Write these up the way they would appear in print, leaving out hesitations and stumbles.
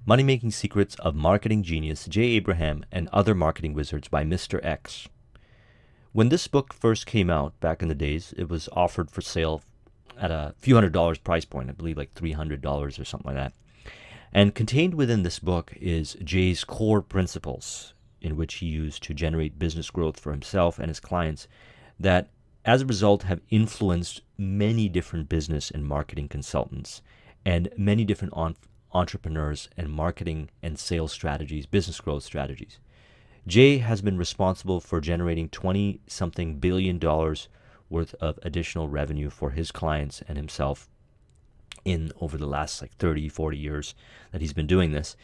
Money-Making Secrets of Marketing Genius Jay Abraham and Other Marketing Wizards by Mr. X. When this book first came out back in the days, it was offered for sale at a few $100 price point, I believe like $300 or something like that. And contained within this book is Jay's core principles in which he used to generate business growth for himself and his clients that, as a result, have influenced many different business and marketing consultants and many different entrepreneurs and marketing and sales strategies, business growth strategies. Jay has been responsible for generating $20-something billion worth of additional revenue for his clients and himself in over the last 30, 40 years that he's been doing this.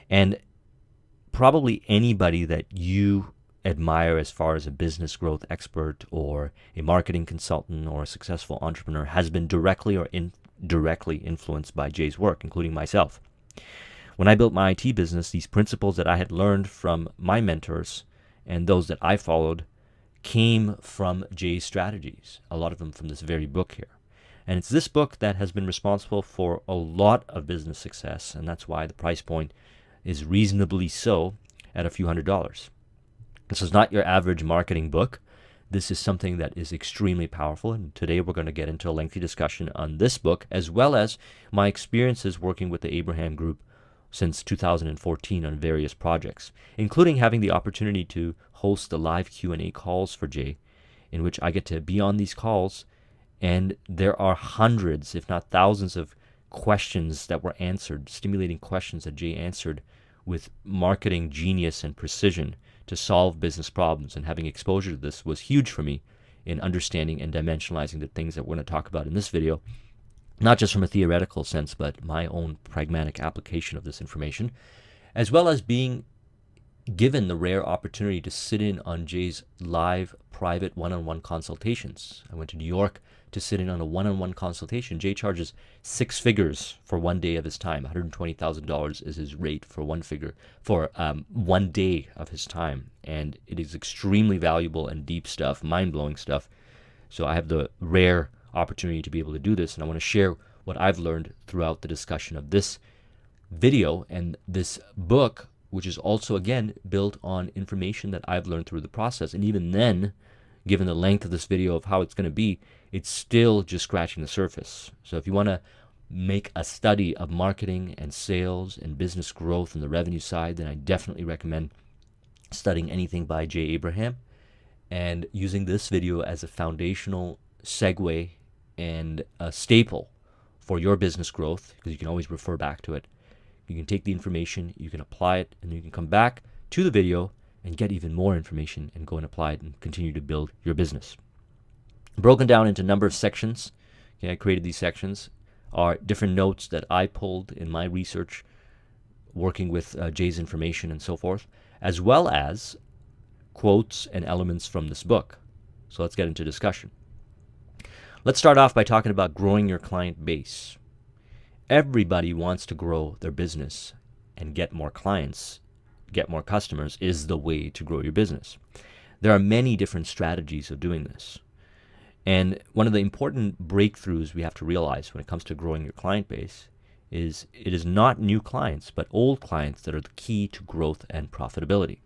And probably anybody that you admire as far as a business growth expert or a marketing consultant or a successful entrepreneur has been directly or indirectly influenced by Jay's work, including myself. When I built my IT business, these principles that I had learned from my mentors and those that I followed came from Jay's strategies, a lot of them from this very book here. And it's this book that has been responsible for a lot of business success, and that's why the price point is reasonably so at a few $100s. This is not your average marketing book. This is something that is extremely powerful, and today we're going to get into a lengthy discussion on this book, as well as my experiences working with the Abraham Group since 2014 on various projects, including having the opportunity to host the live Q&A calls for Jay, in which I get to be on these calls, and there are hundreds, if not thousands, of questions that were answered, stimulating questions that Jay answered with marketing genius and precision to solve business problems. And having exposure to this was huge for me in understanding and dimensionalizing the things that we're going to talk about in this video, not just from a theoretical sense, but my own pragmatic application of this information, as well as being given the rare opportunity to sit in on Jay's live private one-on-one consultations. I went to New York to sit in on a one-on-one consultation. Jay charges 6 figures for 1 day of his time. $120,000 is his rate for 1 day of his time. And it is extremely valuable and deep stuff, mind-blowing stuff. So I have the rare opportunity to be able to do this, and I want to share what I've learned throughout the discussion of this video and this book, which is also, again, built on information that I've learned through the process. And even then, given the length of this video of how it's going to be, it's still just scratching the surface. So if you want to make a study of marketing and sales and business growth on the revenue side, then I definitely recommend studying anything by Jay Abraham and using this video as a foundational segue and a staple for your business growth, because you can always refer back to it. You can take the information, you can apply it, and you can come back to the video and get even more information and go and apply it and continue to build your business. Broken down into a number of sections. Okay, I created these sections, are different notes that I pulled in my research, working with Jay's information and so forth, as well as quotes and elements from this book. So let's get into discussion. Let's start off by talking about growing your client base. Everybody wants to grow their business, and get more clients, get more customers is the way to grow your business. There are many different strategies of doing this. And one of the important breakthroughs we have to realize when it comes to growing your client base is it is not new clients, but old clients that are the key to growth and profitability.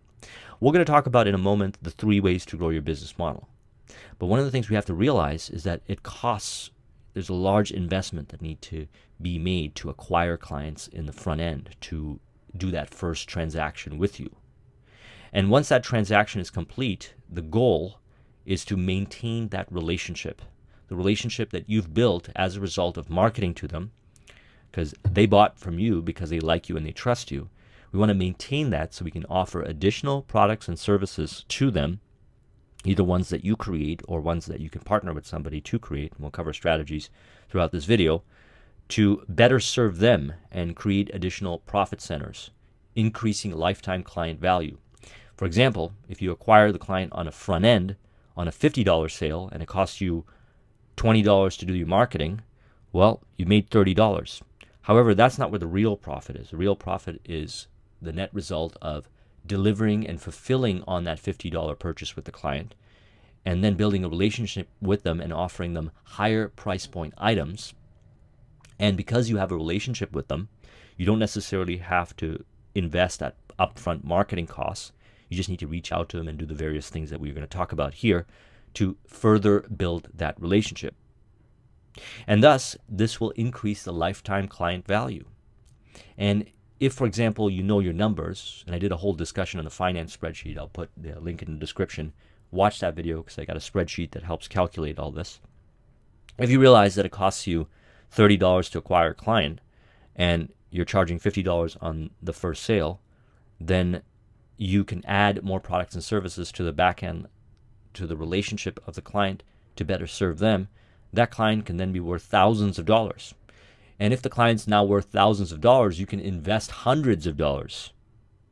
We're going to talk about in a moment the 3 ways to grow your business model. But one of the things we have to realize is that it costs, there's a large investment that need to be made to acquire clients in the front end to do that first transaction with you. And once that transaction is complete, the goal is to maintain that relationship, the relationship that you've built as a result of marketing to them, because they bought from you because they like you and they trust you. We want to maintain that so we can offer additional products and services to them, either ones that you create or ones that you can partner with somebody to create. And we'll cover strategies throughout this video to better serve them and create additional profit centers, increasing lifetime client value. For example, if you acquire the client on a front end on a $50 sale and it costs you $20 to do your marketing, well, you made $30. However, that's not where the real profit is. The real profit is the net result of delivering and fulfilling on that $50 purchase with the client, and then building a relationship with them and offering them higher price point items. And because you have a relationship with them, You don't necessarily have to invest that upfront marketing costs. You just need to reach out to them and do the various things that we're going to talk about here to further build that relationship. And thus, this will increase the lifetime client value. And if, for example, you know your numbers, and I did a whole discussion on the finance spreadsheet, I'll put the link in the description. Watch that video because I got a spreadsheet that helps calculate all this. If you realize that it costs you $30 to acquire a client and you're charging $50 on the first sale, then you can add more products and services to the back end, to the relationship of the client to better serve them. That client can then be worth thousands of dollars. And if the client's now worth thousands of dollars, you can invest hundreds of dollars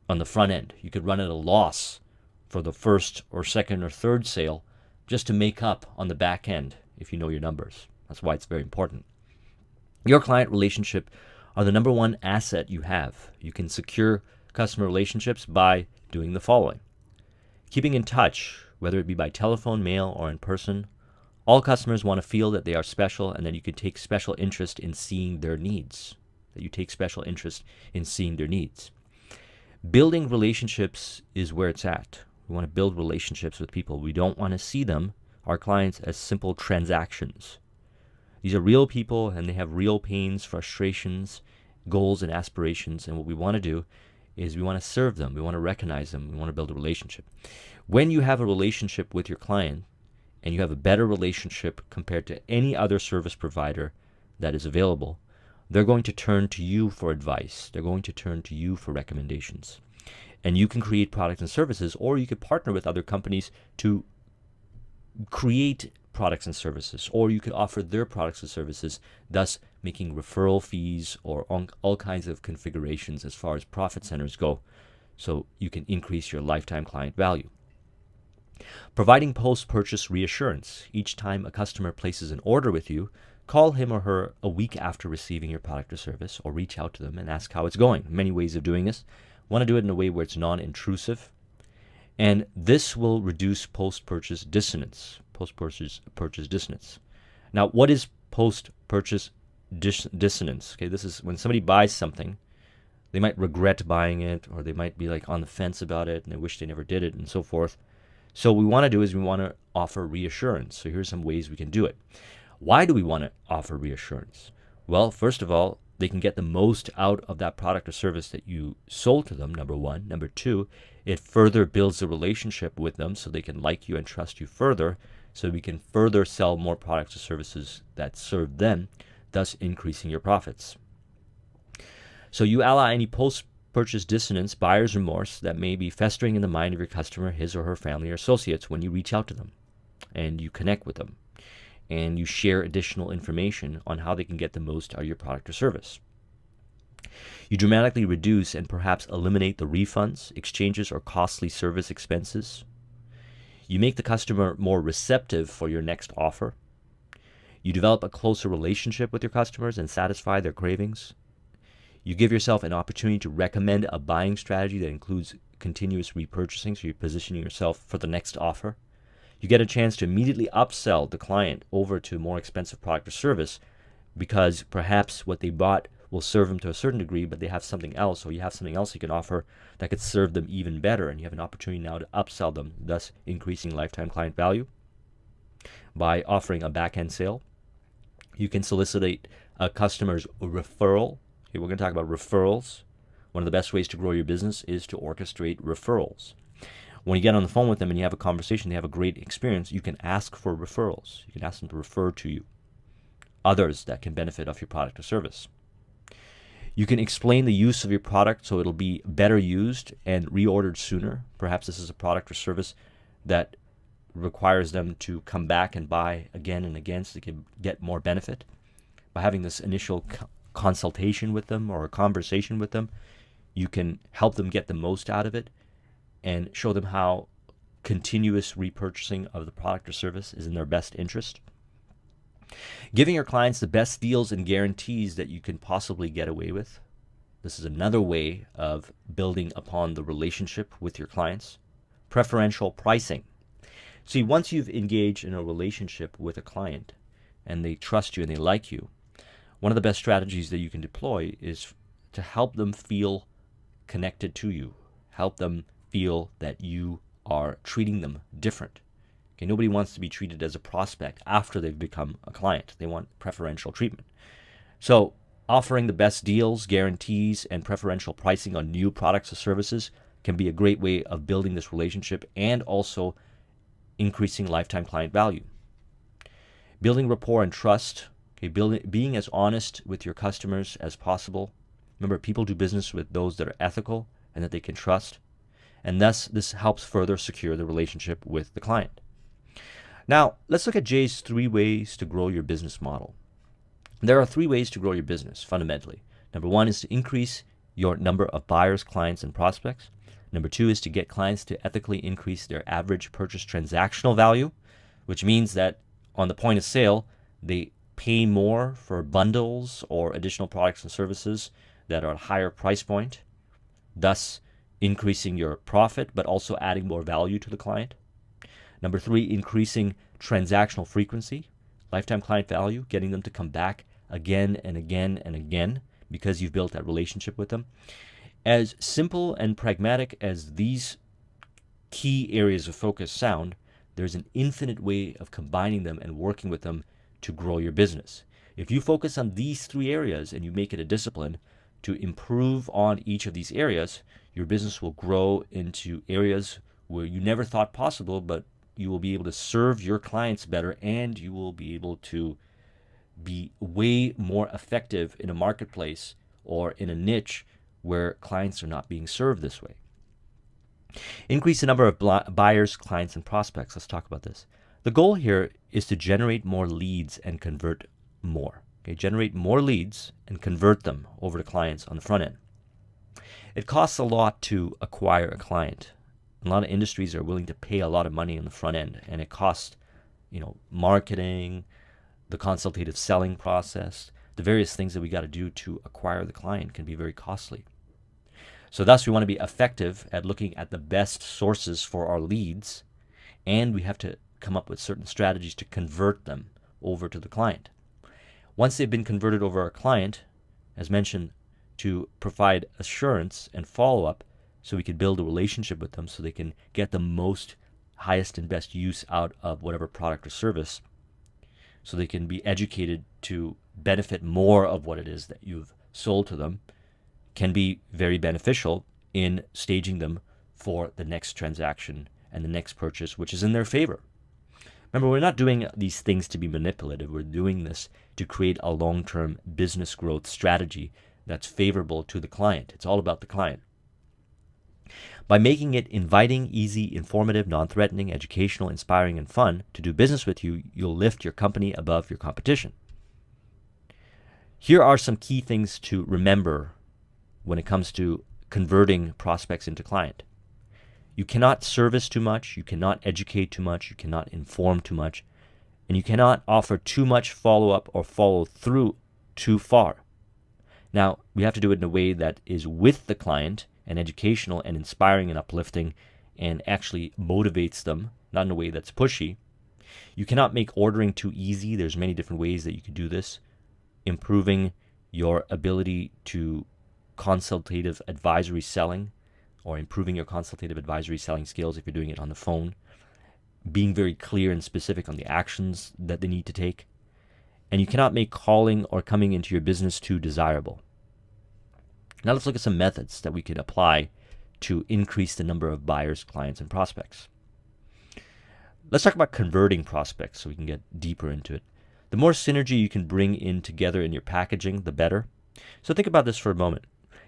on the front end. You could run at a loss for the first or second or third sale just to make up on the back end if you know your numbers. That's why it's very important. Your client relationship are the number one asset you have. You can secure customer relationships by doing the following. Keeping in touch, whether it be by telephone, mail, or in person. All customers want to feel that they are special and that you can take special interest in seeing their needs. Building relationships is where it's at. We want to build relationships with people. We don't want to see them, our clients, as simple transactions. These are real people and they have real pains, frustrations, goals, and aspirations. And what we want to do is we want to serve them. We want to recognize them. We want to build a relationship. When you have a relationship with your client and you have a better relationship compared to any other service provider that is available, they're going to turn to you for advice. They're going to turn to you for recommendations. And you can create products and services, or you could partner with other companies to create products and services, or you could offer their products and services, thus making referral fees or all kinds of configurations as far as profit centers go, so you can increase your lifetime client value. Providing post-purchase reassurance. Each time a customer places an order with you, call him or her a week after receiving your product or service, or reach out to them and ask how it's going. Many ways of doing this. Want to do it in a way where it's non-intrusive, and this will reduce post-purchase dissonance. Post-purchase dissonance. Now, what is post-purchase dissonance? Okay, this is when somebody buys something, they might regret buying it, or they might be like on the fence about it, and they wish they never did it, and so forth. So what we want to do is we want to offer reassurance. So here's some ways we can do it. Why do we want to offer reassurance? Well, first of all, they can get the most out of that product or service that you sold to them, number one. Number two, it further builds a relationship with them so they can like you and trust you further, so we can further sell more products or services that serve them, thus increasing your profits. So you ally any post-purchase dissonance, buyer's remorse that may be festering in the mind of your customer, his or her family or associates, when you reach out to them and you connect with them and you share additional information on how they can get the most out of your product or service. You dramatically reduce and perhaps eliminate the refunds, exchanges, or costly service expenses. You make the customer more receptive for your next offer. You develop a closer relationship with your customers and satisfy their cravings. You give yourself an opportunity to recommend a buying strategy that includes continuous repurchasing, so you're positioning yourself for the next offer. You get a chance to immediately upsell the client over to a more expensive product or service because perhaps what they bought will serve them to a certain degree, but they have something else, or you have something else you can offer that could serve them even better, and you have an opportunity now to upsell them, thus increasing lifetime client value. By offering a back-end sale, you can solicit a customer's referral. Okay, we're going to talk about referrals. One of the best ways to grow your business is to orchestrate referrals. When you get on the phone with them and you have a conversation, they have a great experience, you can ask for referrals. You can ask them to refer to you others that can benefit off your product or service. You can explain the use of your product so it'll be better used and reordered sooner. Perhaps this is a product or service that requires them to come back and buy again and again so they can get more benefit. By having this initial consultation with them or a conversation with them, you can help them get the most out of it and show them how continuous repurchasing of the product or service is in their best interest. Giving your clients the best deals and guarantees that you can possibly get away with. This is another way of building upon the relationship with your clients. Preferential pricing. See, once you've engaged in a relationship with a client and they trust you and they like you, one of the best strategies that you can deploy is to help them feel connected to you, help them feel that you are treating them different. Okay, nobody wants to be treated as a prospect after they've become a client. They want preferential treatment. So offering the best deals, guarantees, and preferential pricing on new products or services can be a great way of building this relationship and also increasing lifetime client value. Building rapport and trust, okay, being as honest with your customers as possible. Remember, people do business with those that are ethical and that they can trust, and thus this helps further secure the relationship with the client. Now, let's look at Jay's 3 ways to grow your business model. There are 3 ways to grow your business, fundamentally. Number 1 is to increase your number of buyers, clients, and prospects. Number 2 is to get clients to ethically increase their average purchase transactional value, which means that on the point of sale, they pay more for bundles or additional products and services that are at a higher price point, thus increasing your profit, but also adding more value to the client. Number 3, increasing transactional frequency, lifetime client value, getting them to come back again and again and again because you've built that relationship with them. As simple and pragmatic as these key areas of focus sound, there's an infinite way of combining them and working with them to grow your business. If you focus on these 3 areas and you make it a discipline to improve on each of these areas, your business will grow into areas where you never thought possible, but you will be able to serve your clients better, and you will be able to be way more effective in a marketplace or in a niche where clients are not being served this way. Increase the number of buyers, clients, and prospects. Let's talk about this. The goal here is to generate more leads and convert more. Okay, generate more leads and convert them over to clients on the front end. It costs a lot to acquire a client. A lot of industries are willing to pay a lot of money on the front end, and it costs, marketing, the consultative selling process, the various things that we got to do to acquire the client can be very costly. So thus we want to be effective at looking at the best sources for our leads, and we have to come up with certain strategies to convert them over to the client. Once they've been converted over our client, as mentioned, to provide assurance and follow-up so we can build a relationship with them so they can get the most highest and best use out of whatever product or service, so they can be educated to benefit more of what it is that you've sold to them, can be very beneficial in staging them for the next transaction and the next purchase, which is in their favor. Remember, we're not doing these things to be manipulative. We're doing this to create a long-term business growth strategy that's favorable to the client. It's all about the client. By making it inviting, easy, informative, non-threatening, educational, inspiring, and fun to do business with you, you'll lift your company above your competition. Here are some key things to remember when it comes to converting prospects into client. You cannot service too much, you cannot educate too much, you cannot inform too much, and you cannot offer too much follow-up or follow-through too far. Now, we have to do it in a way that is with the client and educational and inspiring and uplifting and actually motivates them, not in a way that's pushy. You cannot make ordering too easy. There's many different ways that you can do this. Improving your ability to consultative advisory selling, or improving your consultative advisory selling skills if you're doing it on the phone. Being very clear and specific on the actions that they need to take. And you cannot make calling or coming into your business too desirable. Now let's look at some methods that we could apply to increase the number of buyers, clients, and prospects. Let's talk about converting prospects so we can get deeper into it. The more synergy you can bring in together in your packaging, the better. So think about this for a moment.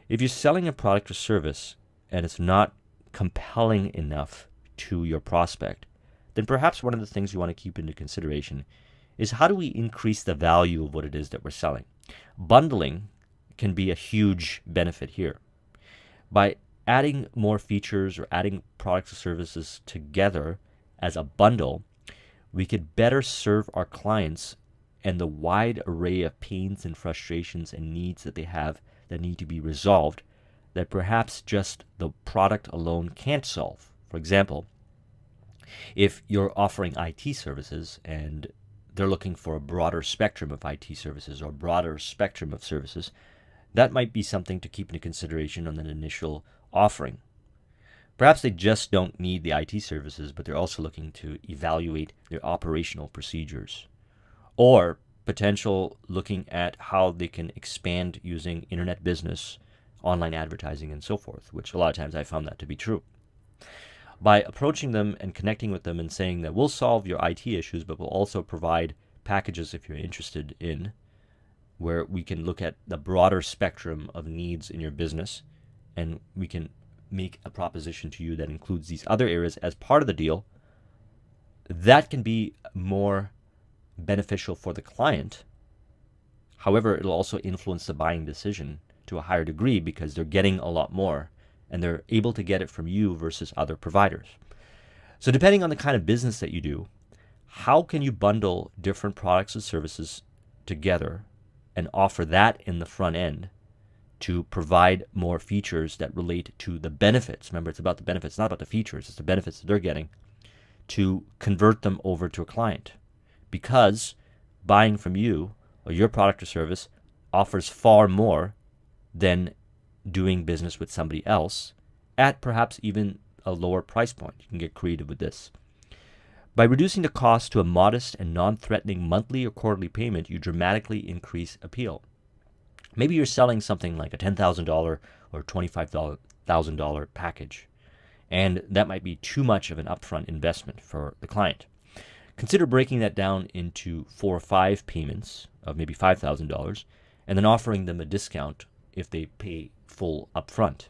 If you're selling a product or service and it's not compelling enough to your prospect, then perhaps one of the things you want to keep into consideration is how do we increase the value of what it is that we're selling? Bundling can be a huge benefit here. By adding more features or adding products or services together as a bundle, we could better serve our clients and the wide array of pains and frustrations and needs that they have that need to be resolved that perhaps just the product alone can't solve. For example, if you're offering IT services and they're looking for a broader spectrum of IT services or broader spectrum of services, that might be something to keep into consideration on an initial offering. Perhaps they just don't need the IT services, but they're also looking to evaluate their operational procedures. Or potential looking at how they can expand using internet business, online advertising, and so forth, which a lot of times I found that to be true. By approaching them and connecting with them and saying that we'll solve your IT issues, but we'll also provide packages if you're interested in, where we can look at the broader spectrum of needs in your business, and we can make a proposition to you that includes these other areas as part of the deal, that can be more beneficial for the client. However, it'll also influence the buying decision to a higher degree because they're getting a lot more and they're able to get it from you versus other providers. So depending on the kind of business that you do, how can you bundle different products and services together and offer that in the front end to provide more features that relate to the benefits? Remember, it's about the benefits, not about the features. It's the benefits that they're getting, to convert them over to a client. Because buying from you or your product or service offers far more than doing business with somebody else at perhaps even a lower price point. You can get creative with this. By reducing the cost to a modest and non-threatening monthly or quarterly payment, you dramatically increase appeal. Maybe you're selling something like a $10,000 or $25,000 package, and that might be too much of an upfront investment for the client. Consider breaking that down into 4 or 5 payments of maybe $5,000 and then offering them a discount if they pay full upfront.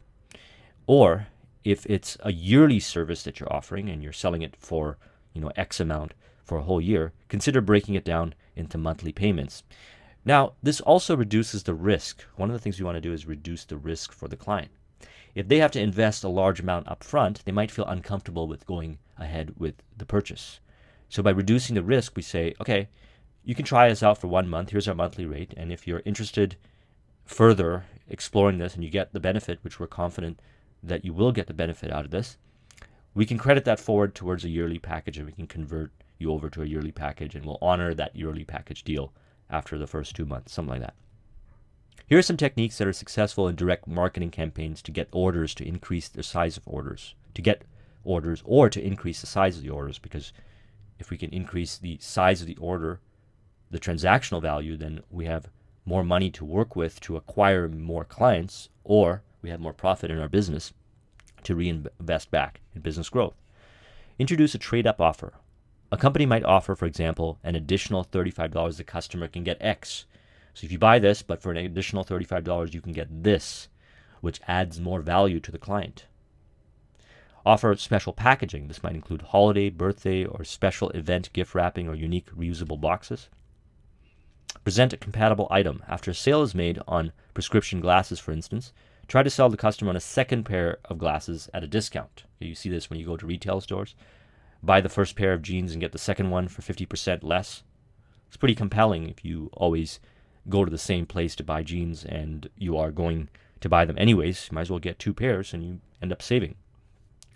Or if it's a yearly service that you're offering and you're selling it for X amount for a whole year, consider breaking it down into monthly payments. Now, this also reduces the risk. One of the things we want to do is reduce the risk for the client. If they have to invest a large amount up front, they might feel uncomfortable with going ahead with the purchase. So by reducing the risk, we say, okay, you can try us out for 1 month. Here's our monthly rate. And if you're interested further exploring this and you get the benefit, which we're confident that you will get the benefit out of this, we can credit that forward towards a yearly package and we can convert you over to a yearly package, and we'll honor that yearly package deal after the first 2 months, something like that. Here are some techniques that are successful in direct marketing campaigns to get orders to increase the size of orders, to get orders or to increase the size of the orders, because if we can increase the size of the order, the transactional value, then we have more money to work with to acquire more clients, or we have more profit in our business to reinvest back in business growth. Introduce a trade-up offer. A company might offer, for example, an additional $35 the customer can get X. So if you buy this, but for an additional $35, you can get this, which adds more value to the client. Offer special packaging. This might include holiday, birthday, or special event gift wrapping or unique reusable boxes. Present a compatible item. After a sale is made on prescription glasses, for instance, try to sell the customer on a second pair of glasses at a discount. You see this when you go to retail stores. Buy the first pair of jeans and get the second one for 50% less. It's pretty compelling if you always go to the same place to buy jeans and you are going to buy them anyways. You might as well get 2 pairs and you end up saving.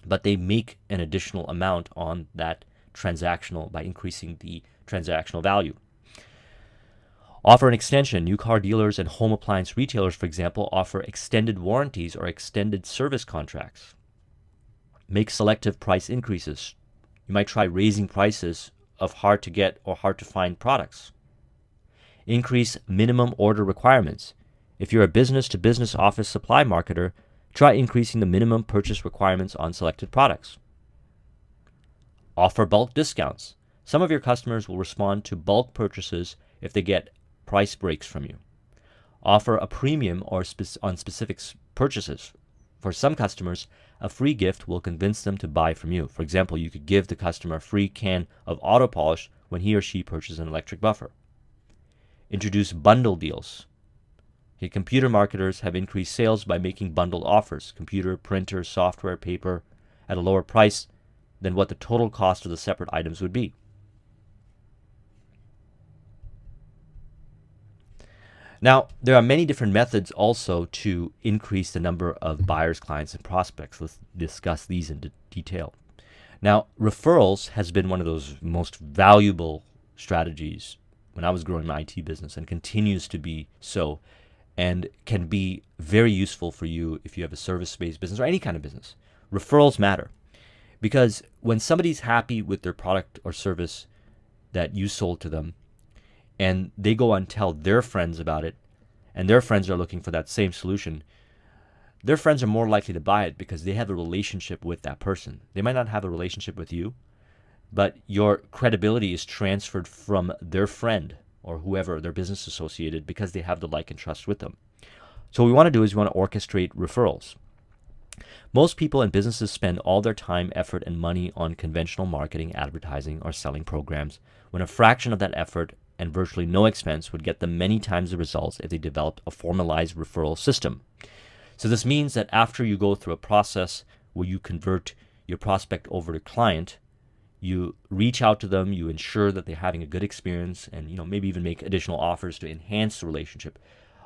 But they make an additional amount on that transactional by increasing the transactional value. Offer an extension. New car dealers and home appliance retailers, for example, offer extended warranties or extended service contracts. Make selective price increases. You might try raising prices of hard to get or hard to find products. Increase minimum order requirements. If you're a business-to-business office supply marketer, try increasing the minimum purchase requirements on selected products. Offer bulk discounts. Some of your customers will respond to bulk purchases if they get price breaks from you. Offer a premium or on specific purchases. For some customers, a free gift will convince them to buy from you. For example, you could give the customer a free can of auto polish when he or she purchases an electric buffer. Introduce bundle deals. Okay, computer marketers have increased sales by making bundled offers, computer, printer, software, paper, at a lower price than what the total cost of the separate items would be. Now, there are many different methods also to increase the number of buyers, clients, and prospects. Let's discuss these in detail. Now, referrals has been one of those most valuable strategies when I was growing my IT business and continues to be so and can be very useful for you if you have a service-based business or any kind of business. Referrals matter because when somebody's happy with their product or service that you sold to them and they go and tell their friends about it and their friends are looking for that same solution, their friends are more likely to buy it because they have a relationship with that person. They might not have a relationship with you, but your credibility is transferred from their friend or whoever, their business associated, because they have the like and trust with them. So what we want to do is we want to orchestrate referrals. Most people and businesses spend all their time, effort, and money on conventional marketing, advertising, or selling programs, when a fraction of that effort and virtually no expense would get them many times the results if they developed a formalized referral system. So this means that after you go through a process where you convert your prospect over to client, you reach out to them, you ensure that they're having a good experience, and maybe even make additional offers to enhance the relationship.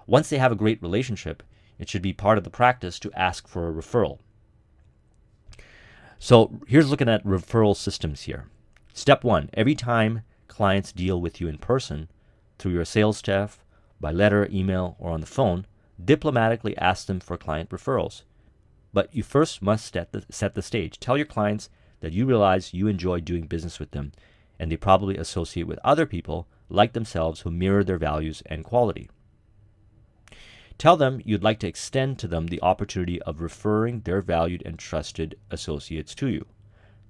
Once they have a great relationship, it should be part of the practice to ask for a referral. So here's looking at referral systems here. Step 1, every time clients deal with you in person, through your sales staff, by letter, email, or on the phone, diplomatically ask them for client referrals. But you first must set the stage. Tell your clients that you realize you enjoy doing business with them, and they probably associate with other people like themselves who mirror their values and quality. Tell them you'd like to extend to them the opportunity of referring their valued and trusted associates to you.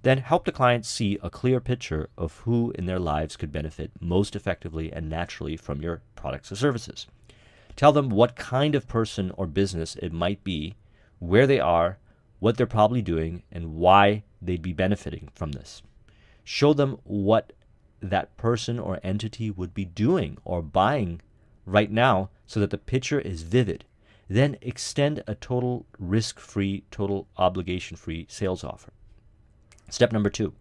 Then help the client see a clear picture of who in their lives could benefit most effectively and naturally from your products or services. Tell them what kind of person or business it might be, where they are, what they're probably doing, and why they'd be benefiting from this. Show them what that person or entity would be doing or buying right now so that the picture is vivid. Then extend a total risk-free, total obligation-free sales offer. Step number 2,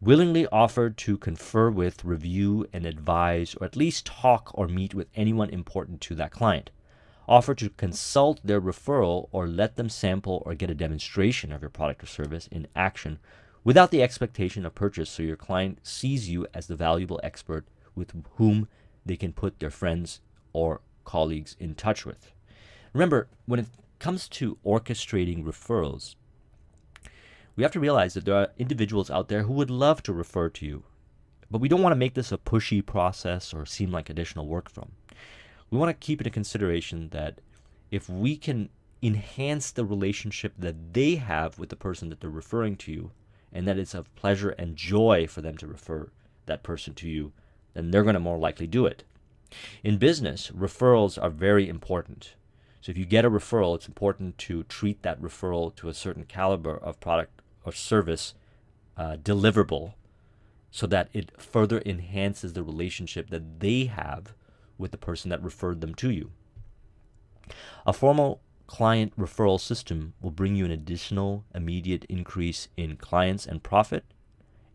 willingly offer to confer with, review, and advise, or at least talk or meet with anyone important to that client. Offer to consult their referral or let them sample or get a demonstration of your product or service in action without the expectation of purchase, so your client sees you as the valuable expert with whom they can put their friends or colleagues in touch with. Remember, when it comes to orchestrating referrals, we have to realize that there are individuals out there who would love to refer to you, but we don't want to make this a pushy process or seem like additional work from. We want to keep into consideration that if we can enhance the relationship that they have with the person that they're referring to you, and that it's of pleasure and joy for them to refer that person to you, then they're going to more likely do it. In business, referrals are very important. So if you get a referral, it's important to treat that referral to a certain caliber of product or service deliverable so that it further enhances the relationship that they have with the person that referred them to you. A formal client referral system will bring you an additional immediate increase in clients and profit,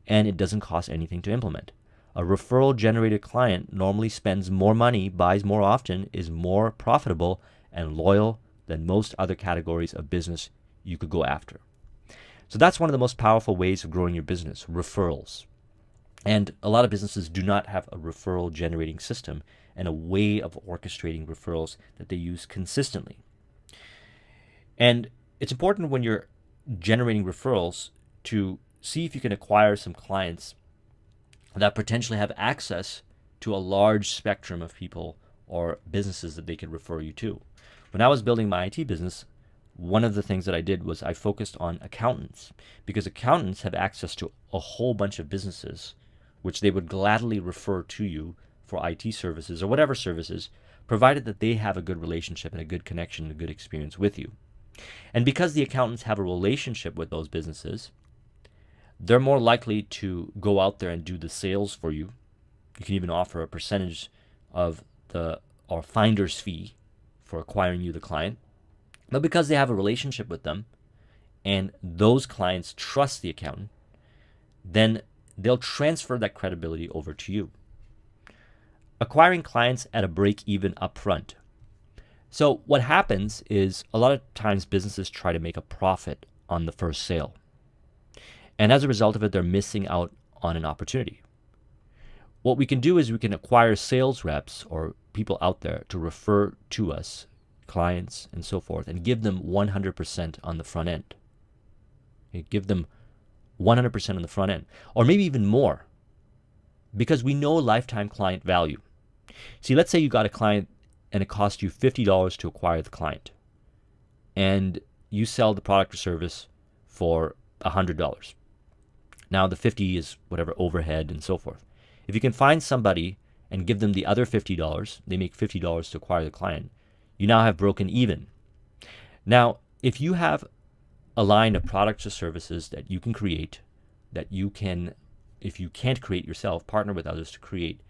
and it doesn't cost anything to implement. A referral-generated client normally spends more money, buys more often, is more profitable and loyal than most other categories of business you could go after. So that's one of the most powerful ways of growing your business, referrals. And a lot of businesses do not have a referral-generating system and a way of orchestrating referrals that they use consistently. And it's important when you're generating referrals to see if you can acquire some clients that potentially have access to a large spectrum of people or businesses that they could refer you to. When I was building my IT business, one of the things that I did was I focused on accountants, because accountants have access to a whole bunch of businesses which they would gladly refer to you for IT services or whatever services, provided that they have a good relationship and a good connection and a good experience with you. And because the accountants have a relationship with those businesses, they're more likely to go out there and do the sales for you. You can even offer a percentage of the or finder's fee for acquiring you the client. But because they have a relationship with them and those clients trust the accountant, then they'll transfer that credibility over to you. Acquiring clients at a break-even upfront. So what happens is a lot of times businesses try to make a profit on the first sale. And as a result of it, they're missing out on an opportunity. What we can do is we can acquire sales reps or people out there to refer to us, clients and so forth, and give them 100% on the front end. Okay, give them 100% on the front end, or maybe even more, because we know lifetime client value. See, let's say you got a client and it cost you $50 to acquire the client, and you sell the product or service for $100. Now the 50 is whatever overhead and so forth. If you can find somebody and give them the other $50, they make $50 to acquire the client, you now have broken even. Now, if you have a line of products or services that you can create, that you can, if you can't create yourself, partner with others to create,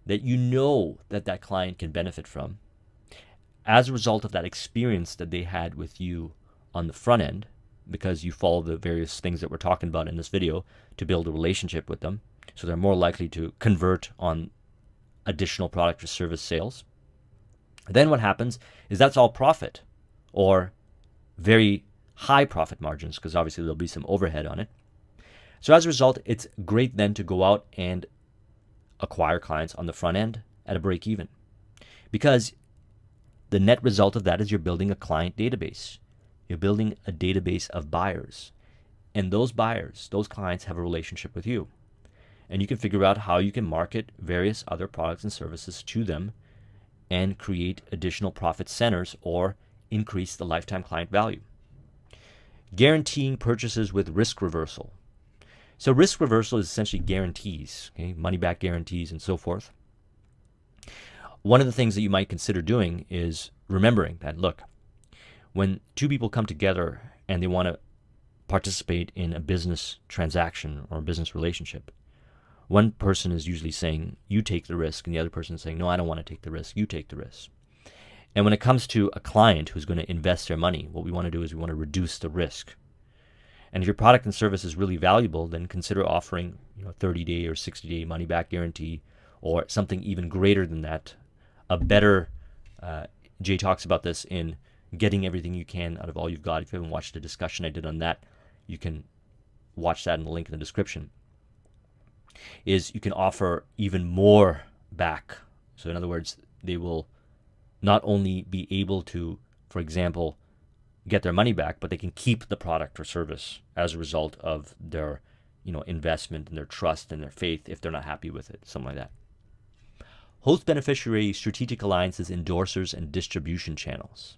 that you know that that client can benefit from, as a result of that experience that they had with you on the front end, because you follow the various things that we're talking about in this video to build a relationship with them, so they're more likely to convert on additional product or service sales. Then what happens is that's all profit, or very high profit margins, because obviously there'll be some overhead on it. So as a result, it's great then to go out and acquire clients on the front end at a break even, because the net result of that is you're building a client database. You're building a database of buyers, and those buyers, those clients, have a relationship with you, and you can figure out how you can market various other products and services to them and create additional profit centers or increase the lifetime client value. Guaranteeing purchases with risk reversal. So risk reversal is essentially guarantees, okay, money back guarantees and so forth. One of the things that you might consider doing is remembering that, look, when two people come together and they want to participate in a business transaction or a business relationship, one person is usually saying, you take the risk, and the other person is saying, no, I don't want to take the risk, you take the risk. And when it comes to a client who's going to invest their money, what we want to do is we want to reduce the risk. And if your product and service is really valuable, then consider offering 30-day or 60-day money-back guarantee, or something even greater than that. A better, Jay talks about this in Getting Everything You Can Out of All You've Got. If you haven't watched the discussion I did on that, you can watch that in the link in the description. Is you can offer even more back. So in other words, they will not only be able to, for example, get their money back, but they can keep the product or service as a result of their investment and their trust and their faith if they're not happy with it, something like that. Host beneficiary strategic alliances, endorsers, and distribution channels.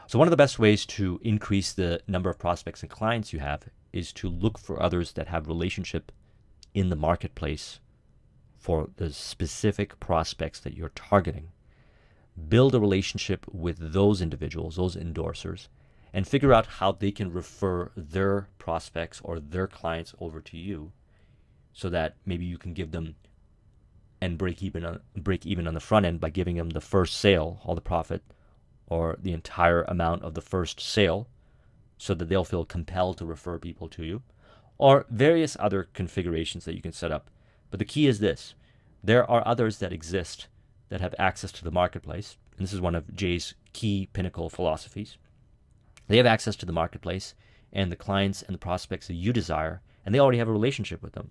So one of the best ways to increase the number of prospects and clients you have is to look for others that have relationship in the marketplace for the specific prospects that you're targeting. Build a relationship with those individuals, those endorsers, and figure out how they can refer their prospects or their clients over to you, so that maybe you can give them and break even on the front end by giving them the first sale, all the profit, or the entire amount of the first sale, so that they'll feel compelled to refer people to you, or various other configurations that you can set up. But the key is this: there are others that exist that have access to the marketplace, and this is one of Jay's key pinnacle philosophies. They have access to the marketplace and the clients and the prospects that you desire, and they already have a relationship with them.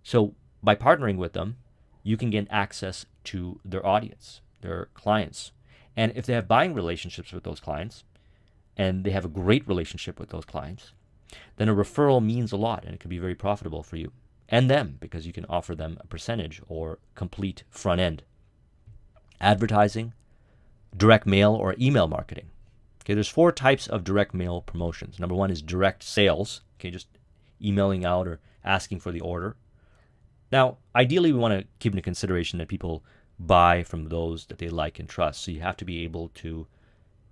So by partnering with them, you can get access to their audience, their clients. And if they have buying relationships with those clients, and they have a great relationship with those clients, then a referral means a lot, and it can be very profitable for you and them, because you can offer them a percentage or complete front end. Advertising, direct mail, or email marketing. Okay, there's 4 types of direct mail promotions. Number 1 is direct sales. Okay, just emailing out or asking for the order. Now, ideally, we want to keep into consideration that people buy from those that they like and trust. So you have to be able to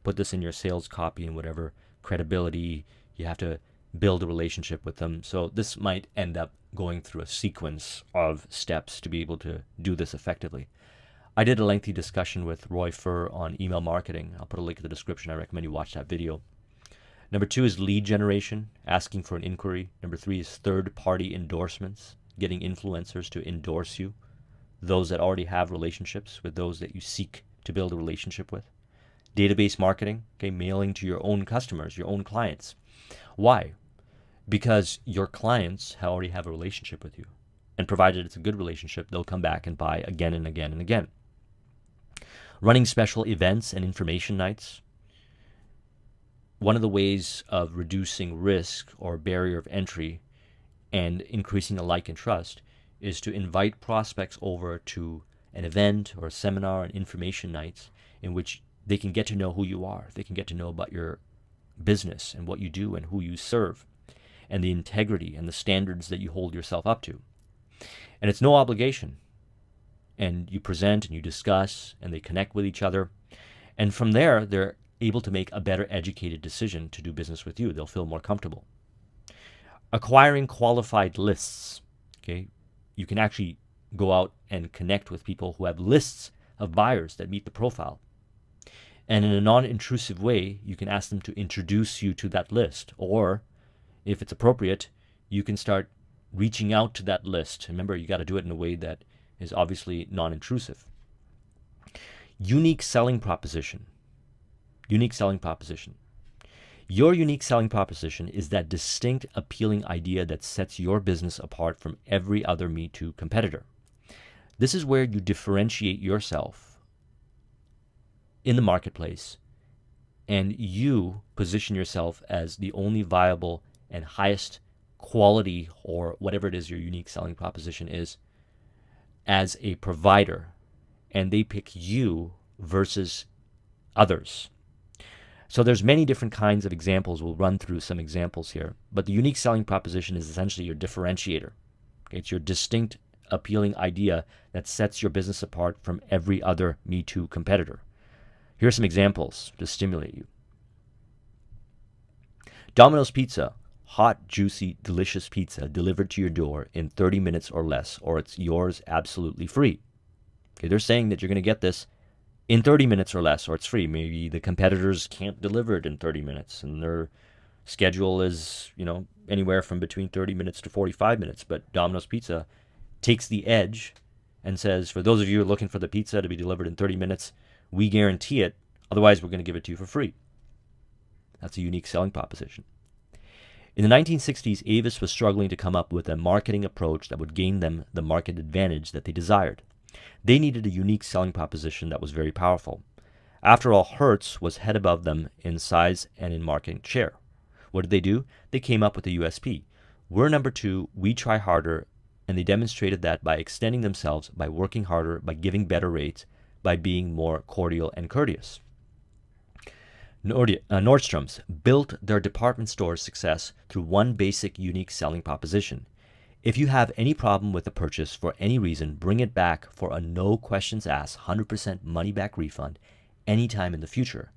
put this in your sales copy and whatever credibility. You have to build a relationship with them. So this might end up going through a sequence of steps to be able to do this effectively. I did a lengthy discussion with Roy Furr on email marketing. I'll put a link in the description. I recommend you watch that video. Number 2 is lead generation, asking for an inquiry. Number 3 is third-party endorsements, getting influencers to endorse you, those that already have relationships with those that you seek to build a relationship with. Database marketing, okay, mailing to your own customers, your own clients. Why? Because your clients already have a relationship with you. And provided it's a good relationship, they'll come back and buy again and again and again. running special events and information nights. One of the ways of reducing risk or barrier of entry and increasing the like and trust is to invite prospects over to an event or a seminar and information nights in which they can get to know who you are. They can get to know about your business and what you do and who you serve and the integrity and the standards that you hold yourself up to. And it's no obligation. And you present and you discuss and they connect with each other. And from there, they're able to make a better educated decision to do business with you. They'll feel more comfortable. Acquiring qualified lists. Okay, you can actually go out and connect with people who have lists of buyers that meet the profile. And in a non-intrusive way, you can ask them to introduce you to that list. Or, if it's appropriate, you can start reaching out to that list. Remember, you got to do it in a way that is obviously non-intrusive. Unique selling proposition. Unique selling proposition. Your unique selling proposition is that distinct, appealing idea that sets your business apart from every other Me Too competitor. This is where you differentiate yourself in the marketplace and you position yourself as the only viable and highest quality, or whatever it is your unique selling proposition is, as a provider, and they pick you versus others. So there's many different kinds of examples. We'll run through some examples here. But the unique selling proposition is essentially your differentiator. It's your distinct, appealing idea that sets your business apart from every other Me Too competitor. Here are some examples to stimulate you. Domino's Pizza. Hot, juicy, delicious pizza delivered to your door in 30 minutes or less, or it's yours absolutely free. Okay, they're saying that you're going to get this in 30 minutes or less, or it's free. Maybe the competitors can't deliver it in 30 minutes, and their schedule is, anywhere from between 30 minutes to 45 minutes. But Domino's Pizza takes the edge and says, for those of you who are looking for the pizza to be delivered in 30 minutes, we guarantee it. Otherwise, we're going to give it to you for free. That's a unique selling proposition. In the 1960s, Avis was struggling to come up with a marketing approach that would gain them the market advantage that they desired. They needed a unique selling proposition that was very powerful. After all, Hertz was head above them in size and in market share. What did they do? They came up with a USP. We're number two, we try harder, and they demonstrated that by extending themselves, by working harder, by giving better rates, by being more cordial and courteous. Nordstrom's built their department store's success through one basic unique selling proposition. If you have any problem with a purchase for any reason, bring it back for a no questions asked 100% money back refund anytime in the future.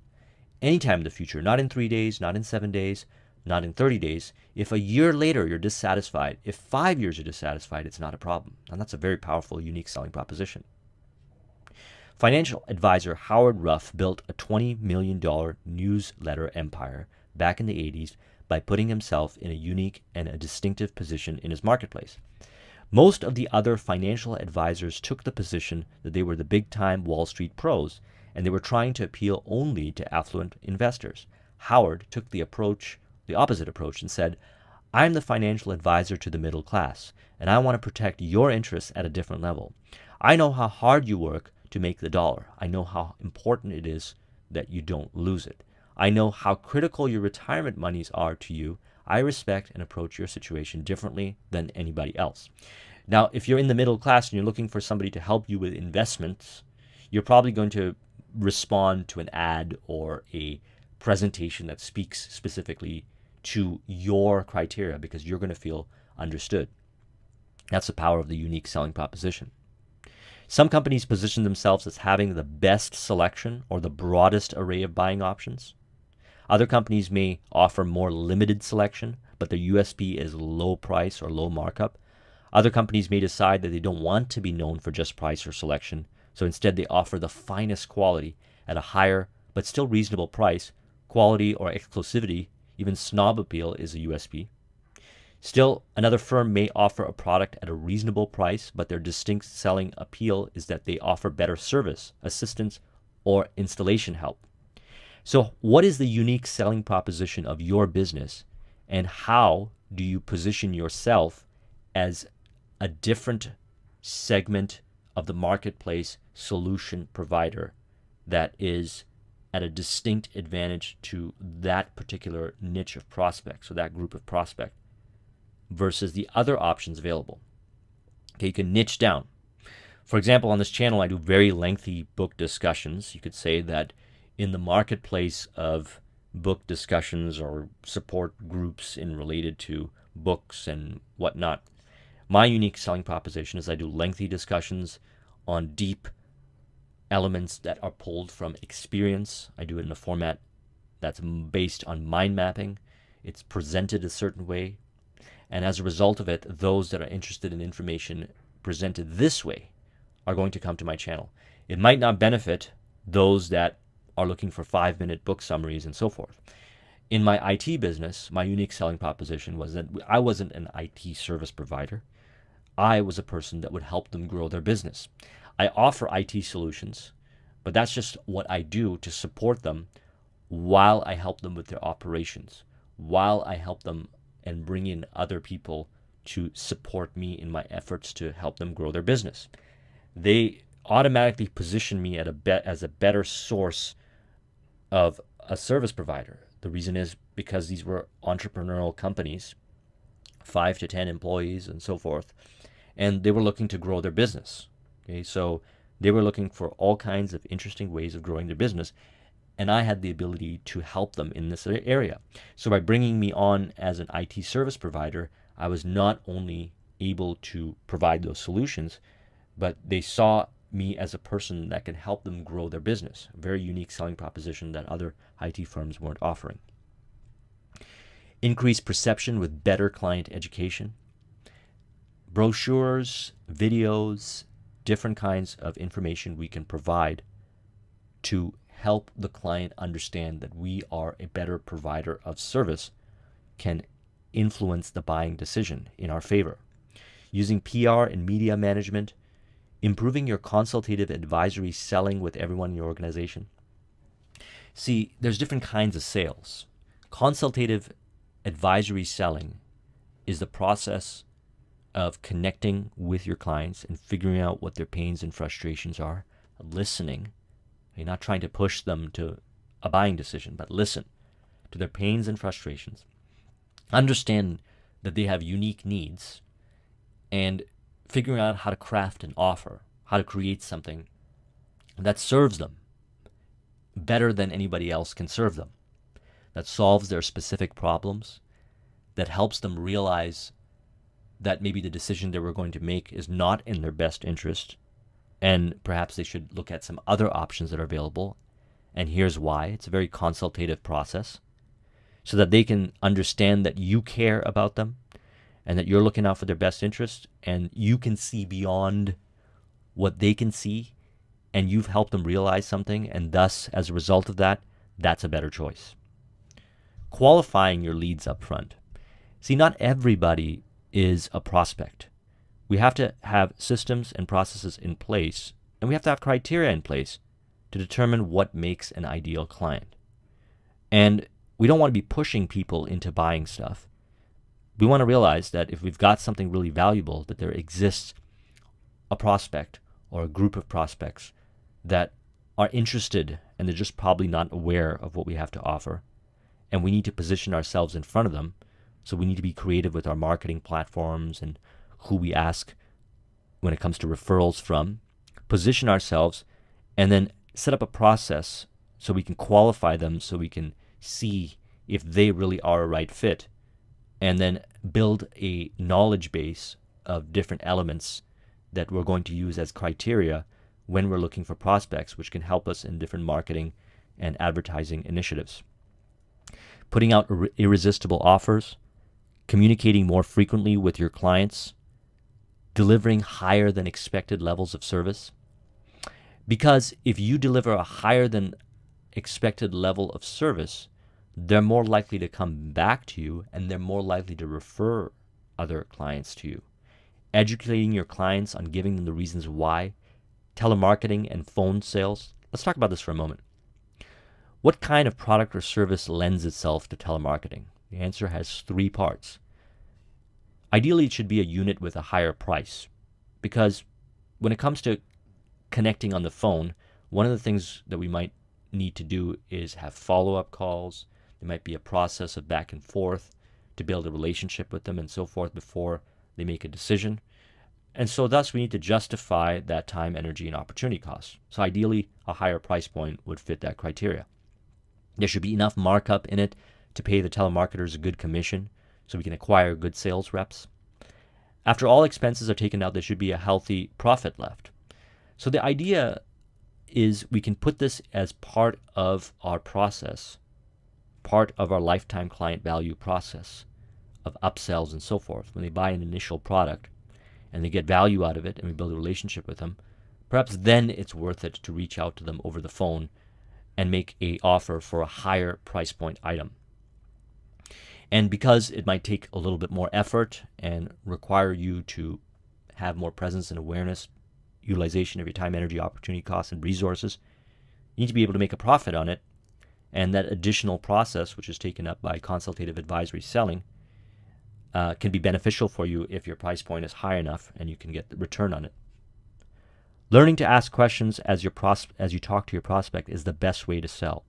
Anytime in the future, not in 3 days, not in 7 days, not in 30 days. If a year later you're dissatisfied, if 5 years you're dissatisfied, it's not a problem. And that's a very powerful, unique selling proposition. Financial advisor Howard Ruff built a $20 million newsletter empire back in the 80s by putting himself in a unique and a distinctive position in his marketplace. Most of the other financial advisors took the position that they were the big-time Wall Street pros, and they were trying to appeal only to affluent investors. Howard took the opposite approach, and said, I'm the financial advisor to the middle class, and I want to protect your interests at a different level. I know how hard you work to make the dollar. I know how important it is that you don't lose it. I know how critical your retirement monies are to you. I respect and approach your situation differently than anybody else. Now, if you're in the middle class and you're looking for somebody to help you with investments, you're probably going to respond to an ad or a presentation that speaks specifically to your criteria because you're going to feel understood. That's the power of the unique selling proposition. Some companies position themselves as having the best selection or the broadest array of buying options. Other companies may offer more limited selection, but their USP is low price or low markup. Other companies may decide that they don't want to be known for just price or selection, so instead they offer the finest quality at a higher but still reasonable price. Quality or exclusivity, even snob appeal, is a USP. Still, another firm may offer a product at a reasonable price, but their distinct selling appeal is that they offer better service, assistance, or installation help. So what is the unique selling proposition of your business, and how do you position yourself as a different segment of the marketplace solution provider that is at a distinct advantage to that particular niche of prospects, or that group of prospect, versus the other options available. Okay, you can niche down. For example, on this channel, I do very lengthy book discussions. You could say that in the marketplace of book discussions or support groups in related to books and whatnot, my unique selling proposition is I do lengthy discussions on deep elements that are pulled from experience. I do it in a format that's based on mind mapping. It's presented a certain way. And as a result of it, those that are interested in information presented this way are going to come to my channel. It might not benefit those that are looking for 5-minute book summaries and so forth. In my IT business, my unique selling proposition was that I wasn't an IT service provider. I was a person that would help them grow their business. I offer IT solutions, but that's just what I do to support them while I help them with their operations, while I help them and bring in other people to support me in my efforts to help them grow their business. They automatically position me as a better source of a service provider. The reason is because these were entrepreneurial companies, 5 to 10 employees and so forth, and they were looking to grow their business. Okay, so they were looking for all kinds of interesting ways of growing their business, and I had the ability to help them in this area. So by bringing me on as an IT service provider, I was not only able to provide those solutions, but they saw me as a person that can help them grow their business. A very unique selling proposition that other IT firms weren't offering. Increased perception with better client education. Brochures, videos, different kinds of information we can provide to help the client understand that we are a better provider of service can influence the buying decision in our favor. Using PR and media management, improving your consultative advisory selling with everyone in your organization. See, there's different kinds of sales. Consultative advisory selling is the process of connecting with your clients and figuring out what their pains and frustrations are, listening. You're not trying to push them to a buying decision, but listen to their pains and frustrations. Understand that they have unique needs, and figuring out how to craft an offer, how to create something that serves them better than anybody else can serve them, that solves their specific problems, that helps them realize that maybe the decision they were going to make is not in their best interest, and perhaps they should look at some other options that are available. And here's why. It's a very consultative process, so that they can understand that you care about them and that you're looking out for their best interest, and you can see beyond what they can see, and you've helped them realize something, and thus, as a result of that, that's a better choice. Qualifying your leads up front. See, not everybody is a prospect. We have to have systems and processes in place, and we have to have criteria in place to determine what makes an ideal client. And we don't want to be pushing people into buying stuff. We want to realize that if we've got something really valuable, that there exists a prospect or a group of prospects that are interested, and they're just probably not aware of what we have to offer. And we need to position ourselves in front of them. So we need to be creative with our marketing platforms and who we ask when it comes to referrals from, position ourselves, and then set up a process so we can qualify them, so we can see if they really are a right fit, and then build a knowledge base of different elements that we're going to use as criteria when we're looking for prospects, which can help us in different marketing and advertising initiatives. Putting out irresistible offers, communicating more frequently with your clients, delivering higher than expected levels of service. Because if you deliver a higher than expected level of service, they're more likely to come back to you, and they're more likely to refer other clients to you. Educating your clients on giving them the reasons why. Telemarketing and phone sales. Let's talk about this for a moment. What kind of product or service lends itself to telemarketing? The answer has 3 parts. Ideally, it should be a unit with a higher price, because when it comes to connecting on the phone, one of the things that we might need to do is have follow-up calls. There might be a process of back and forth to build a relationship with them and so forth before they make a decision. And so thus we need to justify that time, energy, and opportunity costs. So ideally, a higher price point would fit that criteria. There should be enough markup in it to pay the telemarketers a good commission so we can acquire good sales reps. After all expenses are taken out, there should be a healthy profit left. So the idea is we can put this as part of our process, part of our lifetime client value process of upsells and so forth. When they buy an initial product and they get value out of it and we build a relationship with them, perhaps then it's worth it to reach out to them over the phone and make an offer for a higher price point item. And because it might take a little bit more effort and require you to have more presence and awareness, utilization of your time, energy, opportunity costs, and resources, you need to be able to make a profit on it. And that additional process, which is taken up by consultative advisory selling, can be beneficial for you if your price point is high enough and you can get the return on it. Learning to ask questions as you talk to your prospect is the best way to sell.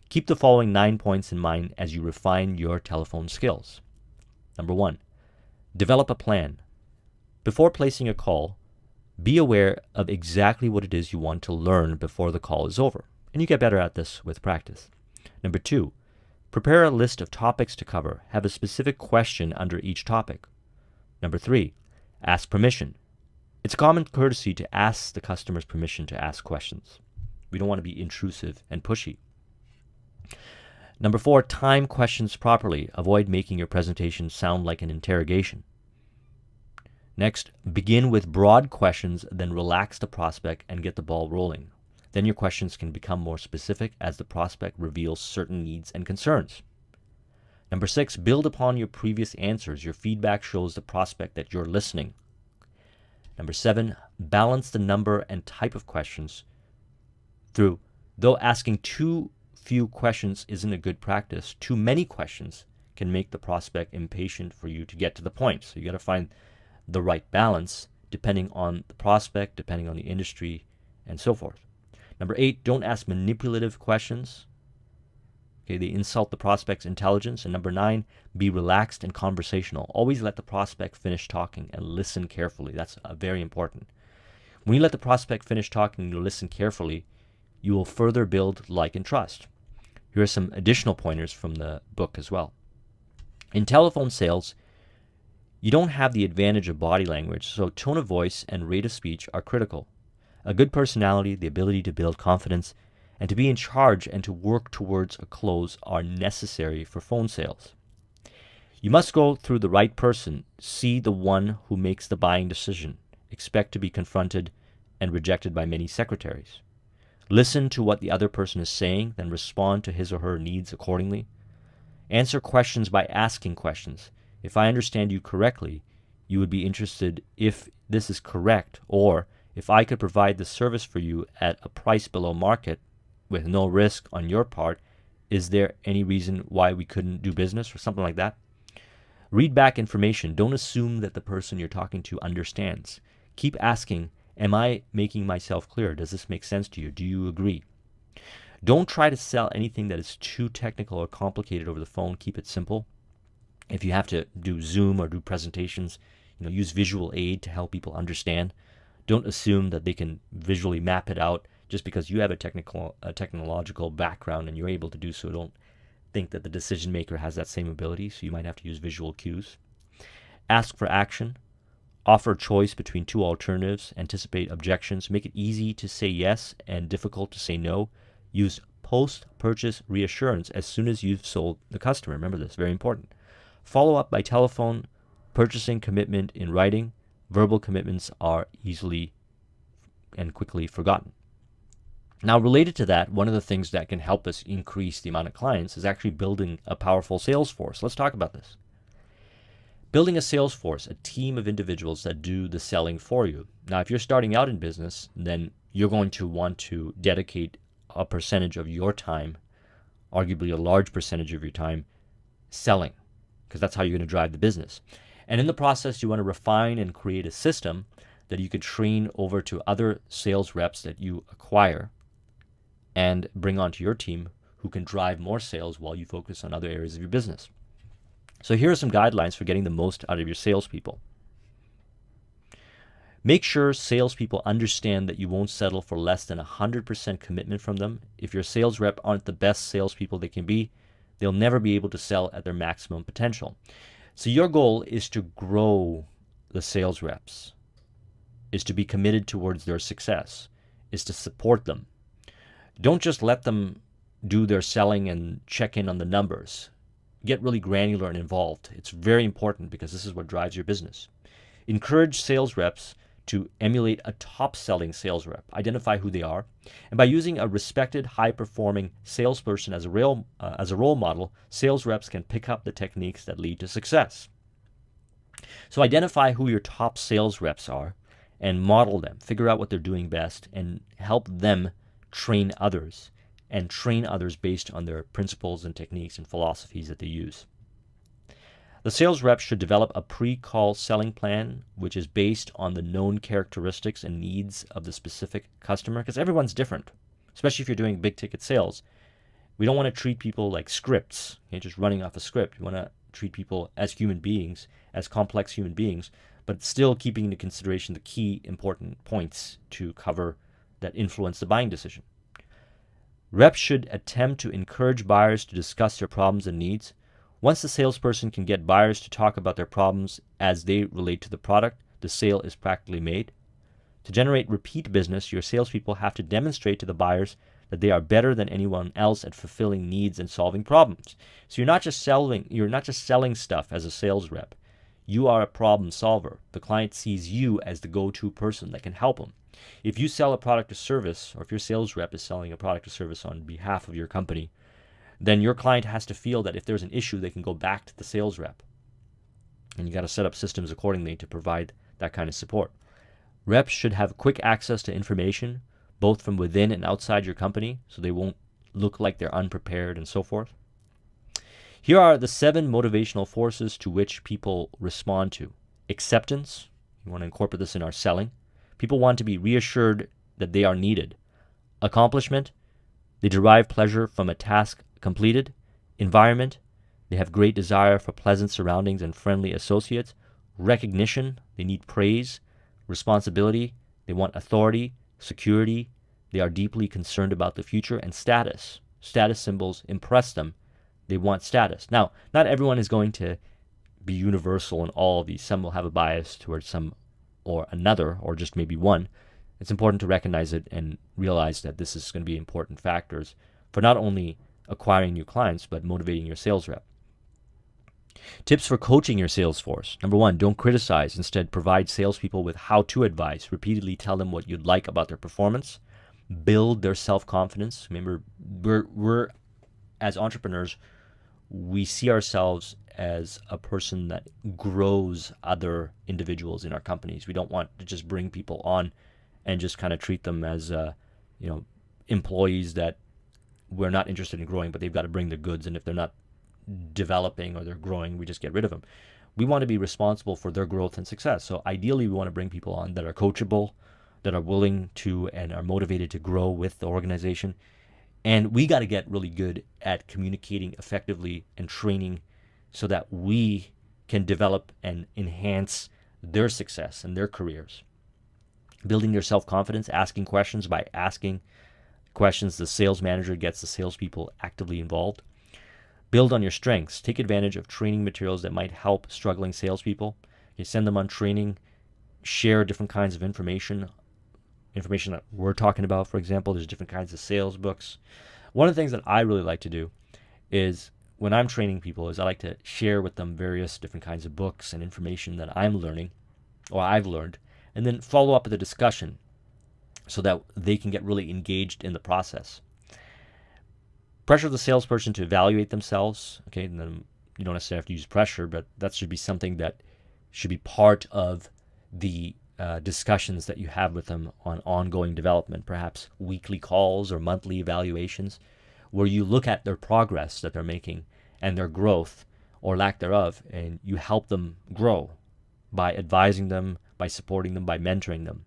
Keep the following 9 points in mind as you refine your telephone skills. Number 1, develop a plan. Before placing a call, be aware of exactly what it is you want to learn before the call is over. And you get better at this with practice. Number 2, prepare a list of topics to cover. Have a specific question under each topic. Number 3, ask permission. It's common courtesy to ask the customer's permission to ask questions. We don't want to be intrusive and pushy. Number 4, time questions properly. Avoid making your presentation sound like an interrogation. Next, begin with broad questions, then relax the prospect and get the ball rolling. Then your questions can become more specific as the prospect reveals certain needs and concerns. Number 6, build upon your previous answers. Your feedback shows the prospect that you're listening. Number 7, balance the number and type of questions through. Though asking too few questions isn't a good practice, too many questions can make the prospect impatient for you to get to the point. So you got to find the right balance depending on the prospect, depending on the industry, and so forth. Number 8, don't ask manipulative questions. Okay, they insult the prospect's intelligence. And number 9, be relaxed and conversational. Always let the prospect finish talking and listen carefully. That's very important. When you let the prospect finish talking and you listen carefully, you will further build like and trust. Here are some additional pointers from the book as well. In telephone sales, you don't have the advantage of body language, so tone of voice and rate of speech are critical. A good personality, the ability to build confidence, and to be in charge and to work towards a close are necessary for phone sales. You must go through the right person, see the one who makes the buying decision, expect to be confronted and rejected by many secretaries. Listen to what the other person is saying, then respond to his or her needs accordingly. Answer questions by asking questions. If I understand you correctly, you would be interested if this is correct, or if I could provide the service for you at a price below market with no risk on your part, is there any reason why we couldn't do business, or something like that? Read back information. Don't assume that the person you're talking to understands. Keep asking, am I making myself clear? Does this make sense to you? Do you agree? Don't try to sell anything that is too technical or complicated over the phone. Keep it simple. If you have to do Zoom or do presentations, use visual aid to help people understand. Don't assume that they can visually map it out just because you have a technological background and you're able to do so. Don't think that the decision maker has that same ability, so you might have to use visual cues. Ask for action. Offer choice between two alternatives. Anticipate objections. Make it easy to say yes and difficult to say no. Use post-purchase reassurance as soon as you've sold the customer. Remember this, very important. Follow up by telephone. Purchasing commitment in writing. Verbal commitments are easily and quickly forgotten. Now, related to that, one of the things that can help us increase the amount of clients is actually building a powerful sales force. Let's talk about this. Building a sales force, a team of individuals that do the selling for you. Now, if you're starting out in business, then you're going to want to dedicate a percentage of your time, arguably a large percentage of your time, selling, because that's how you're going to drive the business. And in the process, you want to refine and create a system that you could train over to other sales reps that you acquire and bring onto your team who can drive more sales while you focus on other areas of your business. So here are some guidelines for getting the most out of your salespeople. Make sure salespeople understand that you won't settle for less than 100% commitment from them. If your sales rep aren't the best salespeople they can be, they'll never be able to sell at their maximum potential. So your goal is to grow the sales reps, is to be committed towards their success, is to support them. Don't just let them do their selling and check in on the numbers. Get really granular and involved. It's very important because this is what drives your business. Encourage sales reps to emulate a top-selling sales rep. Identify who they are. And by using a respected, high-performing salesperson as a role model, sales reps can pick up the techniques that lead to success. So identify who your top sales reps are and model them. Figure out what they're doing best and help them train others, and train others based on their principles and techniques and philosophies that they use. The sales rep should develop a pre-call selling plan, which is based on the known characteristics and needs of the specific customer, because everyone's different, especially if you're doing big ticket sales. We don't want to treat people like scripts, just running off a script. We want to treat people as human beings, as complex human beings, but still keeping into consideration the key important points to cover that influence the buying decision. Reps should attempt to encourage buyers to discuss their problems and needs. Once the salesperson can get buyers to talk about their problems as they relate to the product, the sale is practically made. To generate repeat business, your salespeople have to demonstrate to the buyers that they are better than anyone else at fulfilling needs and solving problems. So you're not just selling stuff as a sales rep. You are a problem solver. The client sees you as the go-to person that can help them. If you sell a product or service, or if your sales rep is selling a product or service on behalf of your company, then your client has to feel that if there's an issue, they can go back to the sales rep. And you got to set up systems accordingly to provide that kind of support. Reps should have quick access to information, both from within and outside your company, so they won't look like they're unprepared and so forth. Here are the 7 motivational forces to which people respond to. Acceptance. You want to incorporate this in our selling. People want to be reassured that they are needed. Accomplishment. They derive pleasure from a task completed. Environment. They have great desire for pleasant surroundings and friendly associates. Recognition. They need praise. Responsibility. They want authority, security. They are deeply concerned about the future. And status. Status symbols impress them. They want status. Now, not everyone is going to be universal in all of these. Some will have a bias towards some or another, or just maybe one. It's important to recognize it and realize that this is going to be important factors for not only acquiring new clients, but motivating your sales rep. Tips for coaching your sales force. Number 1, don't criticize. Instead, provide salespeople with how-to advice. Repeatedly tell them what you'd like about their performance. Build their self-confidence. Remember, we're as entrepreneurs, we see ourselves as a person that grows other individuals in our companies. We don't want to just bring people on and just kind of treat them as employees that we're not interested in growing, but they've got to bring the goods, and if they're not developing or they're growing, we just get rid of them. We want to be responsible for their growth and success. So ideally, we want to bring people on that are coachable, that are willing to and are motivated to grow with the organization. And we got to get really good at communicating effectively and training so that we can develop and enhance their success and their careers. Building their self-confidence, asking questions. By asking questions, the sales manager gets the salespeople actively involved. Build on your strengths. Take advantage of training materials that might help struggling salespeople. You send them on training. Share different kinds of information that we're talking about. For example, there's different kinds of sales books. One of the things that I really like to do is when I'm training people is I like to share with them various different kinds of books and information that I'm learning or I've learned, and then follow up with a discussion so that they can get really engaged in the process. Pressure the salesperson to evaluate themselves. Okay, and then you don't necessarily have to use pressure, but that should be something that should be part of the discussions that you have with them on ongoing development, perhaps weekly calls or monthly evaluations, where you look at their progress that they're making and their growth or lack thereof, and you help them grow by advising them, by supporting them, by mentoring them.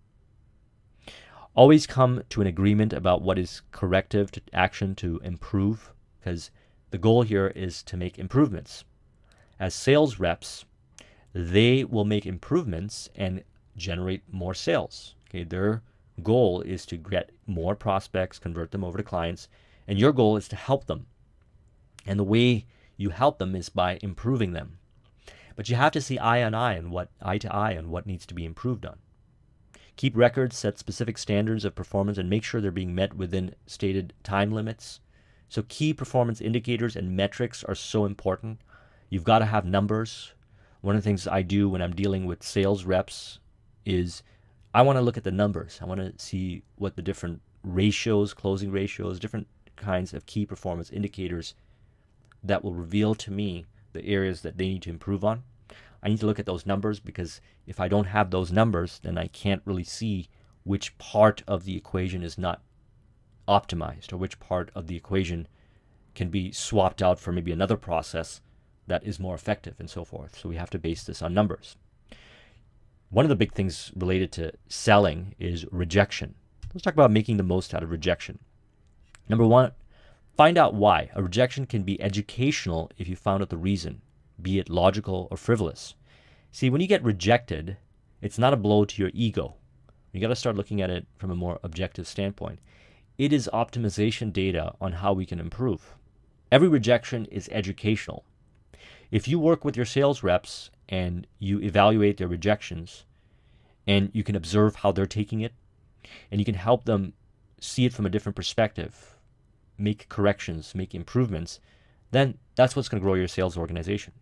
Always come to an agreement about what is corrective to action to improve, because the goal here is to make improvements. As sales reps, they will make improvements and generate more sales. Okay, their goal is to get more prospects, convert them over to clients, and your goal is to help them. And the way you help them is by improving them. But you have to see eye to eye on what needs to be improved on. Keep records, set specific standards of performance, and make sure they're being met within stated time limits. So key performance indicators and metrics are so important. You've got to have numbers. One of the things I do when I'm dealing with sales reps is I want to look at the numbers. I want to see what the different ratios, closing ratios, different kinds of key performance indicators that will reveal to me the areas that they need to improve on. I need to look at those numbers, because if I don't have those numbers, then I can't really see which part of the equation is not optimized, or which part of the equation can be swapped out for maybe another process that is more effective, and so forth. So we have to base this on numbers. One of the big things related to selling is rejection. Let's talk about making the most out of rejection. Number one, find out why. A rejection can be educational if you found out the reason, be it logical or frivolous. See, when you get rejected, it's not a blow to your ego. You got to start looking at it from a more objective standpoint. It is optimization data on how we can improve. Every rejection is educational. If you work with your sales reps and you evaluate their rejections, and you can observe how they're taking it, and you can help them see it from a different perspective, make corrections, make improvements, then that's what's going to grow your sales organization.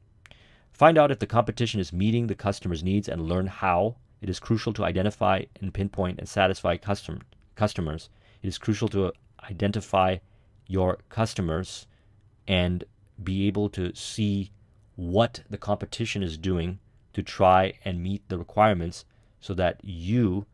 Find out if the competition is meeting the customer's needs and learn how. It is crucial to identify and pinpoint and satisfy customers. It is crucial to identify your customers and be able to see what the competition is doing to try and meet the requirements, so that you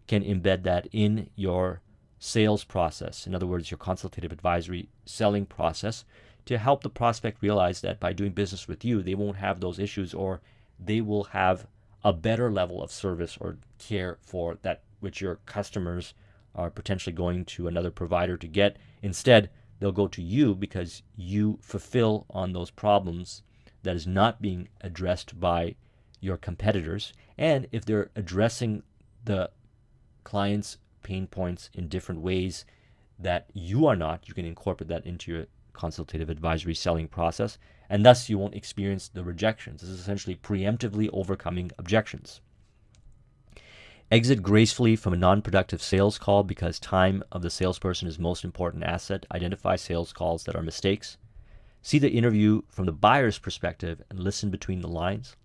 can embed that in your sales process. In other words, your consultative advisory selling process, to help the prospect realize that by doing business with you, they won't have those issues, or they will have a better level of service or care for that which your customers are potentially going to another provider to get. Instead, they'll go to you because you fulfill on those problems that is not being addressed by your competitors. And if they're addressing the client's pain points in different ways that you are not, you can incorporate that into your consultative advisory selling process, and thus you won't experience the rejections. This is essentially preemptively overcoming objections. Exit gracefully from a non-productive sales call, because time of the salesperson is most important asset. Identify sales calls that are mistakes. See the interview from the buyer's perspective and listen between the lines.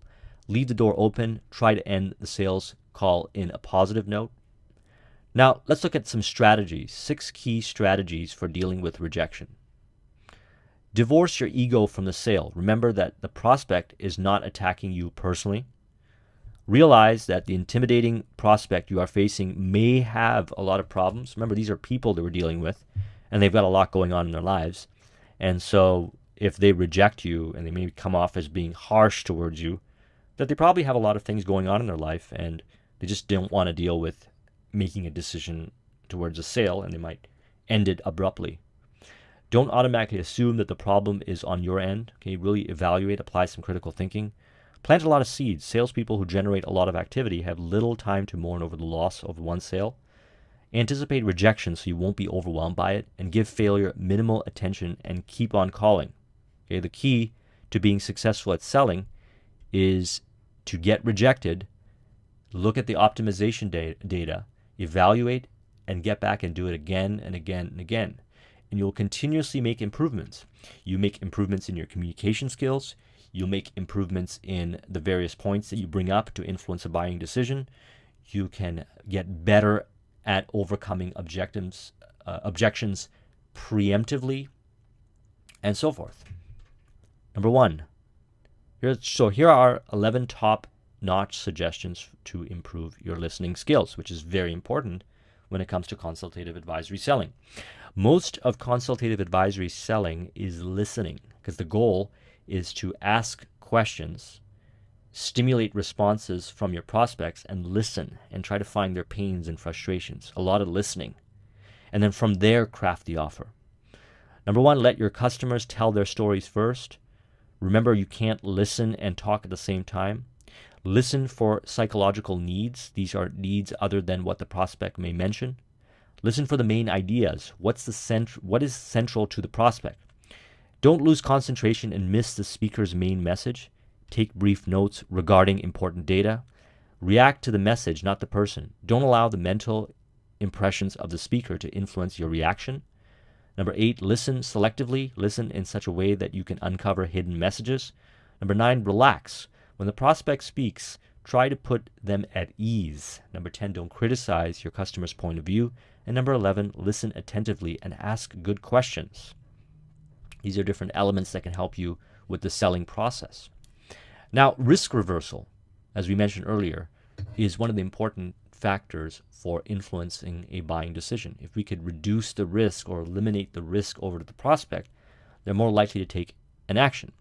Leave the door open. Try to end the sales call in a positive note. Now, let's look at some strategies, 6 key strategies for dealing with rejection. Divorce your ego from the sale. Remember that the prospect is not attacking you personally. Realize that the intimidating prospect you are facing may have a lot of problems. Remember, these are people that we're dealing with, and they've got a lot going on in their lives. And so if they reject you and they may come off as being harsh towards you, that they probably have a lot of things going on in their life, and they just don't want to deal with making a decision towards a sale, and they might end it abruptly. Don't automatically assume that the problem is on your end. Okay, really evaluate, apply some critical thinking. Plant a lot of seeds. Salespeople who generate a lot of activity have little time to mourn over the loss of one sale. Anticipate rejection so you won't be overwhelmed by it, and give failure minimal attention and keep on calling. Okay, the key to being successful at selling is to get rejected, look at the optimization data, evaluate, and get back and do it again and again and again. And you'll continuously make improvements. You make improvements in your communication skills. You'll make improvements in the various points that you bring up to influence a buying decision. You can get better at overcoming objections preemptively, and so forth. Number 1. Here are 11 top-notch suggestions to improve your listening skills, which is very important when it comes to consultative advisory selling. Most of consultative advisory selling is listening, because the goal is to ask questions stimulate responses from your prospects and listen and try to find their pains and frustrations. A lot of listening. And then from there, craft the offer. Number one, let your customers tell their stories first. Remember, you can't listen and talk at the same time. Listen for psychological needs. These are needs other than what the prospect may mention. Listen for the main ideas. What is central to the prospect? Don't lose concentration and miss the speaker's main message. Take brief notes regarding important data. React to the message, not the person. Don't allow the mental impressions of the speaker to influence your reaction. Number 8, listen selectively. Listen in such a way that you can uncover hidden messages. Number 9, relax. When the prospect speaks, try to put them at ease. Number 10, don't criticize your customer's point of view. And number 11, listen attentively and ask good questions. These are different elements that can help you with the selling process. Now, risk reversal, as we mentioned earlier, is one of the important factors for influencing a buying decision. If we could reduce the risk or eliminate the risk over to the prospect, they're more likely to take an action.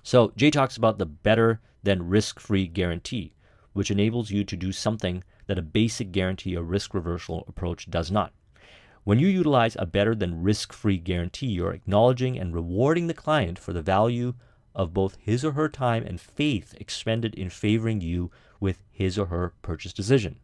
So Jay talks about the better than risk-free guarantee, which enables you to do something that a basic guarantee or risk reversal approach does not. When you utilize a better than risk-free guarantee, you're acknowledging and rewarding the client for the value of both his or her time and faith expended in favoring you with his or her purchase decision.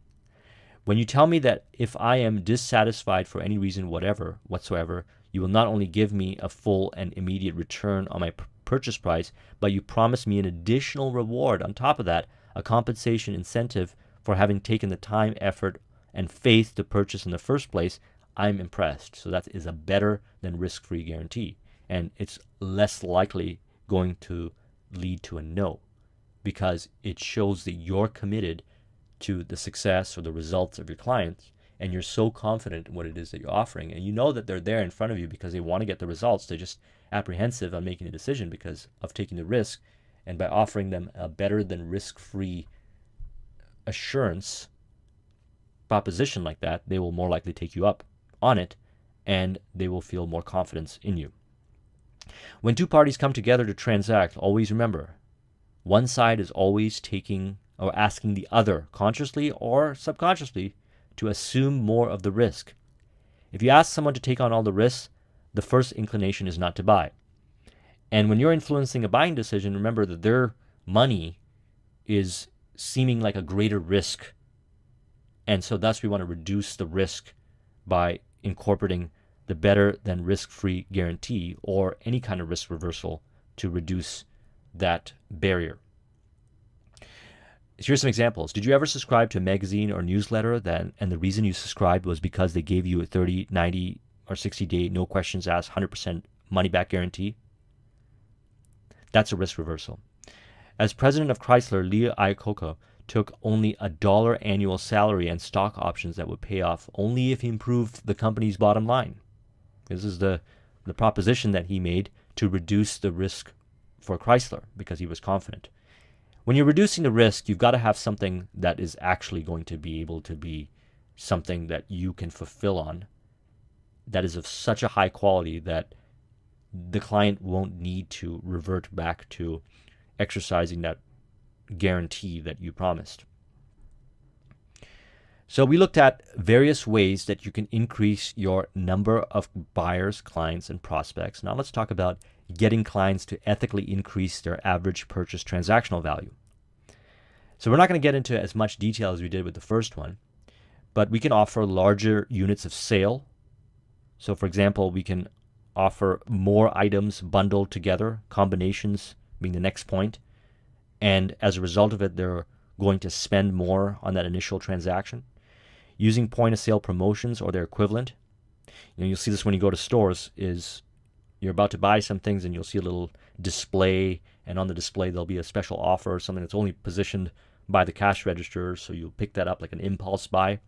When you tell me that if I am dissatisfied for any reason whatsoever, you will not only give me a full and immediate return on my purchase price, but you promise me an additional reward on top of that, a compensation incentive for having taken the time, effort, and faith to purchase in the first place, I'm impressed. So that is a better than risk-free guarantee. And it's less likely going to lead to a no, because it shows that you're committed to the success or the results of your clients, and you're so confident in what it is that you're offering, and you know that they're there in front of you because they want to get the results. They're just apprehensive on making a decision because of taking the risk, and by offering them a better than risk-free assurance proposition like that, they will more likely take you up on it, and they will feel more confidence in you. When two parties come together to transact, always remember, one side is always taking or asking the other, consciously or subconsciously, to assume more of the risk. If you ask someone to take on all the risks, the first inclination is not to buy. And when you're influencing a buying decision, remember that their money is seeming like a greater risk. And so thus we want to reduce the risk by incorporating the better than risk-free guarantee or any kind of risk reversal to reduce that barrier. Here's some examples. Did you ever subscribe to a magazine or newsletter and the reason you subscribed was because they gave you a 30, 90, or 60-day, no questions asked, 100% money-back guarantee? That's a risk reversal. As president of Chrysler, Lee Iacocca took only $1 annual salary and stock options that would pay off only if he improved the company's bottom line. This is the proposition that he made to reduce the risk for Chrysler because he was confident. When you're reducing the risk, you've got to have something that is actually going to be able to be something that you can fulfill on, that is of such a high quality that the client won't need to revert back to exercising that guarantee that you promised. So we looked at various ways that you can increase your number of buyers, clients, and prospects. Now let's talk about getting clients to ethically increase their average purchase transactional value. So we're not going to get into as much detail as we did with the first one, but we can offer larger units of sale. So for example, we can offer more items bundled together, combinations being the next point, and as a result of it, they're going to spend more on that initial transaction. Using point of sale promotions or their equivalent. You'll see this when you go to stores, is you're about to buy some things and you'll see a little display, and on the display there'll be a special offer or something that's only positioned by the cash register, so you'll pick that up like an impulse buy.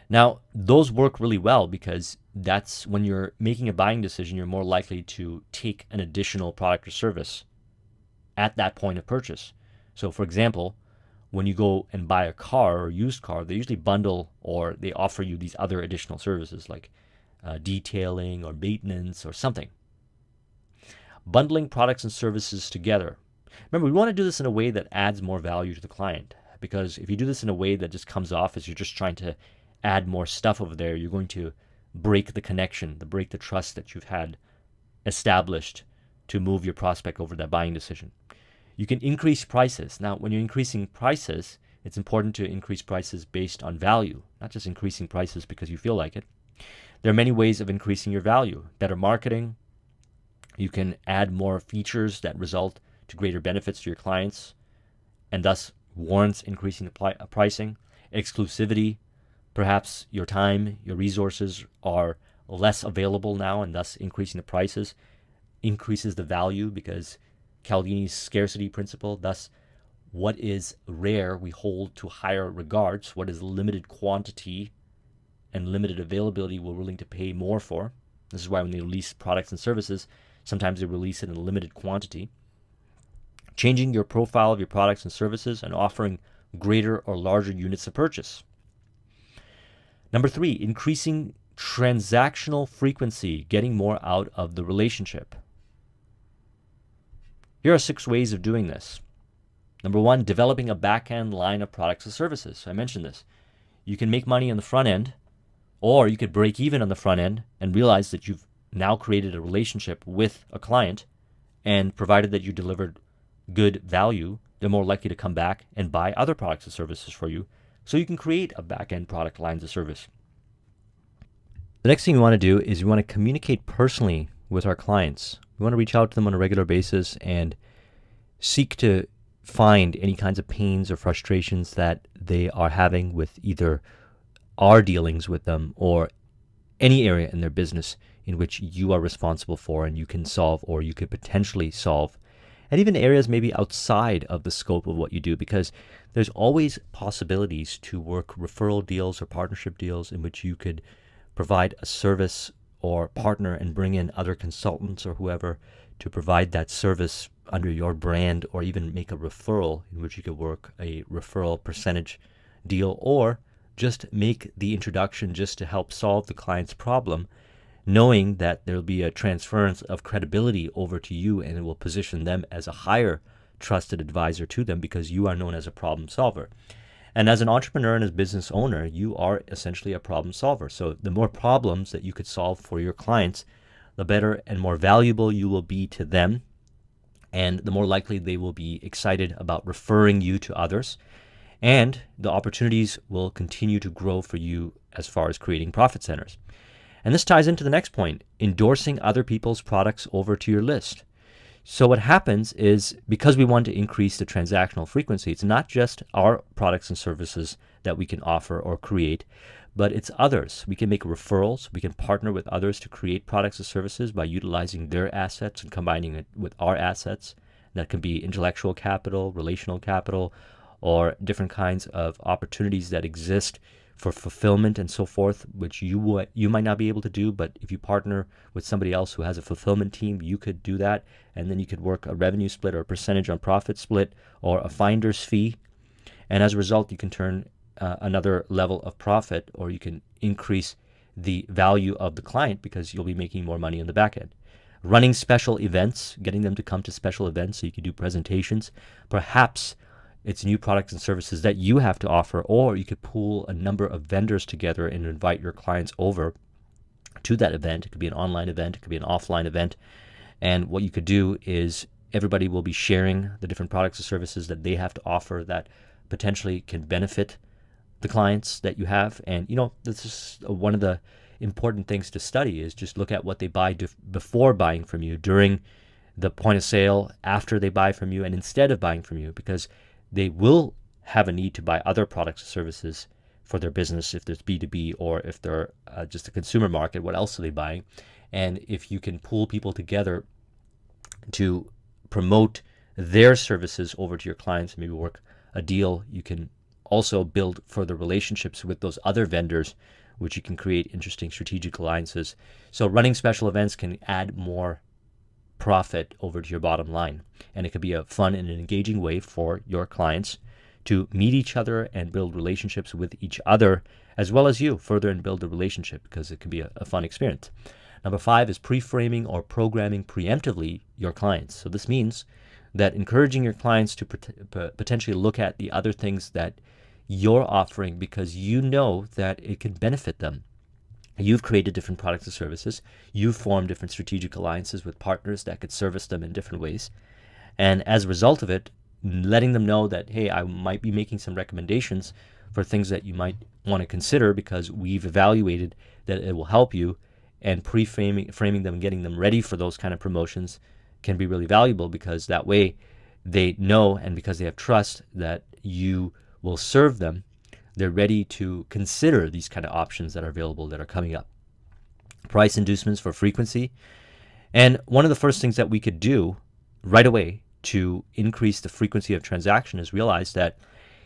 Now, those work really well because that's when you're making a buying decision, you're more likely to take an additional product or service at that point of purchase. So for example, when you go and buy a car or used car, they usually bundle or they offer you these other additional services like detailing or maintenance or something. Bundling products and services together. Remember, we want to do this in a way that adds more value to the client, because if you do this in a way that just comes off as you're just trying to add more stuff over there, you're going to break the connection, break the trust that you've had established to move your prospect over that buying decision. You can increase prices. Now, when you're increasing prices, it's important to increase prices based on value, not just increasing prices because you feel like it. There are many ways of increasing your value. Better marketing. You can add more features that result to greater benefits to your clients and thus warrants increasing the pricing. Exclusivity. Perhaps your time, your resources are less available now and thus increasing the prices increases the value, because Cialdini's scarcity principle, thus what is rare we hold to higher regards, what is limited quantity and limited availability we're willing to pay more for. This is why when they release products and services, sometimes they release it in a limited quantity. Changing your profile of your products and services and offering greater or larger units of purchase. Number 3, increasing transactional frequency, getting more out of the relationship. Here are 6 ways of doing this. Number 1, developing a back-end line of products and services. So I mentioned this. You can make money on the front end, or you could break even on the front end and realize that you've now created a relationship with a client, and provided that you delivered good value, they're more likely to come back and buy other products and services for you. So you can create a back-end product lines of service. The next thing we want to do is we want to communicate personally with our clients. We want to reach out to them on a regular basis and seek to find any kinds of pains or frustrations that they are having with either our dealings with them or any area in their business in which you are responsible for and you can solve, or you could potentially solve. And even areas maybe outside of the scope of what you do, because there's always possibilities to work referral deals or partnership deals in which you could provide a service or partner and bring in other consultants or whoever to provide that service under your brand, or even make a referral in which you could work a referral percentage deal, or just make the introduction just to help solve the client's problem, knowing that there'll be a transference of credibility over to you and it will position them as a higher trusted advisor to them because you are known as a problem solver. And as an entrepreneur and as a business owner, you are essentially a problem solver. So the more problems that you could solve for your clients, the better and more valuable you will be to them, and the more likely they will be excited about referring you to others. And the opportunities will continue to grow for you as far as creating profit centers. And this ties into the next point, endorsing other people's products over to your list. So what happens is, because we want to increase the transactional frequency, it's not just our products and services that we can offer or create, but it's others. We can make referrals. We can partner with others to create products and services by utilizing their assets and combining it with our assets. That can be intellectual capital, relational capital, or different kinds of opportunities that exist for fulfillment and so forth, which you might not be able to do, but if you partner with somebody else who has a fulfillment team, you could do that, and then you could work a revenue split or a percentage on profit split or a finder's fee, and as a result, you can turn another level of profit, or you can increase the value of the client because you'll be making more money on the back end. Running special events, getting them to come to special events so you can do presentations. Perhaps it's new products and services that you have to offer, or you could pool a number of vendors together and invite your clients over to that event. It could be an online event, it could be an offline event. And what you could do is everybody will be sharing the different products and services that they have to offer that potentially can benefit the clients that you have. And, this is one of the important things to study, is just look at what they buy before buying from you, during the point of sale, after they buy from you, and instead of buying from you, because they will have a need to buy other products and services for their business if there's B2B, or if they're just a consumer market, what else are they buying? And if you can pool people together to promote their services over to your clients, maybe work a deal, you can also build further relationships with those other vendors, which you can create interesting strategic alliances. So running special events can add more profit over to your bottom line. And it could be a fun and an engaging way for your clients to meet each other and build relationships with each other, as well as you further and build a relationship, because it can be a fun experience. Number 5 is pre-framing or programming preemptively your clients. So this means that encouraging your clients to potentially look at the other things that you're offering because you know that it can benefit them. You've created different products and services. You've formed different strategic alliances with partners that could service them in different ways. And as a result of it, letting them know that, hey, I might be making some recommendations for things that you might want to consider because we've evaluated that it will help you, and framing them and getting them ready for those kind of promotions can be really valuable, because that way they know, and because they have trust that you will serve them, they're ready to consider these kind of options that are available that are coming up. Price inducements for frequency. And one of the first things that we could do right away to increase the frequency of transaction is realize that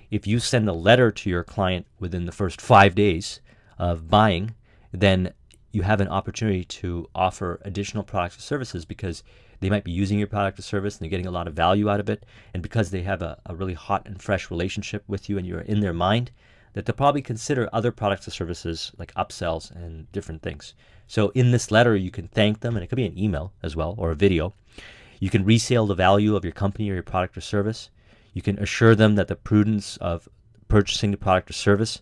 if you send a letter to your client within the first 5 days of buying, then you have an opportunity to offer additional products or services, because they might be using your product or service and they're getting a lot of value out of it. And because they have a really hot and fresh relationship with you and you're in their mind, that they'll probably consider other products or services like upsells and different things. So in this letter, you can thank them, and it could be an email as well or a video. You can resale the value of your company or your product or service. You can assure them that the prudence of purchasing the product or service,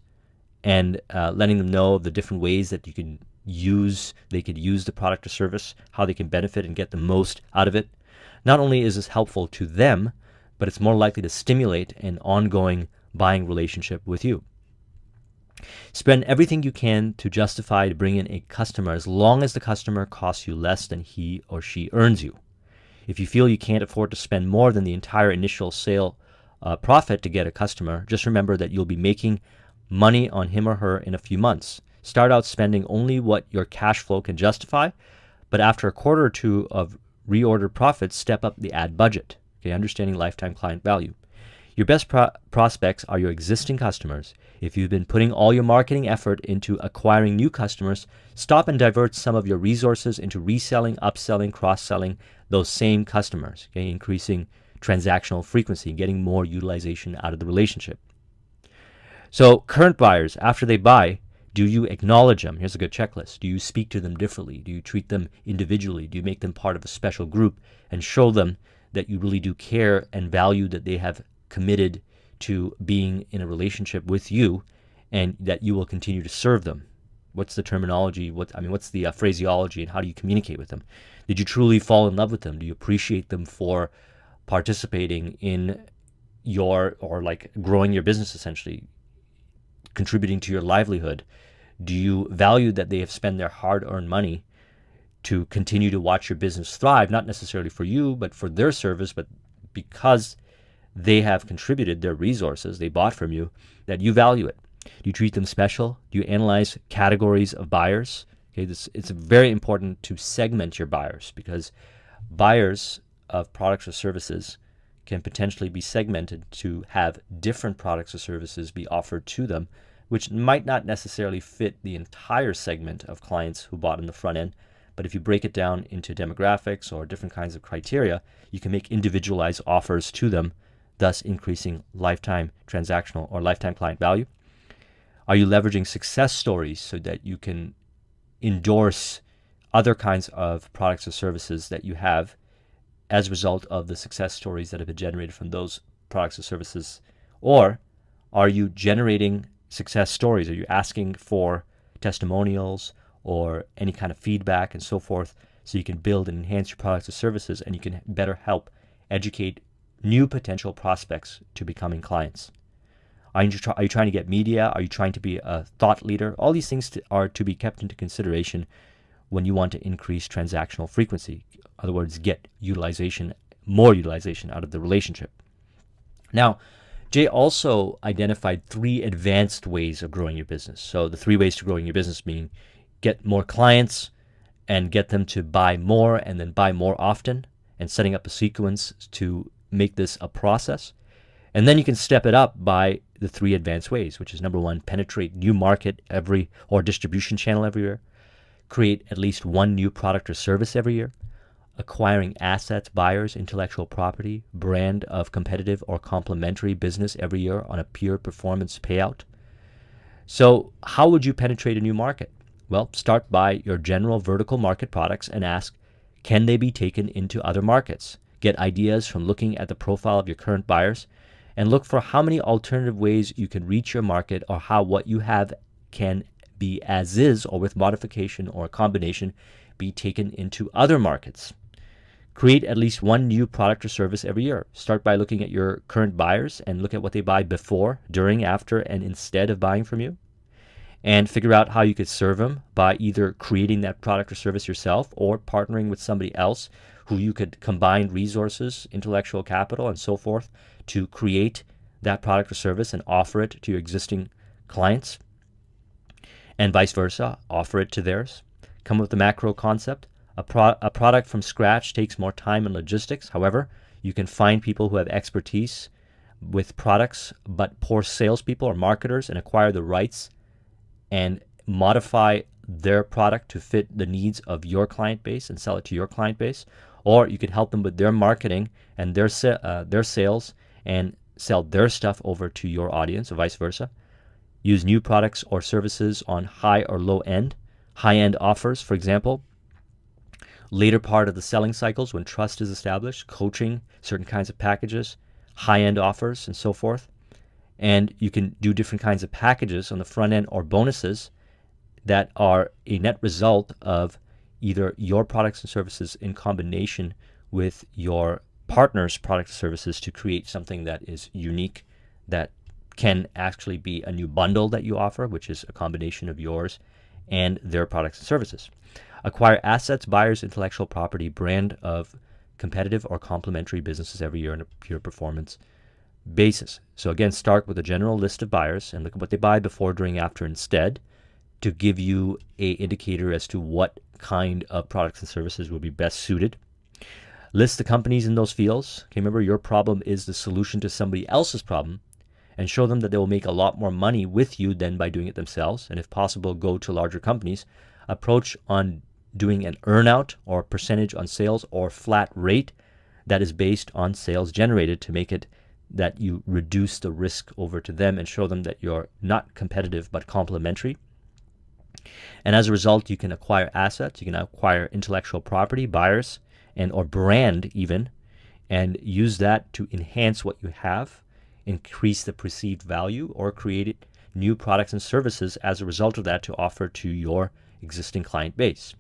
and letting them know of the different ways that they could use the product or service, how they can benefit and get the most out of it. Not only is this helpful to them, but it's more likely to stimulate an ongoing buying relationship with you. Spend everything you can to justify to bring in a customer, as long as the customer costs you less than he or she earns you. If you feel you can't afford to spend more than the entire initial sale profit to get a customer, just remember that you'll be making money on him or her in a few months. Start out spending only what your cash flow can justify, but after a quarter or two of reordered profits, step up the ad budget. Okay, understanding lifetime client value. Your best prospects are your existing customers. If you've been putting all your marketing effort into acquiring new customers, stop and divert some of your resources into reselling, upselling, cross-selling those same customers, okay, increasing transactional frequency, getting more utilization out of the relationship. So current buyers, after they buy, do you acknowledge them? Here's a good checklist. Do you speak to them differently? Do you treat them individually? Do you make them part of a special group and show them that you really do care and value that they have committed to being in a relationship with you, and that you will continue to serve them? What's the terminology? What's the phraseology, and how do you communicate with them? Did you truly fall in love with them? Do you appreciate them for participating in growing your business, essentially contributing to your livelihood? Do you value that they have spent their hard-earned money to continue to watch your business thrive, not necessarily for you, but for their service, but because they have contributed their resources, they bought from you, that you value it? Do you treat them special? Do you analyze categories of buyers? Okay, it's very important to segment your buyers, because buyers of products or services can potentially be segmented to have different products or services be offered to them, which might not necessarily fit the entire segment of clients who bought in the front end. But if you break it down into demographics or different kinds of criteria, you can make individualized offers to them, thus increasing lifetime transactional or lifetime client value. Are you leveraging success stories so that you can endorse other kinds of products or services that you have as a result of the success stories that have been generated from those products or services? Or are you generating success stories? Are you asking for testimonials or any kind of feedback and so forth, so you can build and enhance your products or services, and you can better help educate new potential prospects to becoming clients? Are you trying to get media? Are you trying to be a thought leader? All these things are to be kept into consideration when you want to increase transactional frequency. In other words, get more utilization out of the relationship. Now, Jay also identified 3 advanced ways of growing your business. So the 3 ways to growing your business mean get more clients and get them to buy more and then buy more often, and setting up a sequence to make this a process. And then you can step it up by the 3 advanced ways, which is number 1, penetrate new market or distribution channel every year. Create at least 1 new product or service every year. Acquiring assets, buyers, intellectual property, brand of competitive or complementary business every year on a pure performance payout. So how would you penetrate a new market? Well, start by your general vertical market products and ask, can they be taken into other markets? Get ideas from looking at the profile of your current buyers and look for how many alternative ways you can reach your market, or how what you have can be as is or with modification or a combination be taken into other markets. Create at least one new product or service every year. Start by looking at your current buyers and look at what they buy before, during, after, and instead of buying from you. And figure out how you could serve them by either creating that product or service yourself or partnering with somebody else who you could combine resources, intellectual capital, and so forth to create that product or service and offer it to your existing clients, and vice versa, offer it to theirs. Come up with the macro concept. A product from scratch takes more time and logistics. However, you can find people who have expertise with products but poor salespeople or marketers and acquire the rights and modify their product to fit the needs of your client base and sell it to your client base. Or you could help them with their marketing and their sales and sell their stuff over to your audience, or vice versa. Use new products or services on high or low end, high-end offers, for example. Later part of the selling cycles when trust is established, coaching, certain kinds of packages, high-end offers, and so forth. And you can do different kinds of packages on the front end or bonuses that are a net result of either your products and services in combination with your partner's products and services to create something that is unique, that can actually be a new bundle that you offer, which is a combination of yours and their products and services. Acquire assets, buyers, intellectual property, brand of competitive or complementary businesses every year on a pure performance basis. So again, start with a general list of buyers and look at what they buy before, during, after, instead, to give you a indicator as to what kind of products and services will be best suited. List the companies in those fields. Okay, remember, your problem is the solution to somebody else's problem, and show them that they will make a lot more money with you than by doing it themselves. And if possible, go to larger companies. Approach on doing an earnout or percentage on sales or flat rate that is based on sales generated to make it that you reduce the risk over to them and show them that you're not competitive but complementary. And as a result, you can acquire assets, you can acquire intellectual property, buyers, and or brand even, and use that to enhance what you have, increase the perceived value, or create new products and services as a result of that to offer to your existing client base.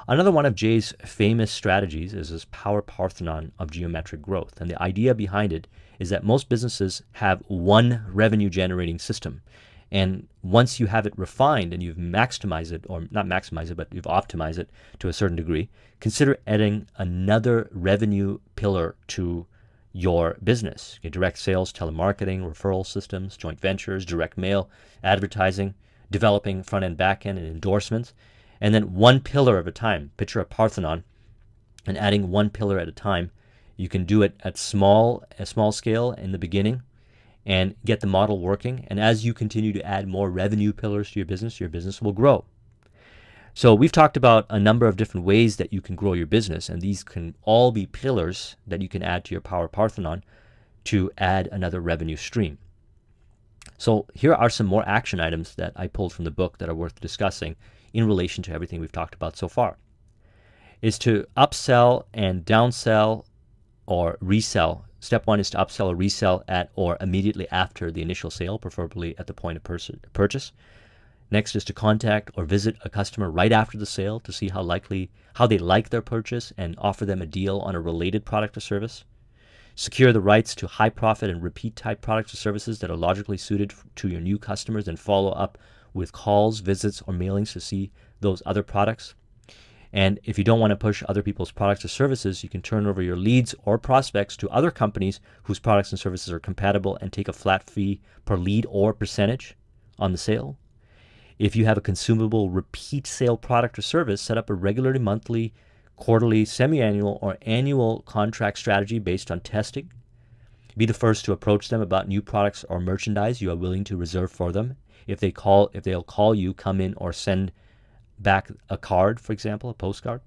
Another one of Jay's famous strategies is this power parthenon of geometric growth. And the idea behind it is that most businesses have one revenue generating system. And once you have it refined and you've maximized it, or not maximize it, but you've optimized it to a certain degree, consider adding another revenue pillar to your business. Okay, direct sales, telemarketing, referral systems, joint ventures, direct mail, advertising, developing front end, back end, and endorsements. And then one pillar at a time. Picture a Parthenon and adding one pillar at a time. You can do it at a small scale in the beginning and get the model working. And as you continue to add more revenue pillars to your business will grow. So we've talked about a number of different ways that you can grow your business, and these can all be pillars that you can add to your Power Parthenon to add another revenue stream. So here are some more action items that I pulled from the book that are worth discussing in relation to everything we've talked about so far. Is to upsell and downsell or resell. Step one is to upsell or resell at or immediately after the initial sale, preferably at the point of purchase. Next is to contact or visit a customer right after the sale to see how they like their purchase and offer them a deal on a related product or service. Secure the rights to high profit and repeat type products or services that are logically suited to your new customers, and follow up with calls, visits, or mailings to see those other products. And if you don't want to push other people's products or services, you can turn over your leads or prospects to other companies whose products and services are compatible and take a flat fee per lead or percentage on the sale. If you have a consumable repeat sale product or service, set up a regularly monthly, quarterly, semi-annual, or annual contract strategy based on testing. Be the first to approach them about new products or merchandise you are willing to reserve for them. If they'll call you, come in, or send back a card, for example, a postcard.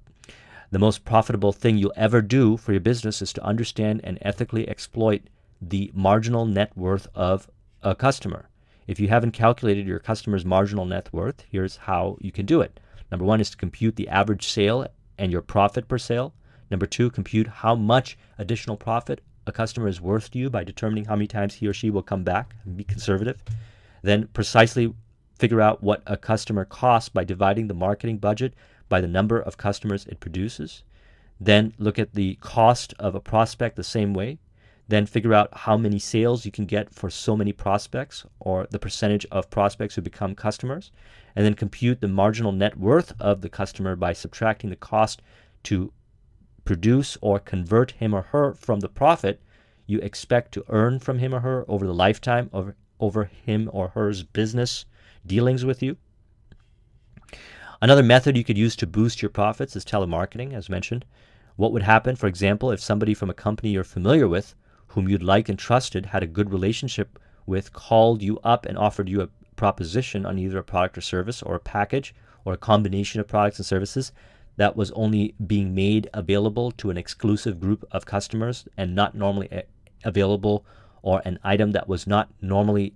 The most profitable thing you'll ever do for your business is to understand and ethically exploit the marginal net worth of a customer. If you haven't calculated your customer's marginal net worth, here's how you can do it. Number one is to compute the average sale and your profit per sale. Number two, compute how much additional profit a customer is worth to you by determining how many times he or she will come back, and be conservative. Then precisely figure out what a customer costs by dividing the marketing budget by the number of customers it produces. Then look at the cost of a prospect the same way. Then figure out how many sales you can get for so many prospects, or the percentage of prospects who become customers. And then compute the marginal net worth of the customer by subtracting the cost to produce or convert him or her from the profit you expect to earn from him or her over the lifetime of over him or her's business dealings with you. Another method you could use to boost your profits is telemarketing, as mentioned. What would happen, for example, if somebody from a company you're familiar with, whom you'd like and trusted, had a good relationship with, called you up and offered you a proposition on either a product or service, or a package, or a combination of products and services that was only being made available to an exclusive group of customers and not normally available, or an item that was not normally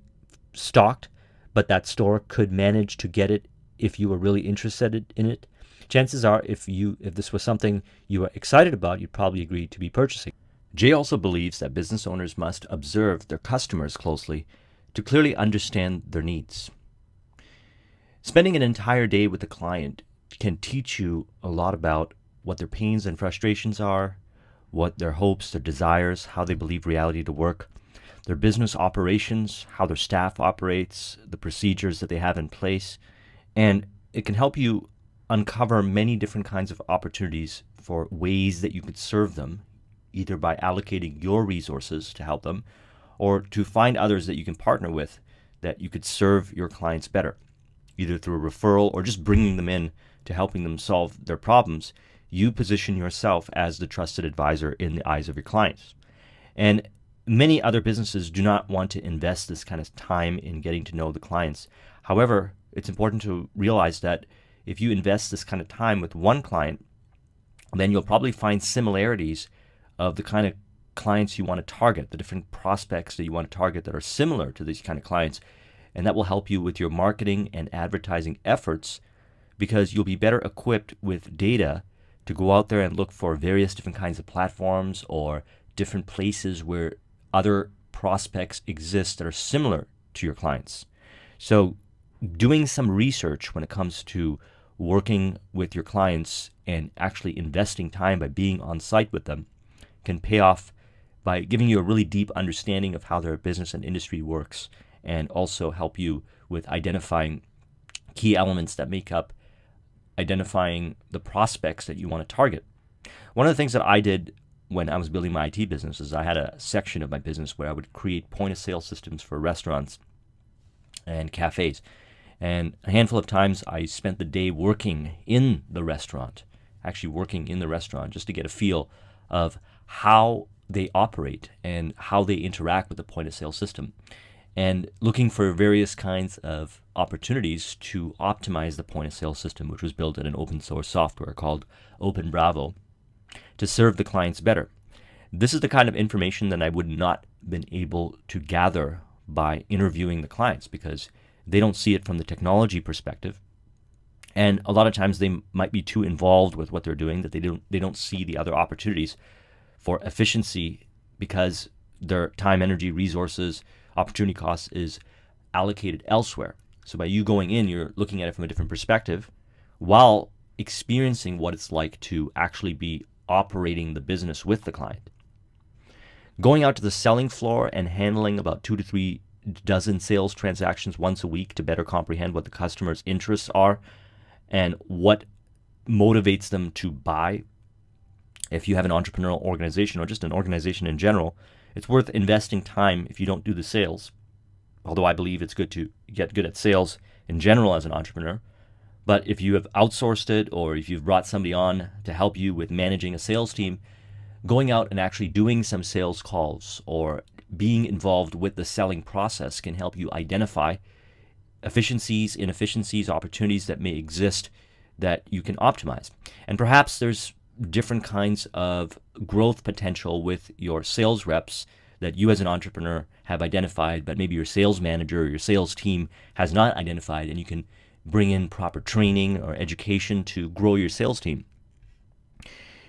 stocked, but that store could manage to get it if you were really interested in it. Chances are, if this was something you were excited about, you'd probably agree to be purchasing. Jay also believes that business owners must observe their customers closely to clearly understand their needs. Spending an entire day with a client can teach you a lot about what their pains and frustrations are, what their hopes, their desires, how they believe reality to work, their business operations, how their staff operates, the procedures that they have in place, and it can help you uncover many different kinds of opportunities for ways that you could serve them, either by allocating your resources to help them, or to find others that you can partner with that you could serve your clients better, either through a referral or just bringing them in to helping them solve their problems. You position yourself as the trusted advisor in the eyes of your clients. And many other businesses do not want to invest this kind of time in getting to know the clients. However, it's important to realize that if you invest this kind of time with one client, then you'll probably find similarities of the kind of clients you want to target, the different prospects that you want to target that are similar to these kind of clients. And that will help you with your marketing and advertising efforts, because you'll be better equipped with data to go out there and look for various different kinds of platforms or different places where other prospects exist that are similar to your clients. So doing some research when it comes to working with your clients and actually investing time by being on site with them can pay off by giving you a really deep understanding of how their business and industry works, and also help you with identifying key elements that make up identifying the prospects that you want to target. One of the things that I did when I was building my IT business is I had a section of my business where I would create point-of-sale systems for restaurants and cafes. And a handful of times I spent the day working in the restaurant, just to get a feel of how they operate and how they interact with the point-of-sale system, and looking for various kinds of opportunities to optimize the point-of-sale system, which was built in an open source software called OpenBravo, to serve the clients better. This is the kind of information that I would not have been able to gather by interviewing the clients, because they don't see it from the technology perspective. And a lot of times they might be too involved with what they're doing that they don't see the other opportunities for efficiency, because their time, energy, resources, opportunity costs is allocated elsewhere. So by you going in, you're looking at it from a different perspective while experiencing what it's like to actually be operating the business with the client. Going out to the selling floor and handling about 2 to 3 dozen sales transactions once a week to better comprehend what the customer's interests are and what motivates them to buy. If you have an entrepreneurial organization, or just an organization in general, it's worth investing time if you don't do the sales. Although I believe it's good to get good at sales in general as an entrepreneur. But if you have outsourced it, or if you've brought somebody on to help you with managing a sales team, going out and actually doing some sales calls or being involved with the selling process can help you identify efficiencies, inefficiencies, opportunities that may exist that you can optimize. And perhaps there's different kinds of growth potential with your sales reps that you as an entrepreneur have identified, but maybe your sales manager or your sales team has not identified, and you can bring in proper training or education to grow your sales team.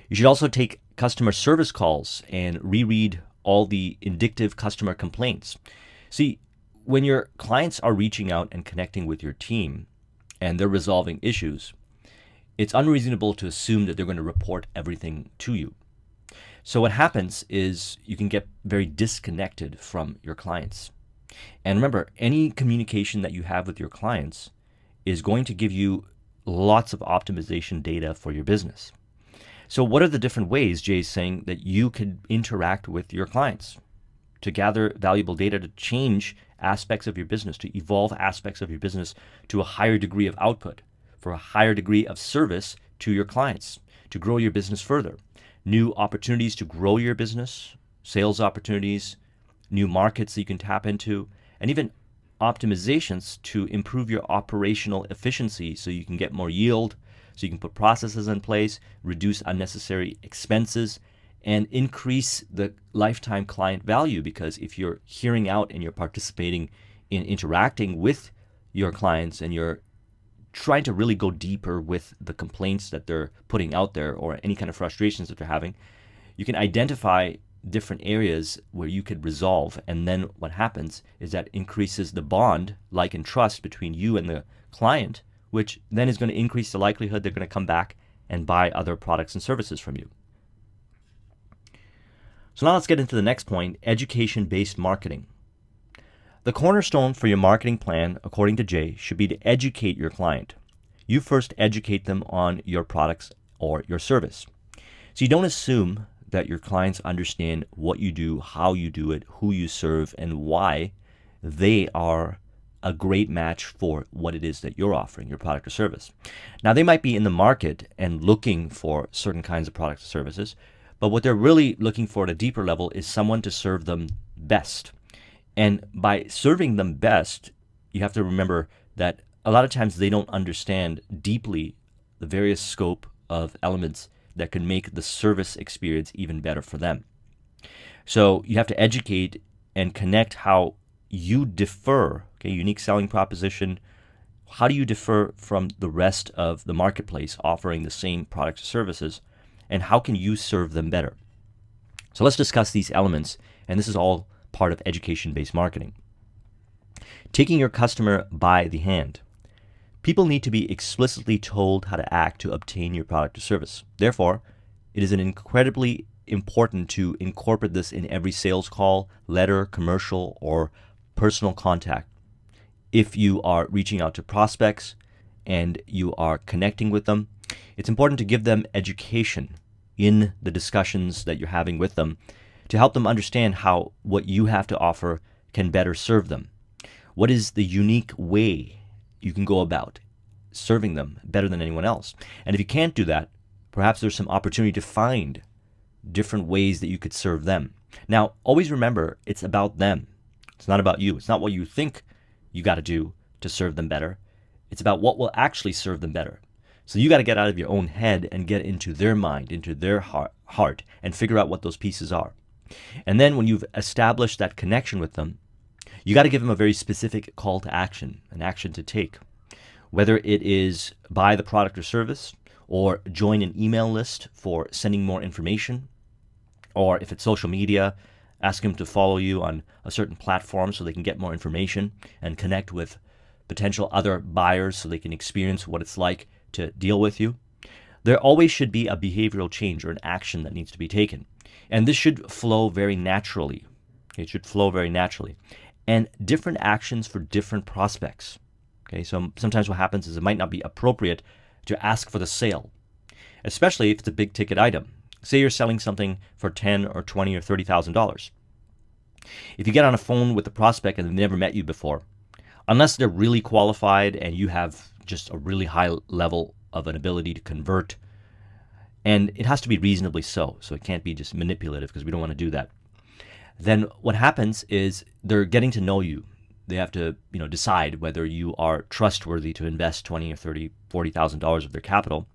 You should also take customer service calls and reread all the indicative customer complaints. See, when your clients are reaching out and connecting with your team and they're resolving issues, it's unreasonable to assume that they're going to report everything to you. So what happens is you can get very disconnected from your clients. And remember, any communication that you have with your clients is going to give you lots of optimization data for your business. So what are the different ways, Jay is saying, that you could interact with your clients to gather valuable data to change aspects of your business, to evolve aspects of your business to a higher degree of output, for a higher degree of service to your clients, to grow your business further? New opportunities to grow your business, sales opportunities, new markets that you can tap into, and even optimizations to improve your operational efficiency so you can get more yield, so you can put processes in place, reduce unnecessary expenses, and increase the lifetime client value. Because if you're hearing out and you're participating in interacting with your clients and you're trying to really go deeper with the complaints that they're putting out there or any kind of frustrations that they're having, you can identify different areas where you could resolve. And then what happens is that increases the bond, like and trust, between you and the client, which then is going to increase the likelihood they're going to come back and buy other products and services from you. So now let's get into the next point, education-based marketing. The cornerstone for your marketing plan, according to Jay, should be to educate your client. You first educate them on your products or your service. So you don't assume that your clients understand what you do, how you do it, who you serve, and why they are a great match for what it is that you're offering, your product or service. Now, they might be in the market and looking for certain kinds of products or services, but what they're really looking for at a deeper level is someone to serve them best. And by serving them best, you have to remember that a lot of times they don't understand deeply the various scope of elements that can make the service experience even better for them. So you have to educate and connect how you differ, okay, unique selling proposition. How do you differ from the rest of the marketplace offering the same products or services, and how can you serve them better? So let's discuss these elements, and this is all part of education-based marketing. Taking your customer by the hand. People need to be explicitly told how to act to obtain your product or service. Therefore, it is incredibly important to incorporate this in every sales call, letter, commercial, or personal contact. If you are reaching out to prospects and you are connecting with them, it's important to give them education in the discussions that you're having with them to help them understand how what you have to offer can better serve them. What is the unique way you can go about serving them better than anyone else? And if you can't do that, perhaps there's some opportunity to find different ways that you could serve them. Now, always remember, it's about them. It's not about you. It's not what you think you got to do to serve them better. It's about what will actually serve them better. So you got to get out of your own head and get into their mind, into their heart, and figure out what those pieces are. And then when you've established that connection with them, you got to give them a very specific call to action, an action to take. Whether it is buy the product or service, or join an email list for sending more information, or if it's social media, ask them to follow you on a certain platform so they can get more information and connect with potential other buyers so they can experience what it's like to deal with you. There always should be a behavioral change or an action that needs to be taken. And this should flow very naturally. It should flow very naturally. And different actions for different prospects. Okay, so sometimes what happens is it might not be appropriate to ask for the sale, especially if it's a big ticket item. Say you're selling something for $10 or $20 or $30,000. If you get on a phone with a prospect and they've never met you before, unless they're really qualified and you have just a really high level of an ability to convert, and it has to be reasonably so it can't be just manipulative because we don't want to do that, then what happens is they're getting to know you. They have to decide whether you are trustworthy to invest $20 or $30, $40,000 of their capital.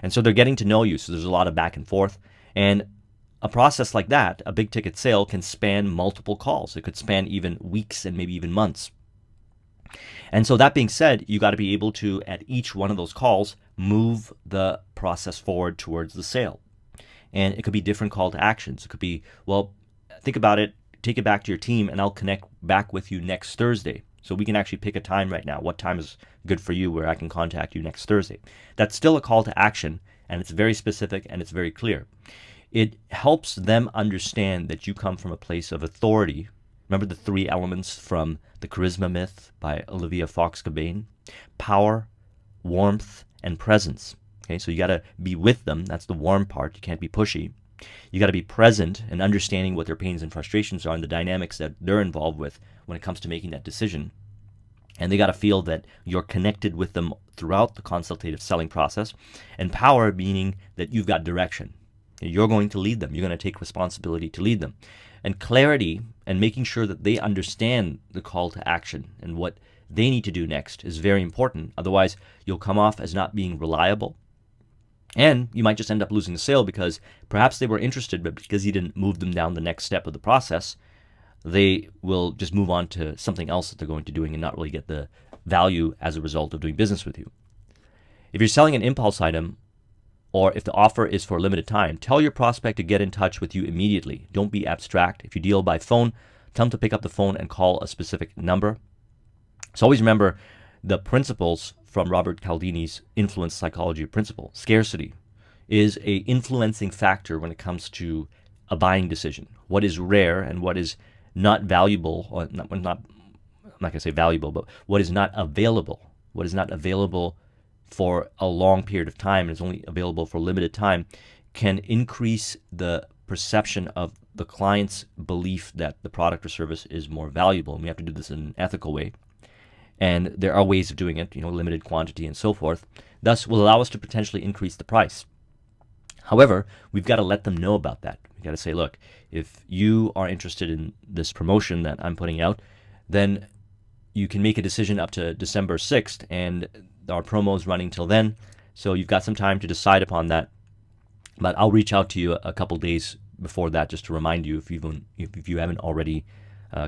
And so they're getting to know you. So there's a lot of back and forth. And a process like that, a big ticket sale, can span multiple calls. It could span even weeks and maybe even months. And so that being said, you got to be able to, at each one of those calls, move the process forward towards the sale. And it could be different call to actions. It could be, well, think about it, take it back to your team, and I'll connect back with you next Thursday. So we can actually pick a time right now. What time is good for you where I can contact you next Thursday? That's still a call to action, and it's very specific and it's very clear. It helps them understand that you come from a place of authority. Remember the 3 elements from The Charisma Myth by Olivia Fox-Cabane? Power, warmth, and presence. Okay, so you got to be with them. That's the warm part. You can't be pushy. You got to be present and understanding what their pains and frustrations are and the dynamics that they're involved with when it comes to making that decision. And they got to feel that you're connected with them throughout the consultative selling process. And power meaning that you've got direction. You're going to lead them. You're going to take responsibility to lead them. And clarity and making sure that they understand the call to action and what they need to do next is very important. Otherwise, you'll come off as not being reliable. And you might just end up losing the sale because perhaps they were interested, but because you didn't move them down the next step of the process, they will just move on to something else that they're going to doing and not really get the value as a result of doing business with you. If you're selling an impulse item, or if the offer is for a limited time, tell your prospect to get in touch with you immediately. Don't be abstract. If you deal by phone, tell them to pick up the phone and call a specific number. So always remember the principles from Robert Cialdini's influence psychology principle. Scarcity is a influencing factor when it comes to a buying decision. What is rare and what is not valuable, or I'm not going to say valuable, but what is not available. What is not available for a long period of time and is only available for a limited time can increase the perception of the client's belief that the product or service is more valuable. And we have to do this in an ethical way. And there are ways of doing it, limited quantity and so forth. Thus will allow us to potentially increase the price. However, we've got to let them know about that. We've got to say, look, if you are interested in this promotion that I'm putting out, then you can make a decision up to December 6th, and our promo is running till then. So you've got some time to decide upon that. But I'll reach out to you a couple days before that just to remind you if you haven't already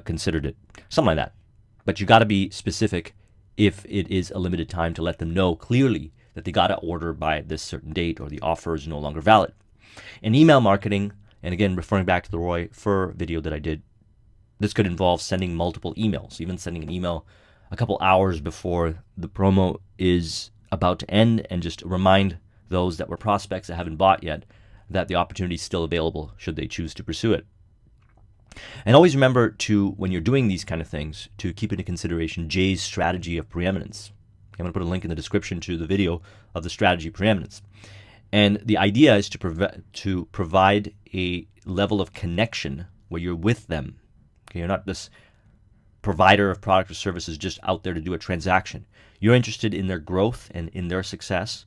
considered it. Something like that. But you got to be specific if it is a limited time to let them know clearly that they got to order by this certain date or the offer is no longer valid. In email marketing, and again, referring back to the Roy Furr video that I did, this could involve sending multiple emails, even sending an email a couple hours before the promo is about to end and just remind those that were prospects that haven't bought yet that the opportunity is still available should they choose to pursue it. And always remember to, when you're doing these kind of things, to keep into consideration Jay's strategy of preeminence. I'm going to put a link in the description to the video of the strategy of preeminence. And the idea is to provide a level of connection where you're with them. Okay, you're not this provider of product or services just out there to do a transaction. You're interested in their growth and in their success,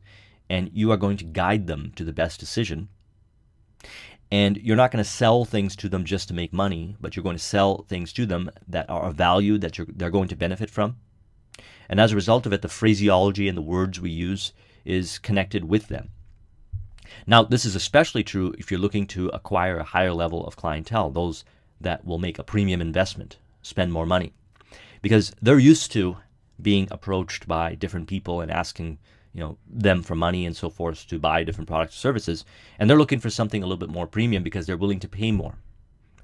and you are going to guide them to the best decision. And you're not going to sell things to them just to make money, but you're going to sell things to them that are of value, that they're going to benefit from. And as a result of it, the phraseology and the words we use is connected with them. Now, this is especially true if you're looking to acquire a higher level of clientele, those that will make a premium investment, spend more money. Because they're used to being approached by different people and asking them for money and so forth to buy different products or services. And they're looking for something a little bit more premium because they're willing to pay more.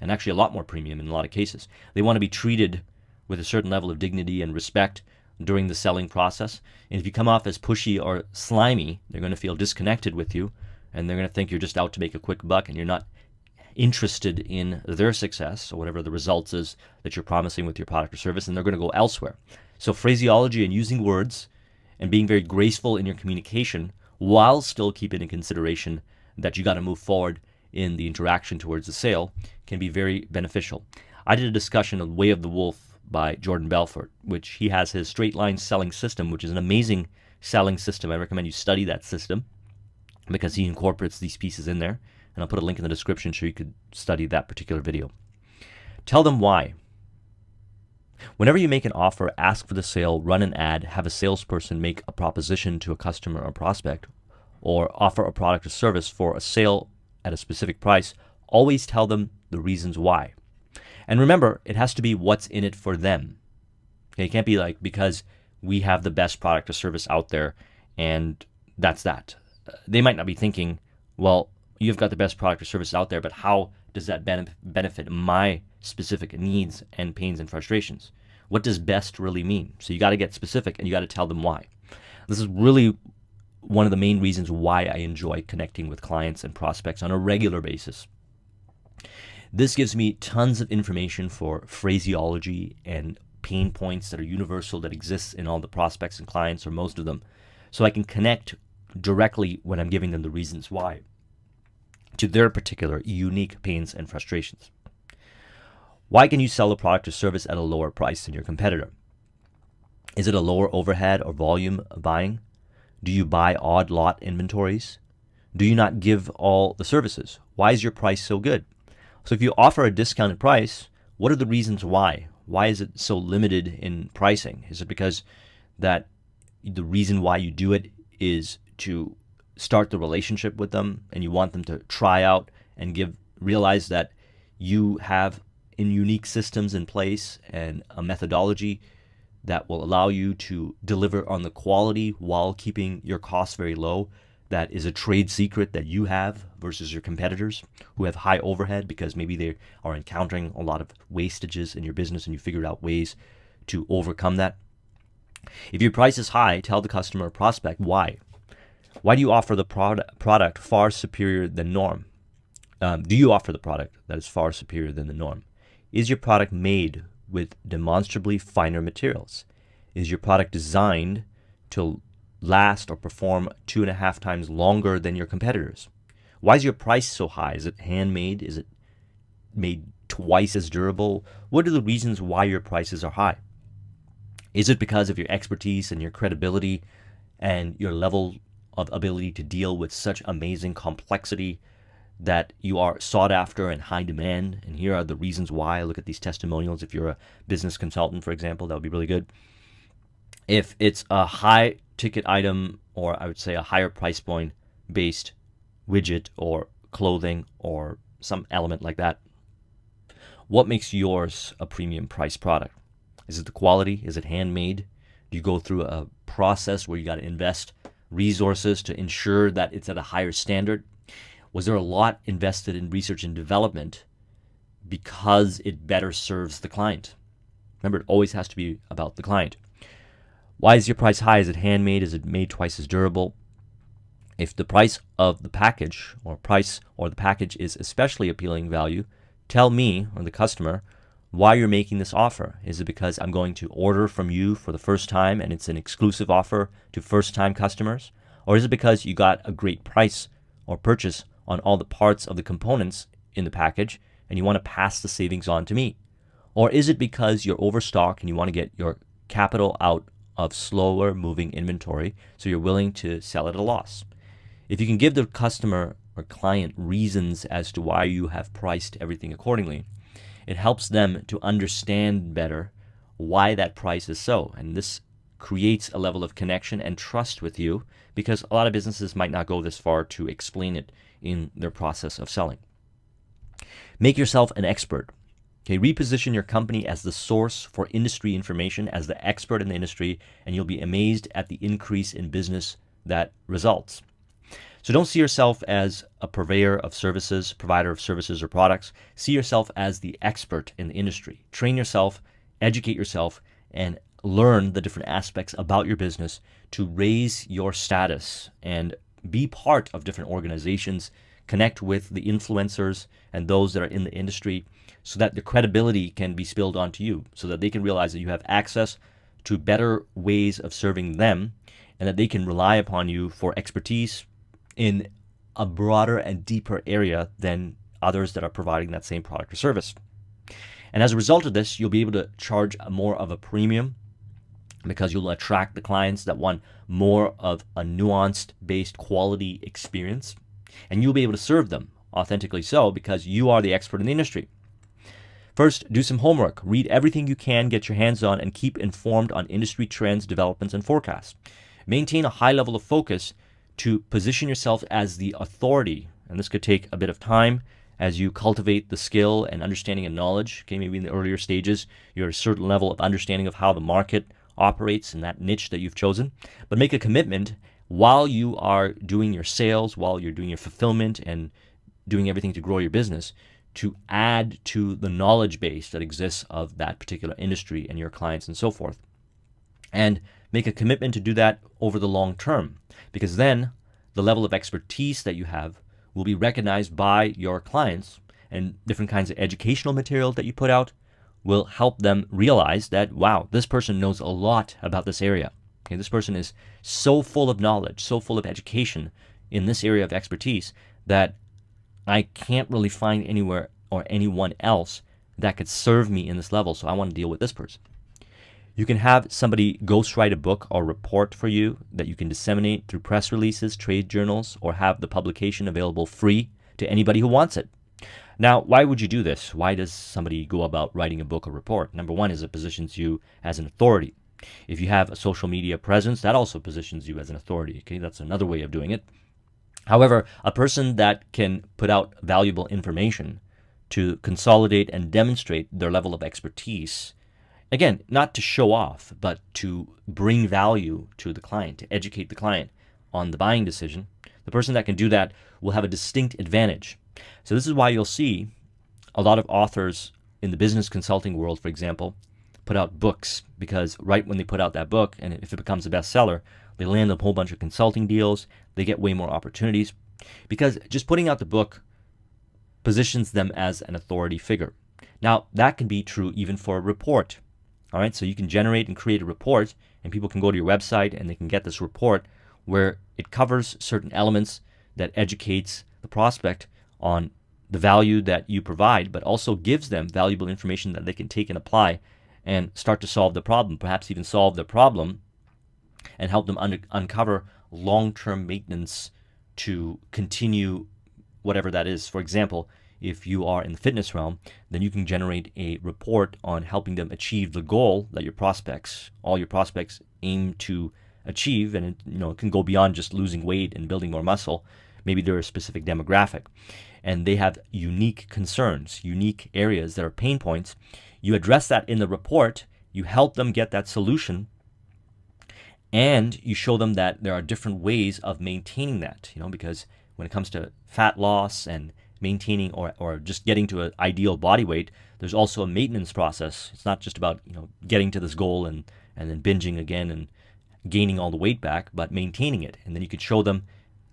And actually a lot more premium in a lot of cases. They want to be treated with a certain level of dignity and respect during the selling process. And if you come off as pushy or slimy, they're going to feel disconnected with you. And they're going to think you're just out to make a quick buck and you're not interested in their success or whatever the results is that you're promising with your product or service. And they're going to go elsewhere. So phraseology and using words and being very graceful in your communication while still keeping in consideration that you got to move forward in the interaction towards the sale can be very beneficial. I did a discussion on Way of the Wolf by Jordan Belfort, which he has his straight line selling system, which is an amazing selling system. I recommend you study that system because he incorporates these pieces in there. And I'll put a link in the description so you could study that particular video. Tell them why. Whenever you make an offer, ask for the sale, run an ad, have a salesperson make a proposition to a customer or prospect, or offer a product or service for a sale at a specific price, Always tell them the reasons why. And remember, it has to be what's in it for them. Okay, it can't be like because we have the best product or service out there and that's that. They might not be thinking, well, you've got the best product or service out there, but how does that benefit my specific needs and pains and frustrations? What does best really mean? So you got to get specific and you got to tell them why. This is really one of the main reasons why I enjoy connecting with clients and prospects on a regular basis. This gives me tons of information for phraseology and pain points that are universal, that exists in all the prospects and clients, or most of them, so I can connect directly when I'm giving them the reasons why to their particular unique pains and frustrations. Why can you sell a product or service at a lower price than your competitor? Is it a lower overhead or volume buying? Do you buy odd lot inventories? Do you not give all the services? Why is your price so good? So if you offer a discounted price, what are the reasons why? Why is it so limited in pricing? Is it because that the reason why you do it is to start the relationship with them and you want them to try out and realize that you have unique systems in place and a methodology that will allow you to deliver on the quality while keeping your costs very low? That is a trade secret that you have versus your competitors who have high overhead because maybe they are encountering a lot of wastages in your business and you figured out ways to overcome that. If your price is high, tell the customer or prospect why. Why do you offer the product far superior than norm? Do you offer the product that is far superior than the norm? Is your product made with demonstrably finer materials? Is your product designed to last or perform 2.5 times longer than your competitors? Why is your price so high? Is it handmade? Is it made twice as durable? What are the reasons why your prices are high? Is it because of your expertise and your credibility and your level of ability to deal with such amazing complexity that you are sought after and high demand? And here are the reasons why. Look at these testimonials. If you're a business consultant, for example, that would be really good. If it's a high ticket item, or I would say a higher price point based widget or clothing or some element like that, what makes yours a premium price product? Is it the quality? Is it handmade? Do you go through a process where you got to invest resources to ensure that it's at a higher standard? Was there a lot invested in research and development because it better serves the client? Remember, it always has to be about the client. Why is your price high? Is it handmade? Is it made twice as durable? If the price of the package or the package is especially appealing value, tell me or the customer why you're making this offer. Is it because I'm going to order from you for the first time and it's an exclusive offer to first-time customers? Or is it because you got a great price or purchase on all the parts of the components in the package and you want to pass the savings on to me? Or is it because you're overstocked and you want to get your capital out of slower moving inventory so you're willing to sell at a loss? If you can give the customer or client reasons as to why you have priced everything accordingly, it helps them to understand better why that price is so. And this creates a level of connection and trust with you because a lot of businesses might not go this far to explain it in their process of selling. Make yourself an expert. Okay, reposition your company as the source for industry information, as the expert in the industry, and you'll be amazed at the increase in business that results. So don't see yourself as a provider of services or products. See yourself as the expert in the industry. Train yourself, educate yourself, and learn the different aspects about your business to raise your status and be part of different organizations, connect with the influencers and those that are in the industry so that the credibility can be spilled onto you, so that they can realize that you have access to better ways of serving them and that they can rely upon you for expertise in a broader and deeper area than others that are providing that same product or service. And as a result of this, you'll be able to charge more of a premium because you'll attract the clients that want more of a nuanced based quality experience. And you'll be able to serve them authentically so because you are the expert in the industry. First, do some homework. Read everything you can get your hands on and keep informed on industry trends, developments, and forecasts. Maintain a high level of focus to position yourself as the authority. And this could take a bit of time as you cultivate the skill and understanding and knowledge, okay, maybe in the earlier stages, you're at a certain level of understanding of how the market operates in that niche that you've chosen. But make a commitment while you are doing your sales, while you're doing your fulfillment and doing everything to grow your business, to add to the knowledge base that exists of that particular industry and your clients and so forth. And make a commitment to do that over the long term, because then the level of expertise that you have will be recognized by your clients, and different kinds of educational material that you put out will help them realize that, wow, this person knows a lot about this area. Okay, this person is so full of knowledge, so full of education in this area of expertise that I can't really find anywhere or anyone else that could serve me in this level, so I want to deal with this person. You can have somebody ghostwrite a book or report for you that you can disseminate through press releases, trade journals, or have the publication available free to anybody who wants it. Now, why would you do this? Why does somebody go about writing a book or report? Number one is it positions you as an authority. If you have a social media presence, that also positions you as an authority. Okay, that's another way of doing it. However, a person that can put out valuable information to consolidate and demonstrate their level of expertise, again, not to show off, but to bring value to the client, to educate the client on the buying decision, the person that can do that will have a distinct advantage. So this is why you'll see a lot of authors in the business consulting world, for example, put out books, because right when they put out that book, and if it becomes a bestseller, they land a whole bunch of consulting deals, they get way more opportunities, because just putting out the book positions them as an authority figure. Now, that can be true even for a report. All right, so you can generate and create a report, and people can go to your website and they can get this report where it covers certain elements that educates the prospect on the value that you provide, but also gives them valuable information that they can take and apply and start to solve the problem, perhaps even solve the problem and help them uncover long-term maintenance to continue whatever that is. For example, if you are in the fitness realm, then you can generate a report on helping them achieve the goal that all your prospects aim to achieve, and it can go beyond just losing weight and building more muscle. Maybe they're a specific demographic, and they have unique concerns, unique areas that are pain points. You address that in the report, you help them get that solution, and you show them that there are different ways of maintaining that, because when it comes to fat loss and maintaining or just getting to an ideal body weight, there's also a maintenance process. It's not just about getting to this goal and then binging again and gaining all the weight back, but maintaining it. And then you could show them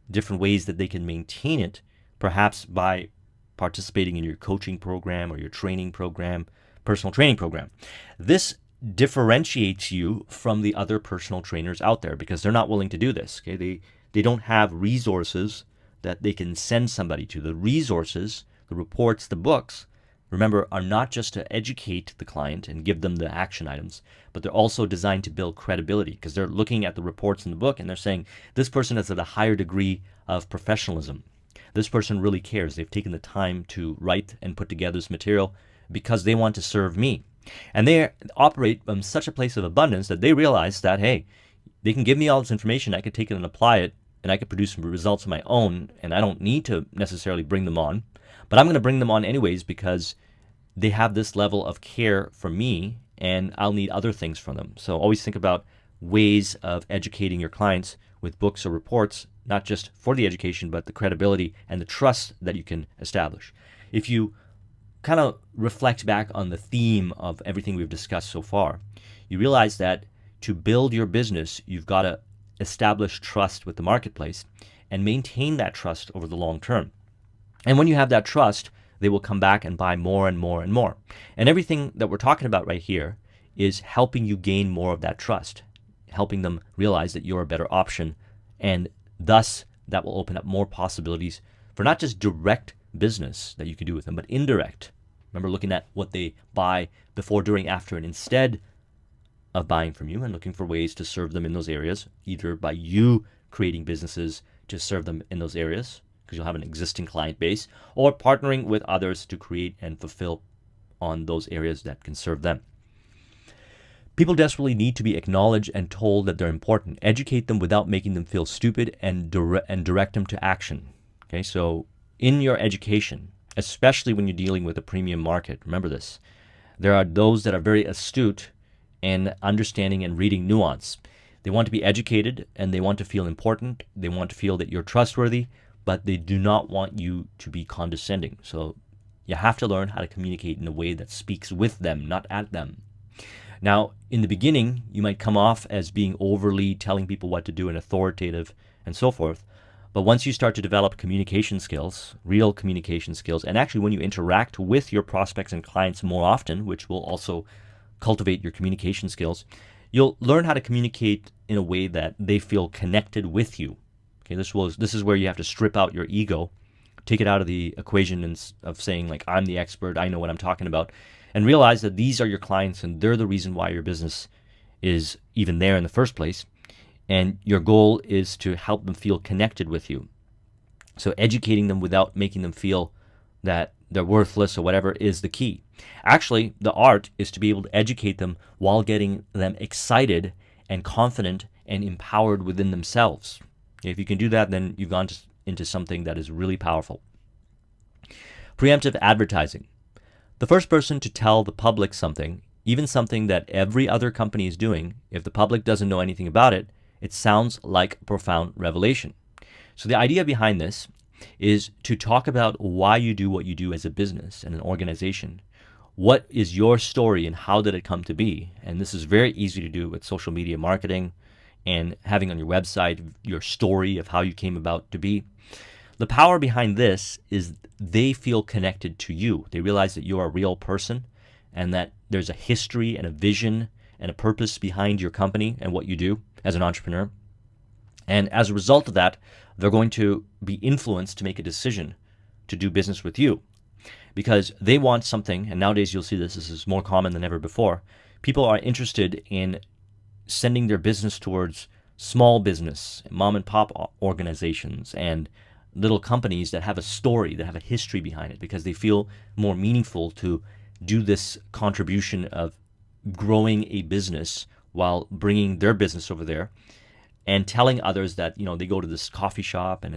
different ways that they can maintain it, perhaps by participating in your coaching program or your training program, personal training program. This differentiates you from the other personal trainers out there because they're not willing to do this. Okay, they don't have resources that they can send somebody to. The resources, the reports, the books, remember, are not just to educate the client and give them the action items, but they're also designed to build credibility, because they're looking at the reports in the book and they're saying, this person is at a higher degree of professionalism. This person really cares. They've taken the time to write and put together this material because they want to serve me. And they operate from such a place of abundance that they realize that, hey, they can give me all this information, I could take it and apply it, and I could produce some results of my own, and I don't need to necessarily bring them on. But I'm going to bring them on anyways because they have this level of care for me, and I'll need other things from them. So always think about ways of educating your clients with books or reports, not just for the education, but the credibility and the trust that you can establish. If you kind of reflect back on the theme of everything we've discussed so far, you realize that to build your business, you've got to establish trust with the marketplace and maintain that trust over the long term. And when you have that trust, they will come back and buy more and more and more. And everything that we're talking about right here is helping you gain more of that trust, helping them realize that you're a better option, and thus that will open up more possibilities for not just direct business that you can do with them, but indirect. Remember, looking at what they buy before, during, after, and instead of buying from you, and looking for ways to serve them in those areas, either by you creating businesses to serve them in those areas, because you'll have an existing client base, or partnering with others to create and fulfill on those areas that can serve them. People desperately need to be acknowledged and told that they're important. Educate them without making them feel stupid, and direct them to action. Okay, so in your education, especially when you're dealing with a premium market. Remember this. There are those that are very astute in understanding and reading nuance. They want to be educated and they want to feel important. They want to feel that you're trustworthy, but they do not want you to be condescending. So you have to learn how to communicate in a way that speaks with them, not at them. Now, in the beginning, you might come off as being overly telling people what to do and authoritative and so forth. But once you start to develop communication skills, real communication skills, and actually when you interact with your prospects and clients more often, which will also cultivate your communication skills, you'll learn how to communicate in a way that they feel connected with you. Okay, this is where you have to strip out your ego, take it out of the equation of saying like, I'm the expert, I know what I'm talking about, and realize that these are your clients and they're the reason why your business is even there in the first place. And your goal is to help them feel connected with you. So educating them without making them feel that they're worthless or whatever is the key. Actually, the art is to be able to educate them while getting them excited and confident and empowered within themselves. If you can do that, then you've gone into something that is really powerful. Preemptive advertising. The first person to tell the public something, even something that every other company is doing, if the public doesn't know anything about it, it sounds like a profound revelation. So the idea behind this is to talk about why you do what you do as a business and an organization. What is your story and how did it come to be? And this is very easy to do with social media marketing and having on your website your story of how you came about to be. The power behind this is they feel connected to you. They realize that you're a real person and that there's a history and a vision and a purpose behind your company and what you do as an entrepreneur. And as a result of that, they're going to be influenced to make a decision to do business with you because they want something. And nowadays you'll see this is more common than ever before. People are interested in sending their business towards small business, mom and pop organizations, and little companies that have a story, that have a history behind it, because they feel more meaningful to do this contribution of growing a business while bringing their business over there and telling others that, they go to this coffee shop and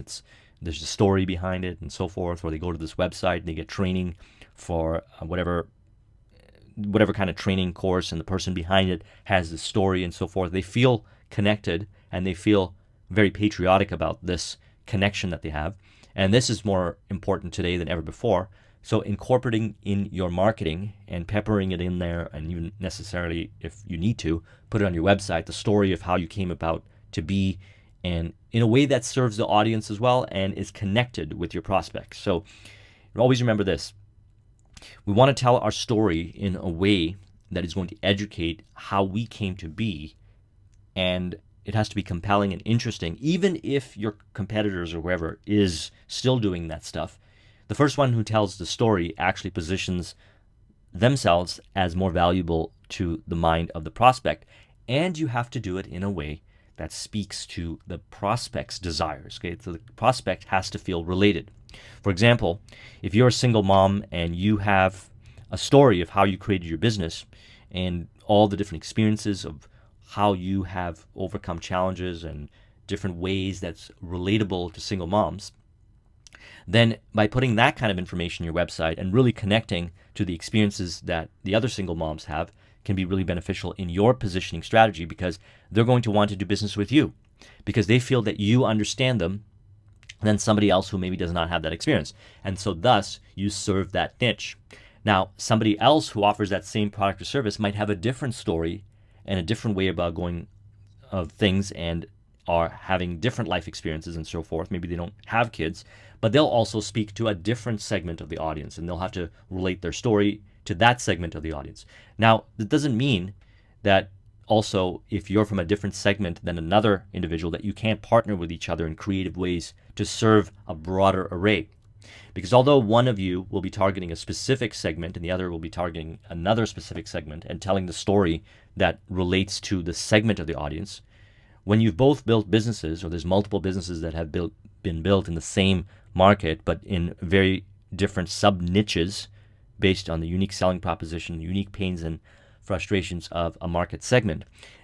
there's a story behind it and so forth, or they go to this website and they get training for whatever kind of training course, and the person behind it has the story and so forth. They feel connected and they feel very patriotic about this connection that they have. And this is more important today than ever before. So incorporating in your marketing and peppering it in there, and even necessarily, if you need to, put it on your website, the story of how you came about to be, and in a way that serves the audience as well and is connected with your prospects. So always remember this. We want to tell our story in a way that is going to educate how we came to be, and it has to be compelling and interesting, even if your competitors or whoever is still doing that stuff. The first one who tells the story actually positions themselves as more valuable to the mind of the prospect, and you have to do it in a way that speaks to the prospect's desires. Okay, so the prospect has to feel related. For example, if you're a single mom and you have a story of how you created your business and all the different experiences of how you have overcome challenges and different ways that's relatable to single moms, then by putting that kind of information on your website and really connecting to the experiences that the other single moms have can be really beneficial in your positioning strategy, because they're going to want to do business with you because they feel that you understand them than somebody else who maybe does not have that experience. And so thus you serve that niche. Now, somebody else who offers that same product or service might have a different story and a different way about going of things and are having different life experiences and so forth. Maybe they don't have kids, but they'll also speak to a different segment of the audience, and they'll have to relate their story to that segment of the audience. Now, that doesn't mean that also if you're from a different segment than another individual that you can't partner with each other in creative ways to serve a broader array. Because although one of you will be targeting a specific segment and the other will be targeting another specific segment and telling the story that relates to the segment of the audience, when you've both built businesses, or there's multiple businesses that have been built in the same market but in very different sub-niches based on the unique selling proposition, unique pains and frustrations of a market segment,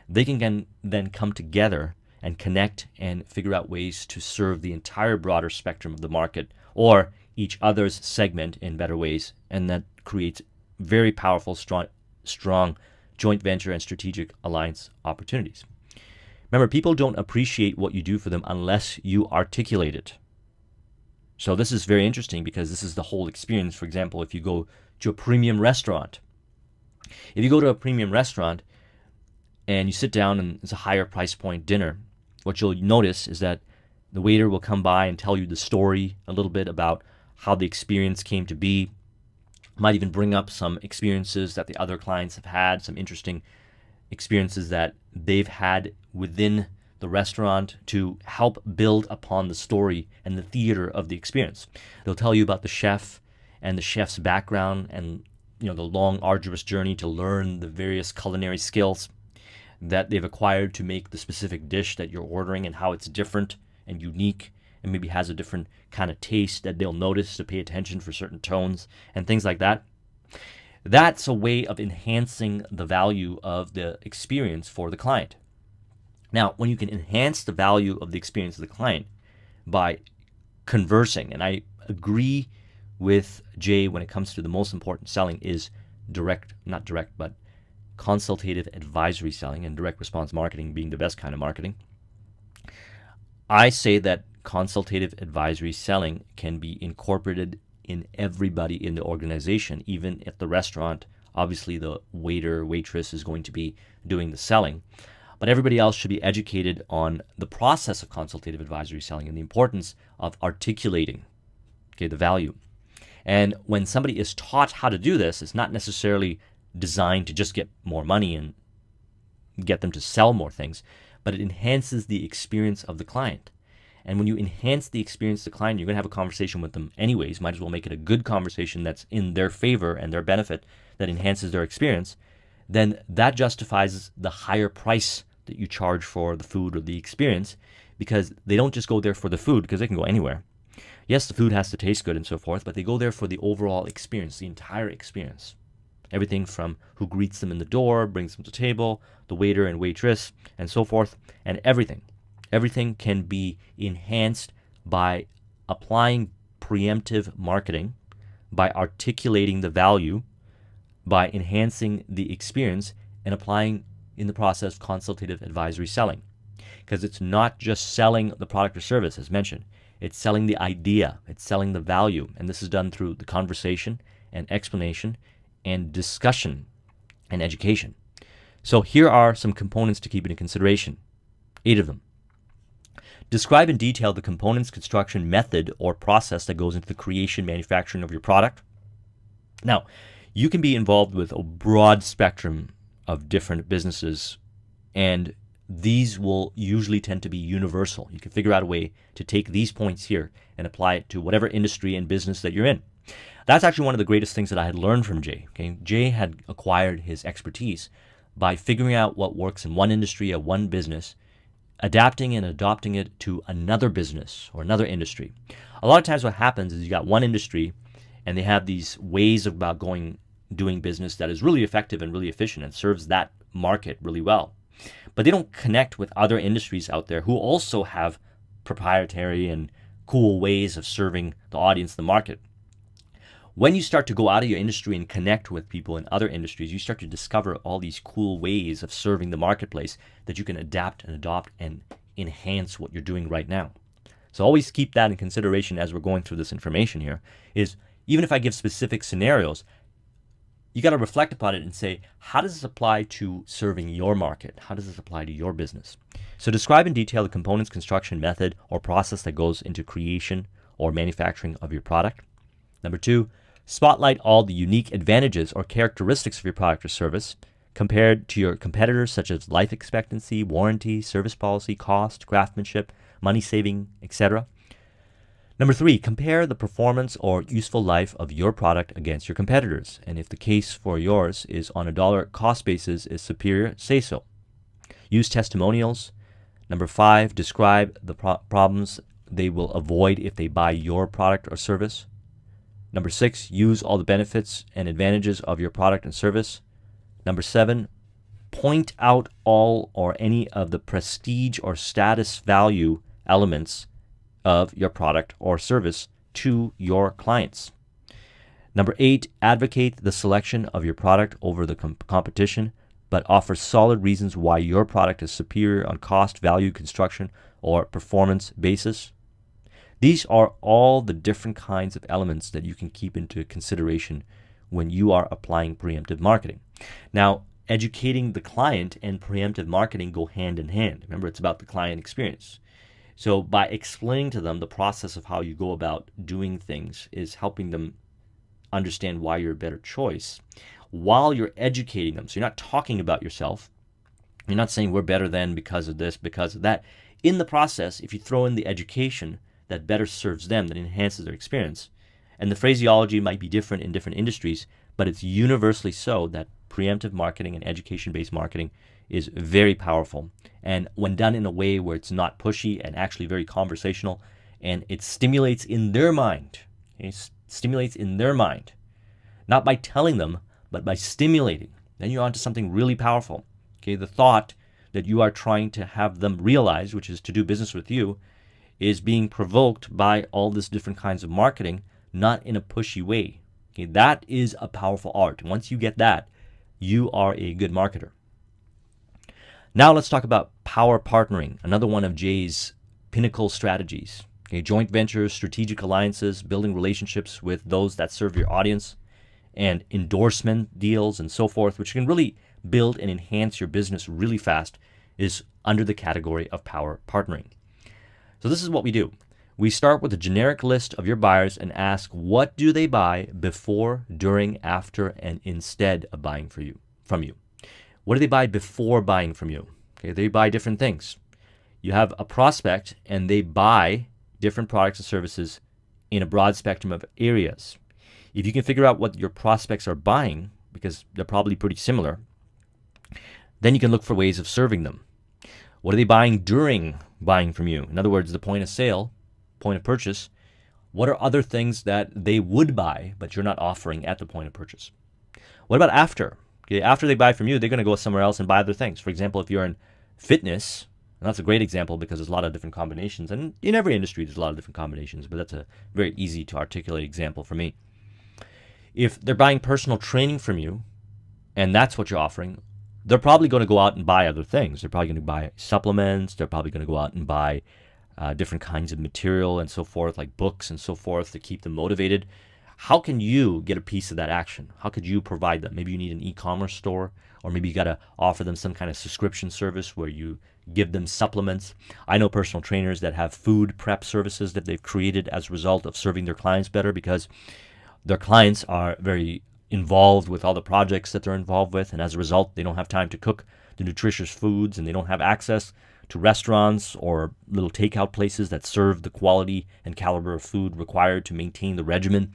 they can then come together and connect and figure out ways to serve the entire broader spectrum of the market, or each other's segment in better ways, and that creates very powerful, strong joint venture and strategic alliance opportunities. Remember, people don't appreciate what you do for them unless you articulate it. So this is very interesting because this is the whole experience. For example, if you go to a premium restaurant, and you sit down and it's a higher price point dinner, what you'll notice is that the waiter will come by and tell you the story a little bit about how the experience came to be. Might even bring up some experiences that the other clients have had, some interesting experiences that they've had within the restaurant to help build upon the story and the theater of the experience. They'll tell you about the chef and the chef's background and the long, arduous journey to learn the various culinary skills that they've acquired to make the specific dish that you're ordering and how it's different and unique and maybe has a different kind of taste that they'll notice to pay attention for certain tones and things like that. That's a way of enhancing the value of the experience for the client. Now, when you can enhance the value of the experience of the client by conversing, and I agree with Jay when it comes to the most important selling is consultative advisory selling, and direct response marketing being the best kind of marketing. I say that consultative advisory selling can be incorporated in everybody in the organization, even at the restaurant. Obviously, the waiter, waitress is going to be doing the selling, but everybody else should be educated on the process of consultative advisory selling and the importance of articulating, the value. And when somebody is taught how to do this, it's not necessarily designed to just get more money and get them to sell more things, but it enhances the experience of the client. And when you enhance the experience of the client, you're going to have a conversation with them anyways. Might as well make it a good conversation that's in their favor and their benefit, that enhances their experience. Then that justifies the higher price that you charge for the food or the experience, because they don't just go there for the food, because they can go anywhere. Yes, the food has to taste good and so forth, but they go there for the overall experience, the entire experience. Everything from who greets them in the door, brings them to the table, the waiter and waitress, and so forth, and everything. Everything can be enhanced by applying preemptive marketing, by articulating the value, by enhancing the experience, and applying in the process consultative advisory selling. Because it's not just selling the product or service, as mentioned. It's selling the idea. It's selling the value. And this is done through the conversation and explanation and discussion and education. So here are some components to keep into consideration. 8 of them. Describe in detail the components, construction, method, or process that goes into the creation, manufacturing of your product. Now, you can be involved with a broad spectrum of different businesses, and these will usually tend to be universal. You can figure out a way to take these points here and apply it to whatever industry and business that you're in. That's actually one of the greatest things that I had learned from Jay. Okay? Jay had acquired his expertise by figuring out what works in one industry or one business, adapting and adopting it to another business or another industry. A lot of times what happens is you got one industry and they have these ways about doing business that is really effective and really efficient and serves that market really well. But they don't connect with other industries out there who also have proprietary and cool ways of serving the audience, the market. When you start to go out of your industry and connect with people in other industries, you start to discover all these cool ways of serving the marketplace that you can adapt and adopt and enhance what you're doing right now. So always keep that in consideration as we're going through this information here, is even if I give specific scenarios, you got to reflect upon it and say, how does this apply to serving your market? How does this apply to your business? So describe in detail the components, construction, method, or process that goes into creation or manufacturing of your product. Number 2, spotlight all the unique advantages or characteristics of your product or service compared to your competitors, such as life expectancy, warranty, service policy, cost, craftsmanship, money saving, etc. Number 3, compare the performance or useful life of your product against your competitors. And if the case for yours is on a dollar cost basis is superior, say so. Use testimonials. Number 5, describe the problems they will avoid if they buy your product or service. Number 6, use all the benefits and advantages of your product and service. Number 7, point out all or any of the prestige or status value elements of your product or service to your clients. Number 8, advocate the selection of your product over the competition, but offer solid reasons why your product is superior on cost, value, construction, or performance basis. These are all the different kinds of elements that you can keep into consideration when you are applying preemptive marketing. Now, educating the client and preemptive marketing go hand in hand. Remember, it's about the client experience. So by explaining to them the process of how you go about doing things is helping them understand why you're a better choice while you're educating them. So you're not talking about yourself. You're not saying we're better than because of this, because of that. In the process, if you throw in the education that better serves them, that enhances their experience, and the phraseology might be different in different industries, but it's universally so that preemptive marketing and education-based marketing is very powerful. And when done in a way where it's not pushy and actually very conversational, and it stimulates in their mind, okay, stimulates in their mind, not by telling them, but by stimulating, then you're onto something really powerful. Okay, the thought that you are trying to have them realize, which is to do business with you, is being provoked by all this different kinds of marketing, not in a pushy way. Okay, that is a powerful art. Once you get that, you are a good marketer. Now let's talk about power partnering, another one of Jay's pinnacle strategies. Okay, joint ventures, strategic alliances, building relationships with those that serve your audience, and endorsement deals and so forth, which can really build and enhance your business really fast, is under the category of power partnering. So this is what we do. We start with a generic list of your buyers and ask, what do they buy before, during, after, and instead of buying from you? What do they buy before buying from you? Okay, they buy different things. You have a prospect and they buy different products and services in a broad spectrum of areas. If you can figure out what your prospects are buying, because they're probably pretty similar, then you can look for ways of serving them. What are they buying during buying from you? In other words, the point of sale, point of purchase. What are other things that they would buy, but you're not offering at the point of purchase? What about after? Okay, after they buy from you, they're going to go somewhere else and buy other things. For example, if you're in fitness, and that's a great example because there's a lot of different combinations. And in every industry, there's a lot of different combinations, but that's a very easy to articulate example for me. If they're buying personal training from you, and that's what you're offering, they're probably going to go out and buy other things. They're probably going to buy supplements. They're probably going to go out and buy different kinds of material and so forth, like books and so forth, to keep them motivated. How can you get a piece of that action? How could you provide that? Maybe you need an e-commerce store, or maybe you got to offer them some kind of subscription service where you give them supplements. I know personal trainers that have food prep services that they've created as a result of serving their clients better, because their clients are very involved with all the projects that they're involved with, and as a result, they don't have time to cook the nutritious foods, and they don't have access to restaurants or little takeout places that serve the quality and caliber of food required to maintain the regimen.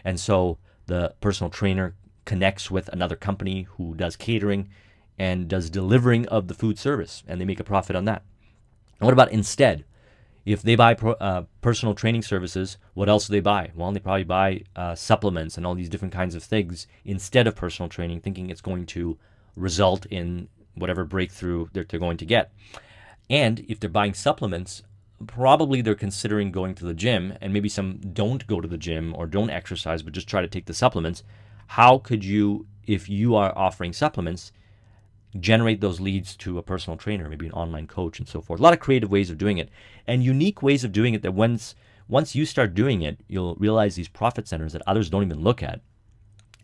And so the personal trainer connects with another company who does catering and does delivering of the food service, and they make a profit on that. And what about instead? If they buy personal training services, what else do they buy? Well, they probably buy supplements and all these different kinds of things instead of personal training, thinking it's going to result in whatever breakthrough that they're going to get. And if they're buying supplements, probably they're considering going to the gym, and maybe some don't go to the gym or don't exercise but just try to take the supplements. How could you, if you are offering supplements, generate those leads to a personal trainer, maybe an online coach and so forth? A lot of creative ways of doing it, and unique ways of doing it that once you start doing it, you'll realize these profit centers that others don't even look at.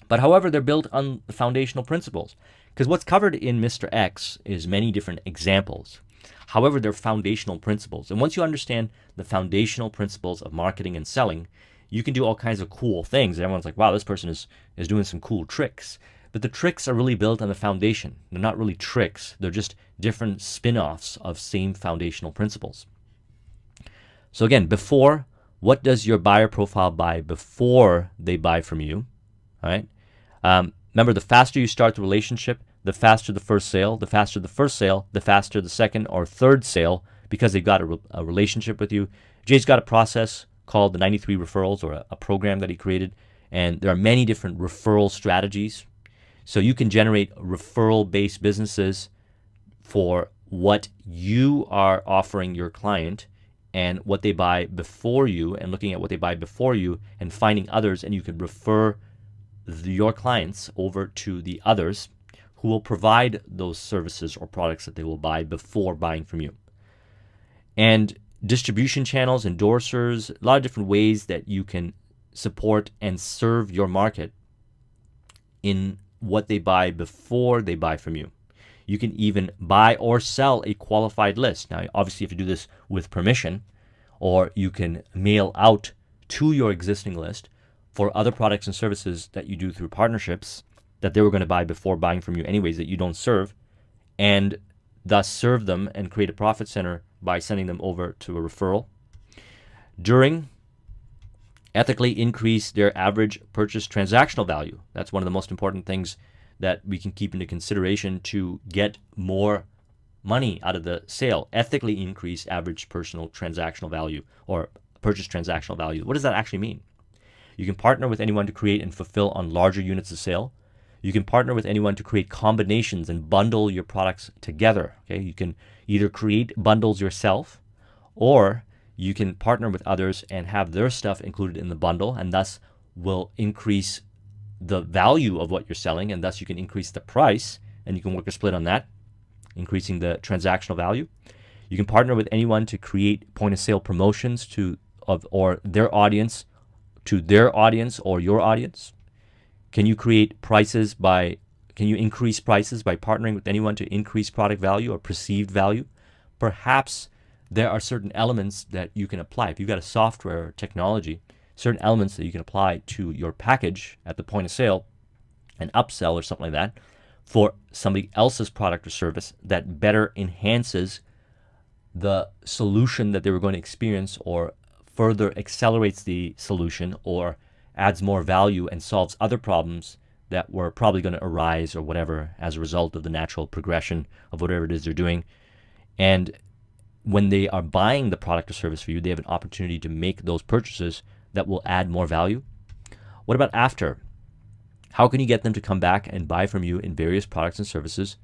But however, they're built on the foundational principles, because what's covered in Mr. X is many different examples. However, they're foundational principles. And once you understand the foundational principles of marketing and selling, you can do all kinds of cool things. And everyone's like, wow, this person is doing some cool tricks. But the tricks are really built on the foundation. They're not really tricks. They're just different spin-offs of same foundational principles. So again, before, what does your buyer profile buy before they buy from you? All right. Remember, the faster you start the relationship, the faster the first sale. The faster the first sale, the faster the second or third sale, because they've got a relationship with you. Jay's got a process called the 93 Referrals, or a program that he created. And there are many different referral strategies. So you can generate referral-based businesses for what you are offering your client and what they buy before you, and looking at what they buy before you and finding others, and you can refer your clients over to the others who will provide those services or products that they will buy before buying from you. And distribution channels, endorsers, a lot of different ways that you can support and serve your market in what they buy before they buy from you. You can even buy or sell a qualified list. Now, obviously, you have to do this with permission, or you can mail out to your existing list for other products and services that you do through partnerships that they were going to buy before buying from you anyways that you don't serve, and thus serve them and create a profit center by sending them over to a referral. Ethically increase their average purchase transactional value. That's one of the most important things that we can keep into consideration to get more money out of the sale. Ethically increase average personal transactional value or purchase transactional value. What does that actually mean? You can partner with anyone to create and fulfill on larger units of sale. You can partner with anyone to create combinations and bundle your products together. Okay, you can either create bundles yourself, or you can partner with others and have their stuff included in the bundle, and thus will increase the value of what you're selling, and thus you can increase the price, and you can work a split on that, increasing the transactional value. You can partner with anyone to create point of sale promotions or their audience to their audience or your audience. Can you increase prices by partnering with anyone to increase product value or perceived value? Perhaps there are certain elements that you can apply. If you've got a software or technology, certain elements that you can apply to your package at the point of sale, an upsell or something like that, for somebody else's product or service that better enhances the solution that they were going to experience, or further accelerates the solution, or adds more value and solves other problems that were probably going to arise or whatever as a result of the natural progression of whatever it is they're doing. And when they are buying the product or service for you, they have an opportunity to make those purchases that will add more value. What about after? How can you get them to come back and buy from you in various products and services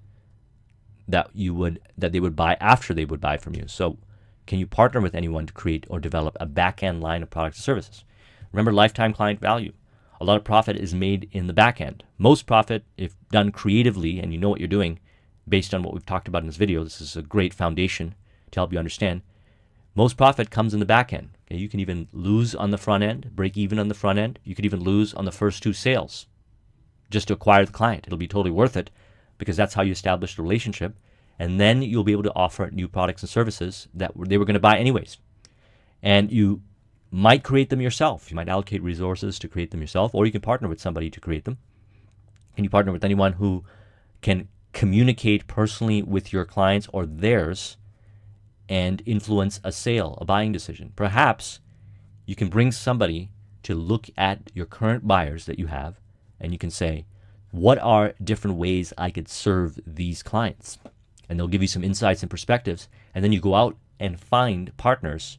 that they would buy after they would buy from you? So can you partner with anyone to create or develop a back-end line of products and services? Remember lifetime client value. A lot of profit is made in the back end. Most profit, if done creatively and you know what you're doing, based on what we've talked about in this video, this is a great foundation to help you understand. Most profit comes in the back end. Okay, you can even lose on the front end, break even on the front end. You could even lose on the first 2 sales just to acquire the client. It'll be totally worth it because that's how you establish the relationship. And then you'll be able to offer new products and services that they were going to buy anyways. And you might create them yourself. You might allocate resources to create them yourself, or you can partner with somebody to create them. Can you partner with anyone who can communicate personally with your clients or theirs and influence a sale, a buying decision? Perhaps you can bring somebody to look at your current buyers that you have, and you can say, what are different ways I could serve these clients? And they'll give you some insights and perspectives, and then you go out and find partners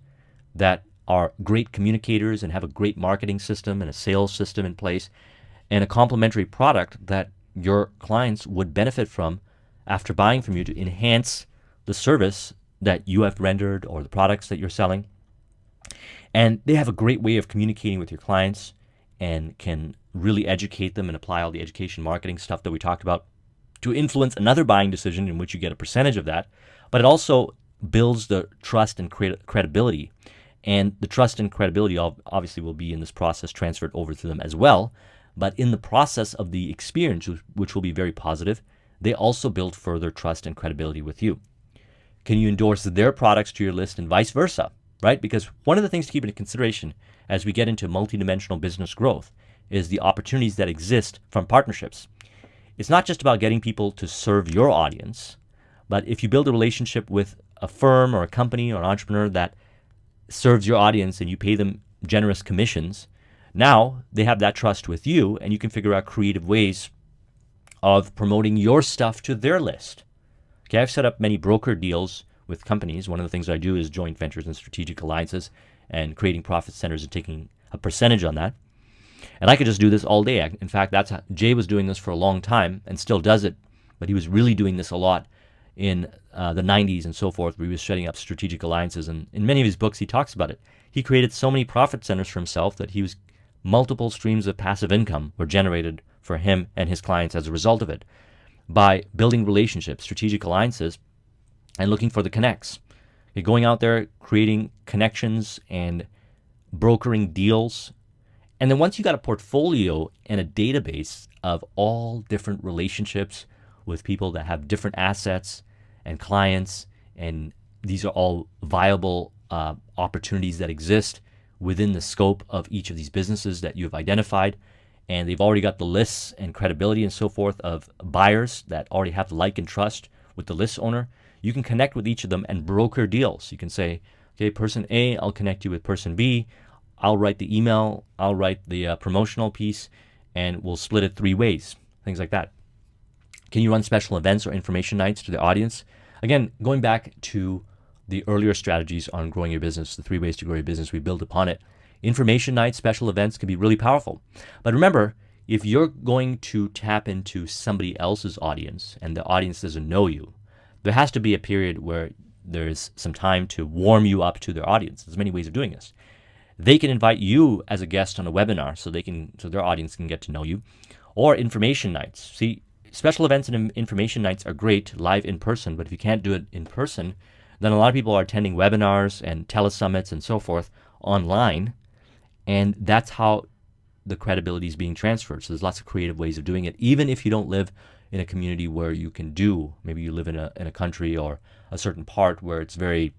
that are great communicators and have a great marketing system and a sales system in place, and a complementary product that your clients would benefit from after buying from you to enhance the service that you have rendered or the products that you're selling. And they have a great way of communicating with your clients and can really educate them and apply all the education marketing stuff that we talked about to influence another buying decision in which you get a percentage of that. But it also builds the trust and credibility. And the trust and credibility obviously will be in this process transferred over to them as well. But in the process of the experience, which will be very positive, they also build further trust and credibility with you. Can you endorse their products to your list and vice versa, right? Because one of the things to keep into consideration as we get into multidimensional business growth is the opportunities that exist from partnerships. It's not just about getting people to serve your audience, but if you build a relationship with a firm or a company or an entrepreneur that serves your audience and you pay them generous commissions, now they have that trust with you, and you can figure out creative ways of promoting your stuff to their list. Okay, I've set up many broker deals with companies. One of the things I do is joint ventures and strategic alliances and creating profit centers and taking a percentage on that. And I could just do this all day. In fact, Jay was doing this for a long time and still does it, but he was really doing this a lot in the 90s and so forth, where he was setting up strategic alliances. And in many of his books, he talks about it. He created so many profit centers for himself that multiple streams of passive income were generated for him and his clients as a result of it, by building relationships, strategic alliances, and looking for the connects. You're going out there, creating connections and brokering deals. And then once you got a portfolio and a database of all different relationships with people that have different assets and clients, and these are all viable opportunities that exist within the scope of each of these businesses that you've identified, and they've already got the lists and credibility and so forth of buyers that already have like and trust with the list owner, you can connect with each of them and broker deals. You can say, okay, person A, I'll connect you with person B. I'll write the email, I'll write the promotional piece, and we'll split it 3 ways, things like that. Can you run special events or information nights to the audience? Again, going back to the earlier strategies on growing your business, the 3 ways to grow your business, we build upon it. Information nights, special events can be really powerful. But remember, if you're going to tap into somebody else's audience and the audience doesn't know you, there has to be a period where there's some time to warm you up to their audience. There's many ways of doing this. They can invite you as a guest on a webinar so their audience can get to know you, or information nights. See, special events and information nights are great live in person, but if you can't do it in person, then a lot of people are attending webinars and telesummits and so forth online, and that's how the credibility is being transferred. So there's lots of creative ways of doing it, even if you don't live in a community where you can do. Maybe you live in a country or a certain part where it's very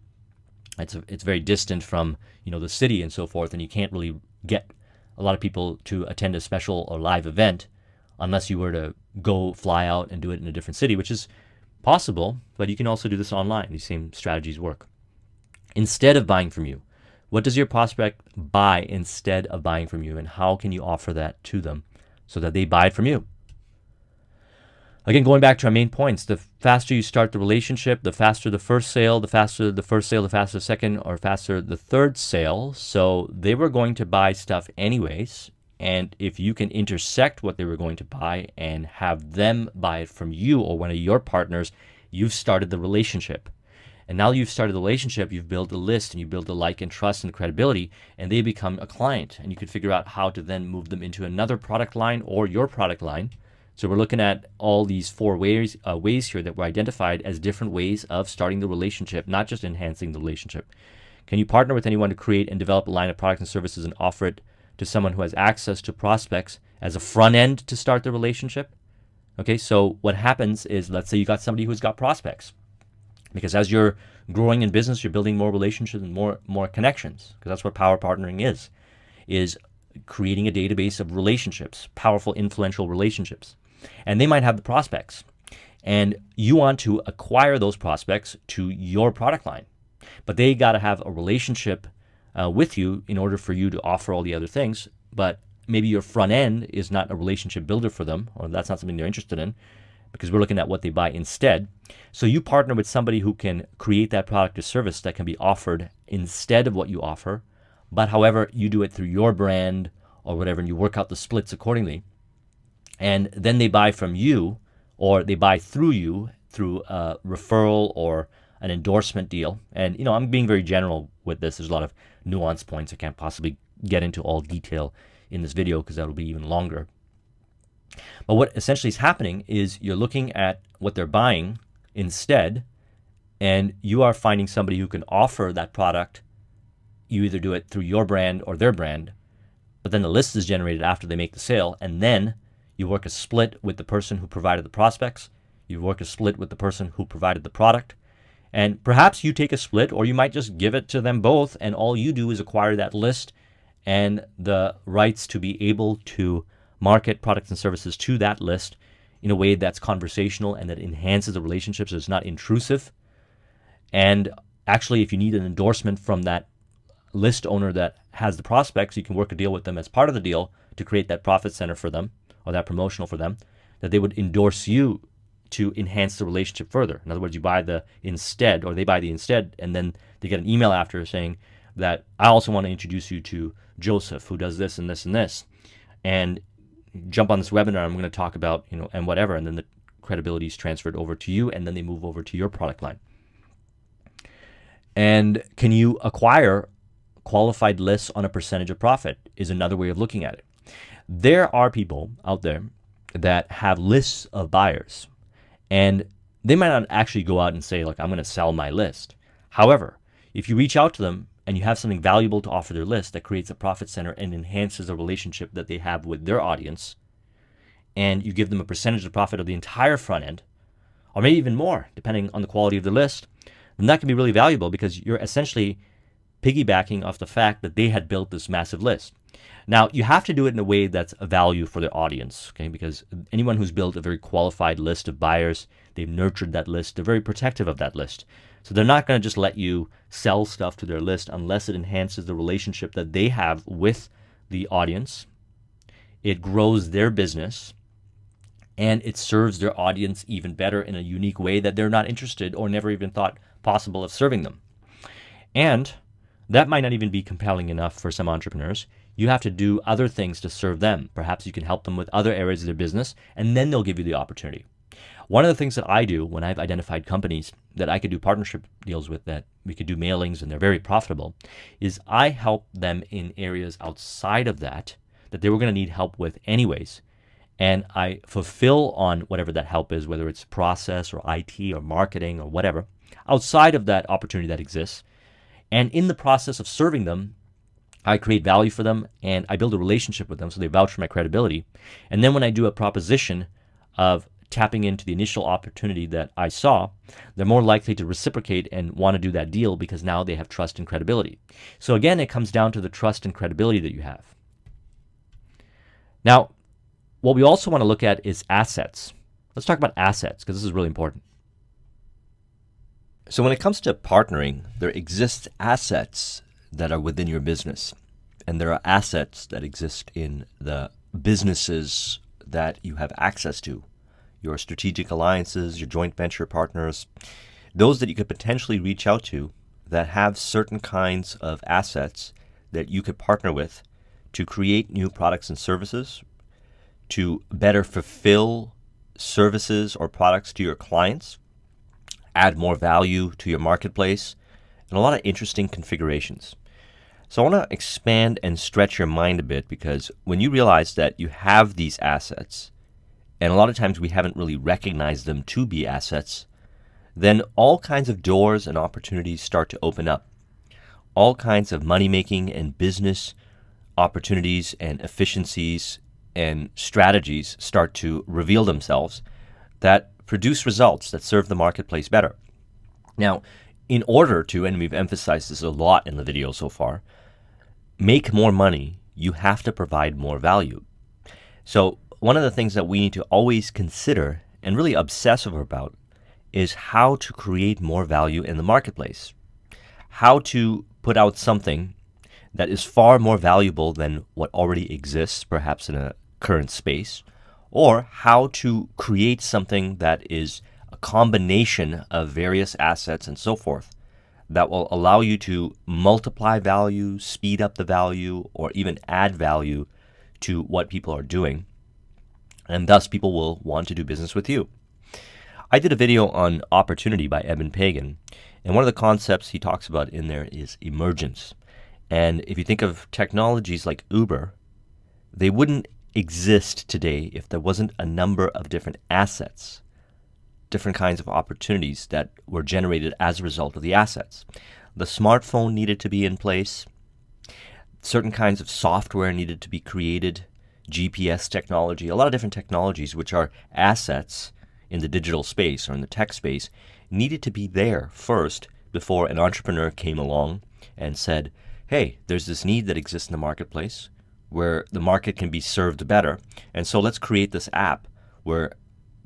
distant from the city and so forth, and you can't really get a lot of people to attend a special or live event unless you were to go fly out and do it in a different city, which is possible, but you can also do this online. These same strategies work. Instead of buying from you, what does your prospect buy instead of buying from you, and how can you offer that to them so that they buy it from you? Again, going back to our main points, the faster you start the relationship, the faster the first sale, the faster the second, or faster the third sale. So they were going to buy stuff anyways, and if you can intersect what they were going to buy and have them buy it from you or one of your partners, you've started the relationship. And now you've started the relationship, you've built a list, and you build a like and trust and credibility, and they become a client. And you can figure out how to then move them into another product line or your product line. So we're looking at all these 4 ways here that were identified as different ways of starting the relationship, not just enhancing the relationship. Can you partner with anyone to create and develop a line of products and services and offer it to someone who has access to prospects as a front end to start the relationship? Okay, so what happens is, let's say you got somebody who's got prospects, because as you're growing in business, you're building more relationships and more connections, because that's what power partnering is creating a database of relationships, powerful, influential relationships. And they might have the prospects, and you want to acquire those prospects to your product line, but they got to have a relationship with you in order for you to offer all the other things. But maybe your front end is not a relationship builder for them, or that's not something they're interested in, because we're looking at what they buy instead. So you partner with somebody who can create that product or service that can be offered instead of what you offer, but however, you do it through your brand or whatever, and you work out the splits accordingly. And then they buy from you, or they buy through you through a referral or an endorsement deal. And, I'm being very general with this. There's a lot of nuance points. I can't possibly get into all detail in this video because that'll be even longer. But what essentially is happening is you're looking at what they're buying instead, and you are finding somebody who can offer that product. You either do it through your brand or their brand, but then the list is generated after they make the sale, and then you work a split with the person who provided the prospects. You work a split with the person who provided the product. And perhaps you take a split, or you might just give it to them both, and all you do is acquire that list and the rights to be able to market products and services to that list in a way that's conversational and that enhances the relationship, so it's not intrusive. And actually, if you need an endorsement from that list owner that has the prospects, you can work a deal with them as part of the deal to create that profit center for them, or that promotional for them, that they would endorse you to enhance the relationship further. In other words, you buy the instead, or they buy the instead, and then they get an email after saying that I also want to introduce you to Joseph, who does this and this and this, and jump on this webinar. I'm going to talk about, and whatever. And then the credibility is transferred over to you, and then they move over to your product line. And can you acquire qualified lists on a percentage of profit is another way of looking at it. There are people out there that have lists of buyers, and they might not actually go out and say, like, I'm going to sell my list. However, if you reach out to them and you have something valuable to offer their list that creates a profit center and enhances the relationship that they have with their audience, and you give them a percentage of profit of the entire front end, or maybe even more, depending on the quality of the list, then that can be really valuable because you're essentially piggybacking off the fact that they had built this massive list. Now, you have to do it in a way that's a value for their audience, okay? Because anyone who's built a very qualified list of buyers, they've nurtured that list, they're very protective of that list. So they're not going to just let you sell stuff to their list unless it enhances the relationship that they have with the audience. It grows their business, and it serves their audience even better in a unique way that they're not interested or never even thought possible of serving them. And that might not even be compelling enough for some entrepreneurs. You have to do other things to serve them. Perhaps you can help them with other areas of their business, and then they'll give you the opportunity. One of the things that I do when I've identified companies that I could do partnership deals with, that we could do mailings and they're very profitable, is I help them in areas outside of that they were going to need help with anyways. And I fulfill on whatever that help is, whether it's process or IT or marketing or whatever, outside of that opportunity that exists. And in the process of serving them, I create value for them and I build a relationship with them so they vouch for my credibility. And then when I do a proposition of tapping into the initial opportunity that I saw, they're more likely to reciprocate and want to do that deal because now they have trust and credibility. So again, it comes down to the trust and credibility that you have. Now, what we also want to look at is assets. Let's talk about assets because this is really important. So when it comes to partnering, there exists assets that are within your business, and there are assets that exist in the businesses that you have access to, your strategic alliances, your joint venture partners, those that you could potentially reach out to that have certain kinds of assets that you could partner with to create new products and services, to better fulfill services or products to your clients, add more value to your marketplace, and a lot of interesting configurations. So I want to expand and stretch your mind a bit, because when you realize that you have these assets, and a lot of times we haven't really recognized them to be assets, then all kinds of doors and opportunities start to open up. All kinds of money-making and business opportunities and efficiencies and strategies start to reveal themselves that produce results that serve the marketplace better. Now, in order to, and we've emphasized this a lot in the video so far, make more money, you have to provide more value. So one of the things that we need to always consider and really obsess over about is how to create more value in the marketplace. How to put out something that is far more valuable than what already exists, perhaps in a current space, or how to create something that is a combination of various assets and so forth that will allow you to multiply value, speed up the value, or even add value to what people are doing. And thus people will want to do business with you. I did a video on opportunity by Eben Pagan, and one of the concepts he talks about in there is emergence. And if you think of technologies like Uber, they wouldn't exist today if there wasn't a number of different assets, different kinds of opportunities that were generated as a result of the assets. The smartphone needed to be in place. Certain kinds of software needed to be created. GPS technology, a lot of different technologies which are assets in the digital space or in the tech space needed to be there first before an entrepreneur came along and said, hey, there's this need that exists in the marketplace where the market can be served better. And so let's create this app where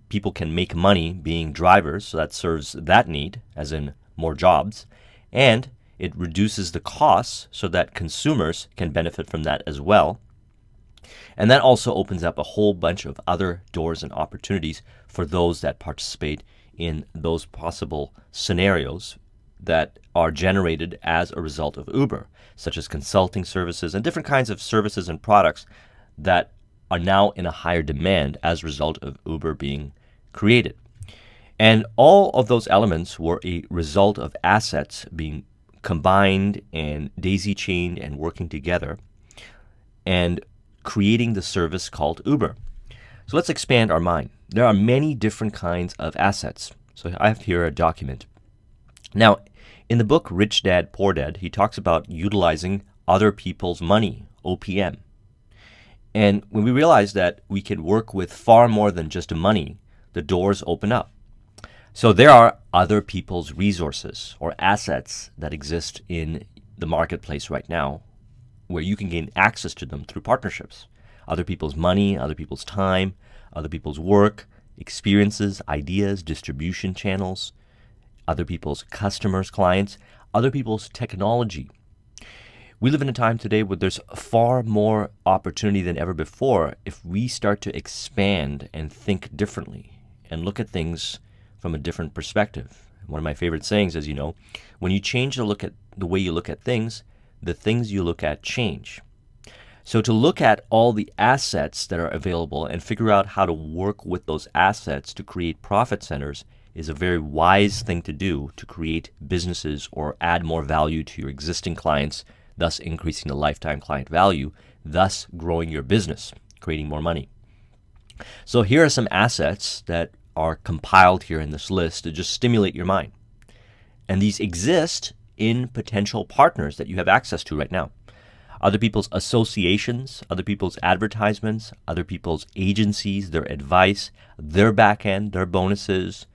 people can make money being drivers, so that serves that need, as in more jobs, and it reduces the costs so that consumers can benefit from that as well. And that also opens up a whole bunch of other doors and opportunities for those that participate in those possible scenarios that are generated as a result of Uber, such as consulting services and different kinds of services and products that are now in a higher demand as a result of Uber being created. And all of those elements were a result of assets being combined and daisy-chained and working together and creating the service called Uber. So let's expand our mind. There are many different kinds of assets. So I have here a document. Now, in the book Rich Dad, Poor Dad, he talks about utilizing other people's money, OPM. And when we realize that we can work with far more than just money, the doors open up. So there are other people's resources or assets that exist in the marketplace right now where you can gain access to them through partnerships. Other people's money, other people's time, other people's work, experiences, ideas, distribution channels, other people's customers, clients, other people's technology. We live in a time today where there's far more opportunity than ever before if we start to expand and think differently and look at things from a different perspective. One of my favorite sayings, as you know, when you change the way you look at things, the things you look at change. So to look at all the assets that are available and figure out how to work with those assets to create profit centers is a very wise thing to do to create businesses or add more value to your existing clients, thus increasing the lifetime client value, thus growing your business, creating more money. So here are some assets that are compiled here in this list to just stimulate your mind. And these exist in potential partners that you have access to right now. Other people's associations, other people's advertisements, other people's agencies, their advice, their back end, their bonuses,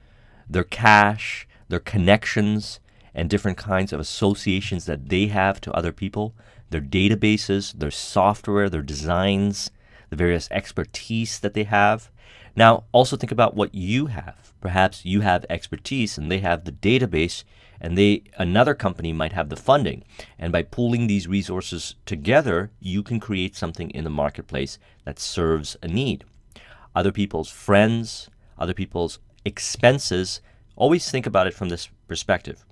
their cash, their connections, and different kinds of associations that they have to other people, their databases, their software, their designs, the various expertise that they have. Now, also think about what you have. Perhaps you have expertise and they have the database, and another company might have the funding. And by pooling these resources together, you can create something in the marketplace that serves a need. Other people's friends, other people's expenses, always think about it from this perspective.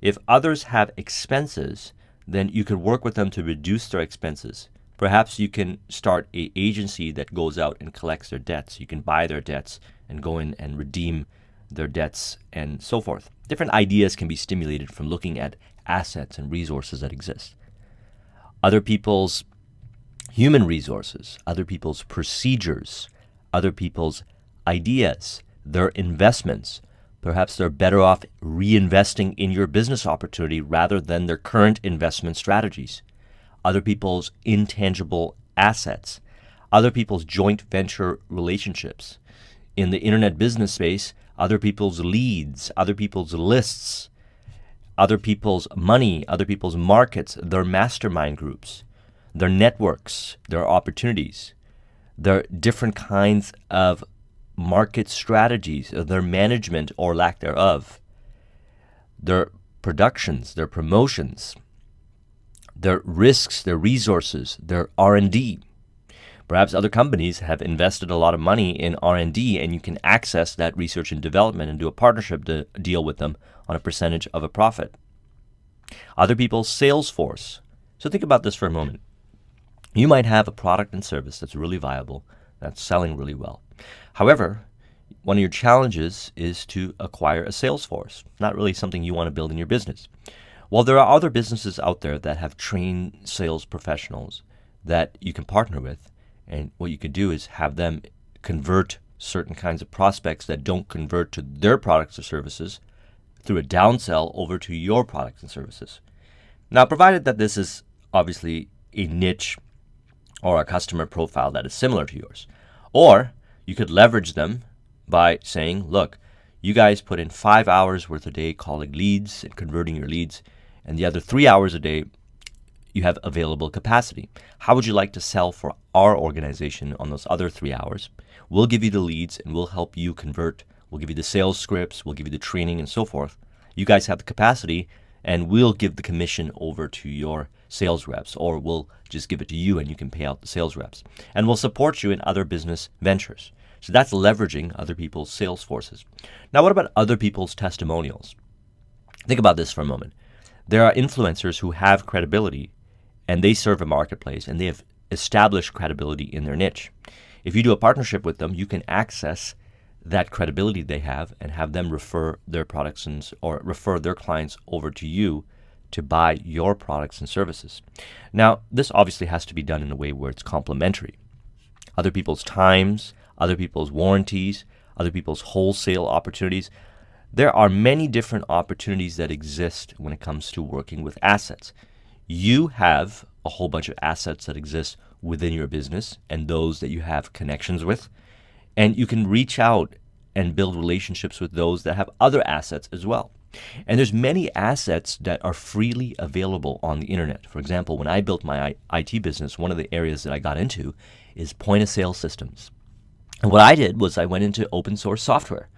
If others have expenses, then you could work with them to reduce their expenses. Perhaps you can start an agency that goes out and collects their debts. You can buy their debts and go in and redeem their debts and so forth. Different ideas can be stimulated from looking at assets and resources that exist. Other people's human resources, other people's procedures, other people's ideas, their investments. Perhaps they're better off reinvesting in your business opportunity rather than their current investment strategies. Other people's intangible assets, other people's joint venture relationships. In the internet business space, other people's leads, other people's lists, other people's money, other people's markets, their mastermind groups, their networks, their opportunities, their different kinds of market strategies, their management or lack thereof, their productions, their promotions, their risks, their resources, their R&D. Perhaps other companies have invested a lot of money in R&D, and you can access that research and development and do a partnership to deal with them on a percentage of a profit. Other people's sales force. So think about this for a moment. You might have a product and service that's really viable, that's selling really well. However, one of your challenges is to acquire a sales force. Not really something you want to build in your business. Well, there are other businesses out there that have trained sales professionals that you can partner with. And what you could do is have them convert certain kinds of prospects that don't convert to their products or services through a downsell over to your products and services. Now, provided that this is obviously a niche or a customer profile that is similar to yours. Or you could leverage them by saying, look, you guys put in 5 hours worth a day calling leads and converting your leads, and the other 3 hours a day you have available capacity. How would you like to sell for our organization on those other 3 hours? We'll give you the leads and we'll help you convert. We'll give you the sales scripts, we'll give you the training and so forth. You guys have the capacity and we'll give the commission over to your sales reps, or we'll just give it to you and you can pay out the sales reps. And we'll support you in other business ventures. So that's leveraging other people's sales forces. Now, what about other people's testimonials? Think about this for a moment. There are influencers who have credibility and they serve a marketplace and they have established credibility in their niche. If you do a partnership with them, you can access that credibility they have and have them refer their products or refer their clients over to you to buy your products and services. Now, this obviously has to be done in a way where it's complementary. Other people's times, other people's warranties, other people's wholesale opportunities. There are many different opportunities that exist when it comes to working with assets. You have a whole bunch of assets that exist within your business and those that you have connections with. And you can reach out and build relationships with those that have other assets as well. And there's many assets that are freely available on the internet. For example, when I built my IT business, one of the areas that I got into is point of sale systems. And what I did was I went into open source software.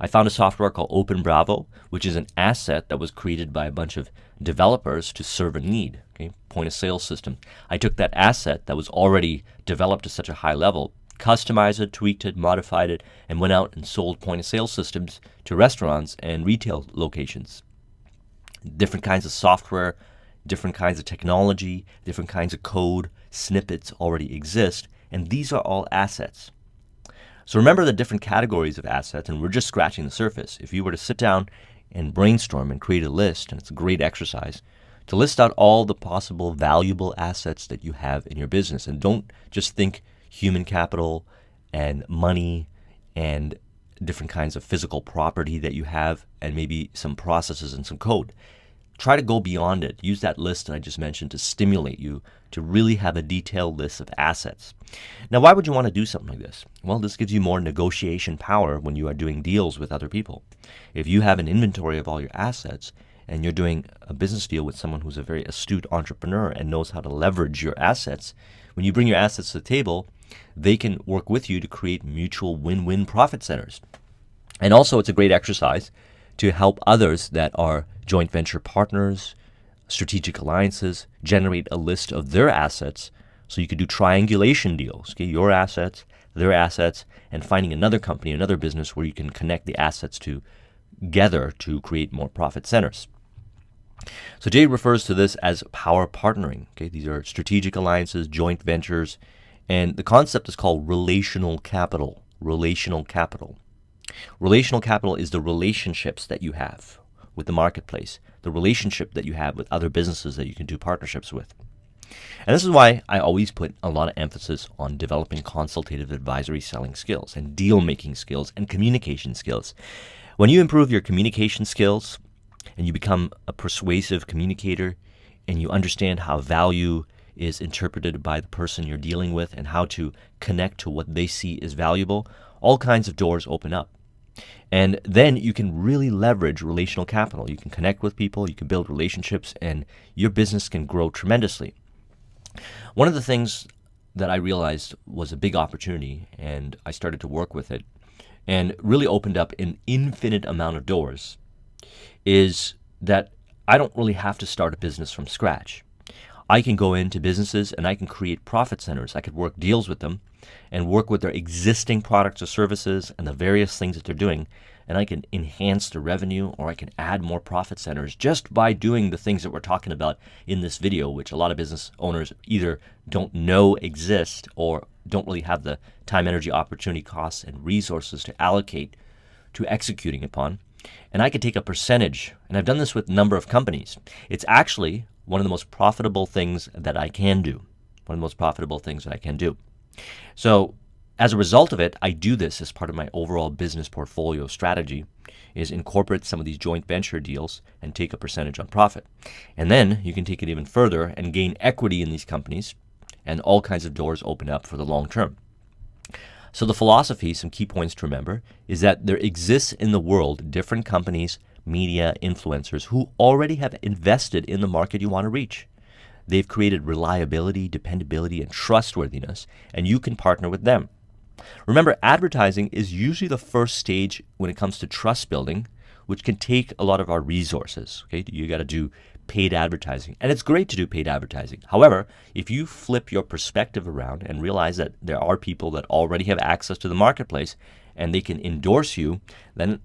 I found a software called OpenBravo, which is an asset that was created by a bunch of developers to serve a need, okay? Point of sale system. I took that asset that was already developed to such a high level, customized it, tweaked it, modified it, and went out and sold point of sale systems to restaurants and retail locations. Different kinds of software, different kinds of technology, different kinds of code, snippets already exist, and these are all assets. So remember the different categories of assets, and we're just scratching the surface. If you were to sit down and brainstorm and create a list, and it's a great exercise, to list out all the possible valuable assets that you have in your business. And don't just think human capital and money and different kinds of physical property that you have and maybe some processes and some code. Try to go beyond it. Use that list that I just mentioned to stimulate you to really have a detailed list of assets. Now, why would you want to do something like this? Well, this gives you more negotiation power when you are doing deals with other people. If you have an inventory of all your assets and you're doing a business deal with someone who's a very astute entrepreneur and knows how to leverage your assets, when you bring your assets to the table, they can work with you to create mutual win-win profit centers. And also, it's a great exercise to help others that are joint venture partners, strategic alliances, generate a list of their assets so you could do triangulation deals, okay? Your assets, their assets, and finding another company, another business where you can connect the assets together to create more profit centers. So Jay refers to this as power partnering. Okay, these are strategic alliances, joint ventures, and the concept is called relational capital. Relational capital. Relational capital is the relationships that you have with the marketplace, the relationship that you have with other businesses that you can do partnerships with. And this is why I always put a lot of emphasis on developing consultative advisory selling skills and deal-making skills and communication skills. When you improve your communication skills and you become a persuasive communicator and you understand how value is interpreted by the person you're dealing with and how to connect to what they see is valuable, all kinds of doors open up. And then you can really leverage relational capital. You can connect with people, you can build relationships, and your business can grow tremendously. One of the things that I realized was a big opportunity, and I started to work with it, and really opened up an infinite amount of doors, is that I don't really have to start a business from scratch. I can go into businesses and I can create profit centers. I could work deals with them and work with their existing products or services and the various things that they're doing, and I can enhance the revenue or I can add more profit centers just by doing the things that we're talking about in this video, which a lot of business owners either don't know exist or don't really have the time, energy, opportunity, costs, and resources to allocate to executing upon. And I could take a percentage, and I've done this with a number of companies. It's actually one of the most profitable things that I can do. One of the most profitable things that I can do. So as a result of it, I do this as part of my overall business portfolio strategy, is incorporate some of these joint venture deals and take a percentage on profit. And then you can take it even further and gain equity in these companies, and all kinds of doors open up for the long term. So the philosophy, some key points to remember, is that there exists in the world different companies, media, influencers who already have invested in the market you want to reach. They've created reliability, dependability, and trustworthiness, and you can partner with them. Remember, advertising is usually the first stage when it comes to trust building, which can take a lot of our resources. Okay, you got to do paid advertising, and it's great to do paid advertising. However, if you flip your perspective around and realize that there are people that already have access to the marketplace and they can endorse you, then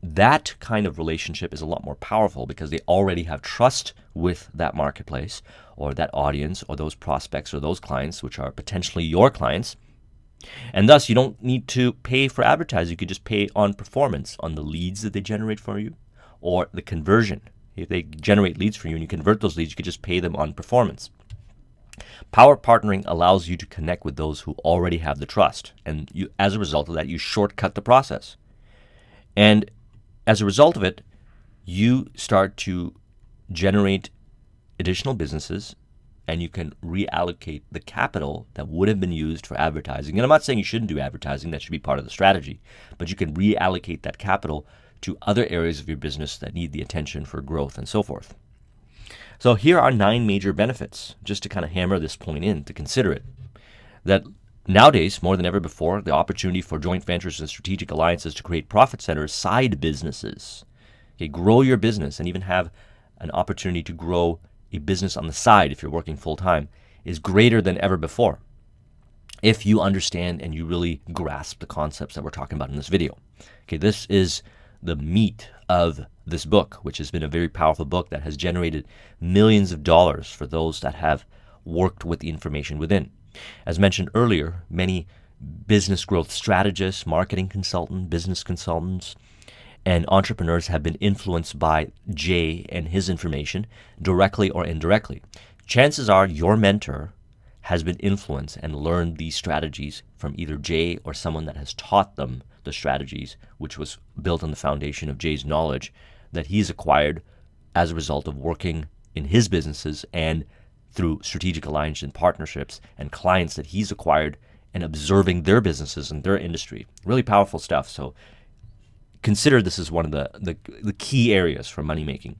that kind of relationship is a lot more powerful because they already have trust with that marketplace or that audience or those prospects or those clients, which are potentially your clients. And thus, you don't need to pay for advertising. You could just pay on performance, on the leads that they generate for you, or the conversion. If they generate leads for you and you convert those leads, you could just pay them on performance. Power partnering allows you to connect with those who already have the trust. And you, as a result of that, you shortcut the process. And as a result of it, you start to generate additional businesses, and you can reallocate the capital that would have been used for advertising. And I'm not saying you shouldn't do advertising, that should be part of the strategy, but you can reallocate that capital to other areas of your business that need the attention for growth and so forth. So here are 9 major benefits, just to kind of hammer this point in, to consider it. That nowadays, more than ever before, the opportunity for joint ventures and strategic alliances to create profit centers, side businesses, okay, grow your business and even have an opportunity to grow a business on the side if you're working full-time, is greater than ever before if you understand and you really grasp the concepts that we're talking about in this video. Okay, this is the meat of this book, which has been a very powerful book that has generated millions of dollars for those that have worked with the information within. As mentioned earlier, many business growth strategists, marketing consultants, business consultants, and entrepreneurs have been influenced by Jay and his information, directly or indirectly. Chances are your mentor has been influenced and learned these strategies from either Jay or someone that has taught them the strategies, which was built on the foundation of Jay's knowledge that he's acquired as a result of working in his businesses and through strategic alliance and partnerships and clients that he's acquired and observing their businesses and their industry. Really powerful stuff. So consider this as one of the key areas for money making.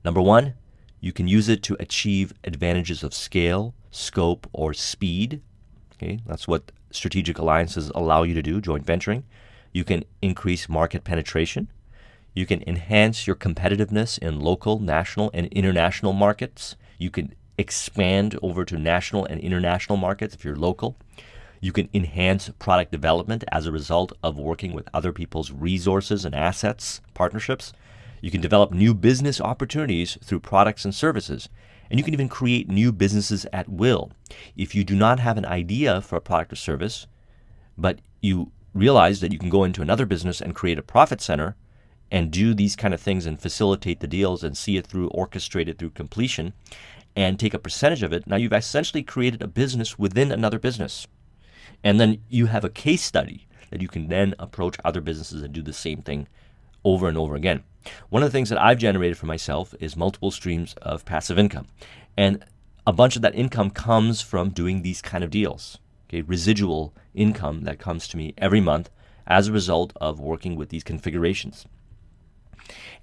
Number 1, you can use it to achieve advantages of scale, scope, or speed. Okay, that's what strategic alliances allow you to do, joint venturing. You can increase market penetration. You can enhance your competitiveness in local, national, and international markets. You can expand over to national and international markets if you're local. You can enhance product development as a result of working with other people's resources and assets, partnerships. You can develop new business opportunities through products and services. And you can even create new businesses at will. If you do not have an idea for a product or service, but you realize that you can go into another business and create a profit center and do these kind of things and facilitate the deals and see it through, orchestrate it through completion, and take a percentage of it, now you've essentially created a business within another business. And then you have a case study that you can then approach other businesses and do the same thing over and over again. One of the things that I've generated for myself is multiple streams of passive income. And a bunch of that income comes from doing these kind of deals. Okay, residual income that comes to me every month as a result of working with these configurations.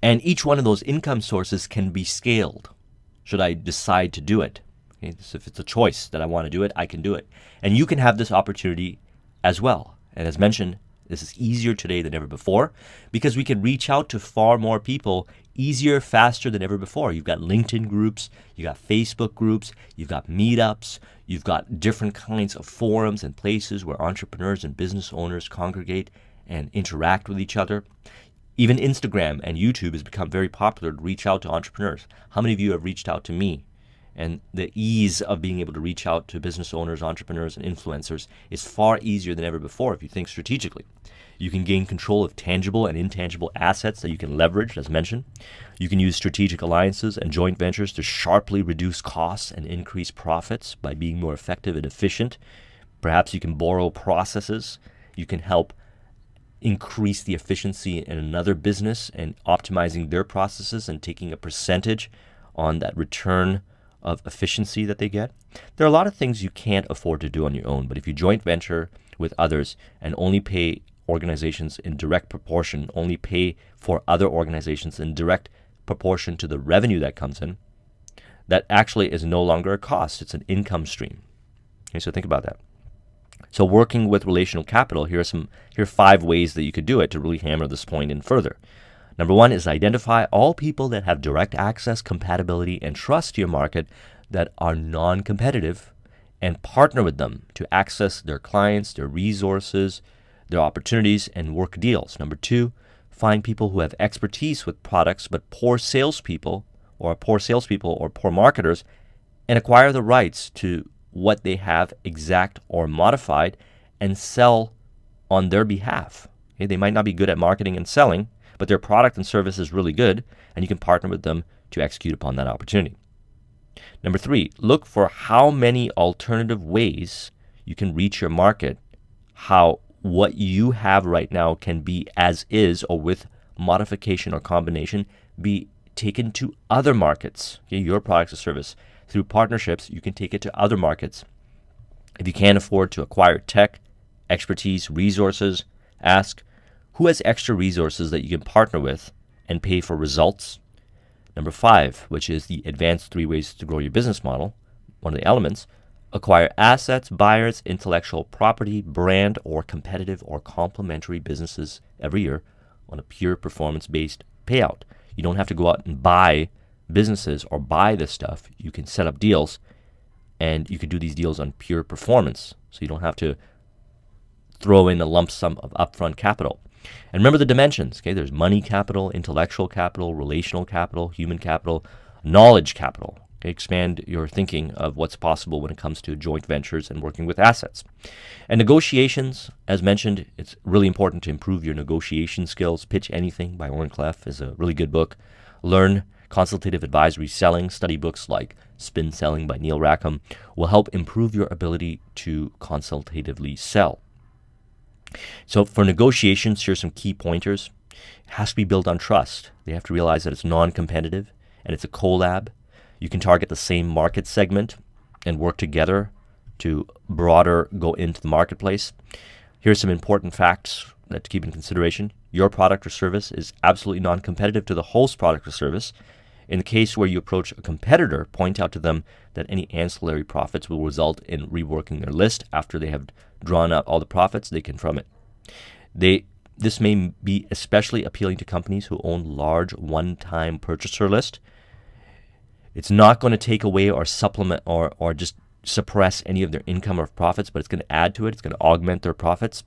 And each one of those income sources can be scaled should I decide to do it. Okay, so if it's a choice that I want to do it, I can do it. And you can have this opportunity as well. And as mentioned, this is easier today than ever before because we can reach out to far more people easier, faster than ever before. You've got LinkedIn groups, you've got Facebook groups, you've got meetups, you've got different kinds of forums and places where entrepreneurs and business owners congregate and interact with each other. Even Instagram and YouTube has become very popular to reach out to entrepreneurs. How many of you have reached out to me? And the ease of being able to reach out to business owners, entrepreneurs, and influencers is far easier than ever before if you think strategically. You can gain control of tangible and intangible assets that you can leverage, as mentioned. You can use strategic alliances and joint ventures to sharply reduce costs and increase profits by being more effective and efficient. Perhaps you can borrow processes. You can help increase the efficiency in another business and optimizing their processes and taking a percentage on that return of efficiency that they get. There are a lot of things you can't afford to do on your own, but if you joint venture with others and only pay organizations in direct proportion, only pay for other organizations in direct proportion to the revenue that comes in, that actually is no longer a cost. It's an income stream. Okay, so think about that. So working with relational capital, here are 5 ways that you could do it to really hammer this point in further. Number 1 is identify all people that have direct access, compatibility, and trust to your market that are non-competitive and partner with them to access their clients, their resources, their opportunities, and work deals. Number 2, find people who have expertise with products but poor salespeople or poor marketers and acquire the rights to what they have exact or modified and sell on their behalf. Okay? They might not be good at marketing and selling, but their product and service is really good, and you can partner with them to execute upon that opportunity. Number 3, look for how many alternative ways you can reach your market, how what you have right now can be as is or with modification or combination be taken to other markets. Okay? Your products or service. Through partnerships, you can take it to other markets. If you can't afford to acquire tech, expertise, resources, ask who has extra resources that you can partner with and pay for results. Number 5, which is the advanced 3 ways to grow your business model, one of the elements, acquire assets, buyers, intellectual property, brand, or competitive or complementary businesses every year on a pure performance-based payout. You don't have to go out and buy businesses or buy this stuff. You can set up deals, and you can do these deals on pure performance. So you don't have to throw in a lump sum of upfront capital. And remember the dimensions. Okay, there's money capital, intellectual capital, relational capital, human capital, knowledge capital. Okay, expand your thinking of what's possible when it comes to joint ventures and working with assets. And negotiations, as mentioned, it's really important to improve your negotiation skills. Pitch Anything by Warren Clef is a really good book. Learn consultative advisory selling. Study books like Spin Selling by Neil Rackham will help improve your ability to consultatively sell. So for negotiations, here's some key pointers. It has to be built on trust. They have to realize that it's non-competitive and it's a collab. You can target the same market segment and work together to broader go into the marketplace. Here's some important facts that to keep in consideration. Your product or service is absolutely non-competitive to the host product or service. In the case where you approach a competitor, point out to them that any ancillary profits will result in reworking their list after they have drawn out all the profits they can from it. This may be especially appealing to companies who own large one-time purchaser list. It's not going to take away or supplement or just suppress any of their income or profits, but it's going to add to it. It's going to augment their profits.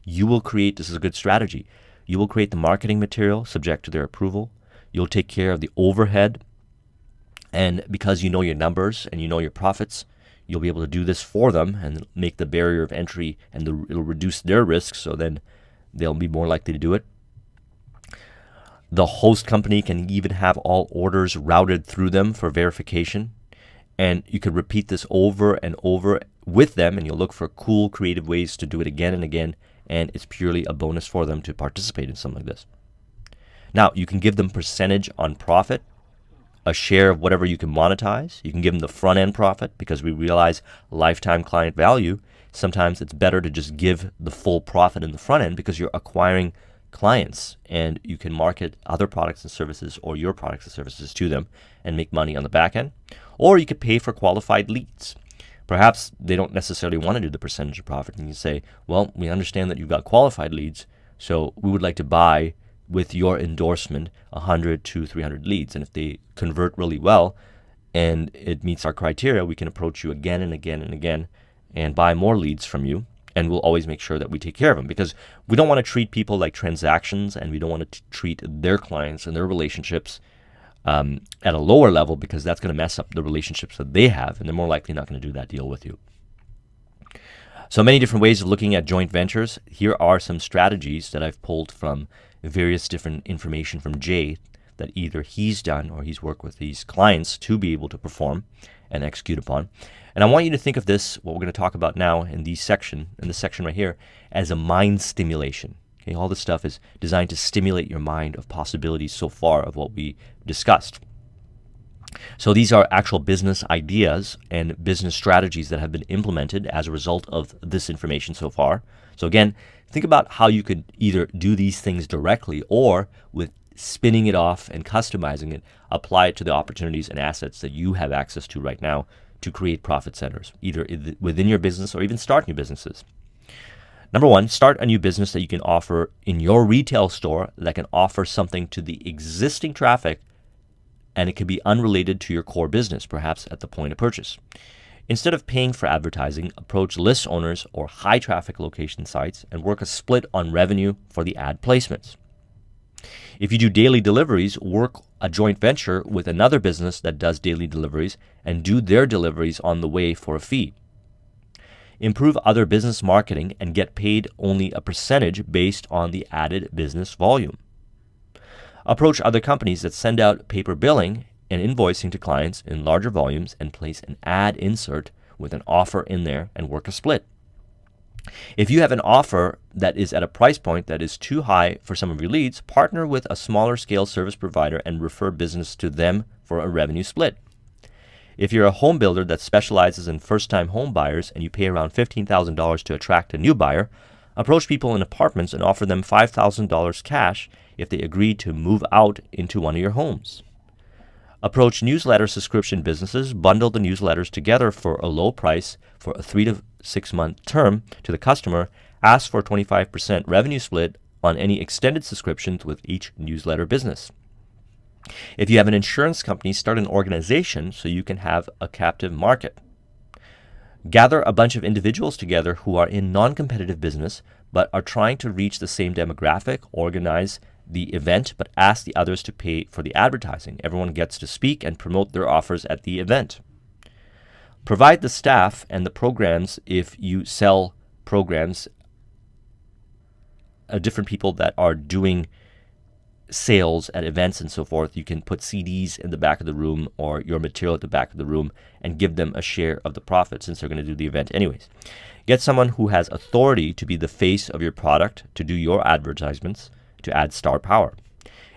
You will create, this is a good strategy, you will create the marketing material subject to their approval. You'll take care of the overhead. And because you know your numbers and you know your profits, you'll be able to do this for them and make the barrier of entry, and it'll reduce their risk, so then they'll be more likely to do it. The host company can even have all orders routed through them for verification. And you could repeat this over and over with them, and you'll look for cool, creative ways to do it again and again. And it's purely a bonus for them to participate in something like this. Now, you can give them percentage on profit, a share of whatever you can monetize. You can give them the front end profit, because we realize lifetime client value. Sometimes it's better to just give the full profit in the front end because you're acquiring clients and you can market other products and services or your products and services to them and make money on the back end. Or you could pay for qualified leads. Perhaps they don't necessarily want to do the percentage of profit, and you say, well, we understand that you've got qualified leads, so we would like to buy with your endorsement 100 to 300 leads. And if they convert really well and it meets our criteria, we can approach you again and again and again and buy more leads from you. And we'll always make sure that we take care of them, because we don't want to treat people like transactions, and we don't want to treat their clients and their relationships at a lower level, because that's going to mess up the relationships that they have, and they're more likely not going to do that deal with you. So many different ways of looking at joint ventures. Here are some strategies that I've pulled from various different information from Jay that either he's done or he's worked with these clients to be able to perform and execute upon. And I want you to think of this, what we're going to talk about now in this section right here, as a mind stimulation. Okay, all this stuff is designed to stimulate your mind of possibilities so far of what we discussed. So these are actual business ideas and business strategies that have been implemented as a result of this information so far. So again, think about how you could either do these things directly, or with spinning it off and customizing it, apply it to the opportunities and assets that you have access to right now to create profit centers, either within your business or even start new businesses. Number one, start a new business that you can offer in your retail store that can offer something to the existing traffic, and it can be unrelated to your core business, perhaps at the point of purchase. Instead of paying for advertising, approach list owners or high traffic location sites and work a split on revenue for the ad placements. If you do daily deliveries, work a joint venture with another business that does daily deliveries and do their deliveries on the way for a fee. Improve other business marketing and get paid only a percentage based on the added business volume. Approach other companies that send out paper billing and invoicing to clients in larger volumes and place an ad insert with an offer in there and work a split. If you have an offer that is at a price point that is too high for some of your leads, partner with a smaller scale service provider and refer business to them for a revenue split. If you're a home builder that specializes in first-time home buyers and you pay around $15,000 to attract a new buyer, approach people in apartments and offer them $5,000 cash if they agree to move out into one of your homes. Approach newsletter subscription businesses, bundle the newsletters together for a low price for a 3 to 6 month term to the customer, ask for a 25% revenue split on any extended subscriptions with each newsletter business. If you have an insurance company, start an organization so you can have a captive market. Gather a bunch of individuals together who are in non-competitive business but are trying to reach the same demographic, organize the event, but ask the others to pay for the advertising. Everyone gets to speak and promote their offers at the event. Provide the staff and the programs if you sell programs, different people that are doing sales at events and so forth. You can put CDs in the back of the room or your material at the back of the room and give them a share of the profit since they're going to do the event anyways. Get someone who has authority to be the face of your product to do your advertisements to add star power.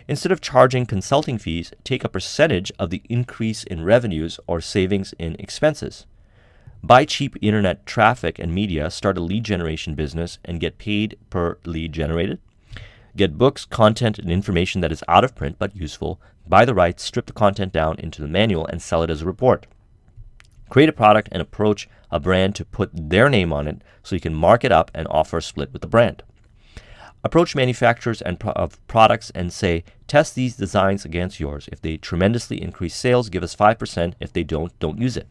Instead of charging consulting fees, take a percentage of the increase in revenues or savings in expenses. Buy cheap internet traffic and media, start a lead generation business, and get paid per lead generated. Get books, content, and information that is out of print but useful. Buy the rights, strip the content down into the manual, and sell it as a report. Create a product and approach a brand to put their name on it so you can mark it up and offer a split with the brand. Approach manufacturers of products and say, test these designs against yours. If they tremendously increase sales, give us 5%. If they don't use it.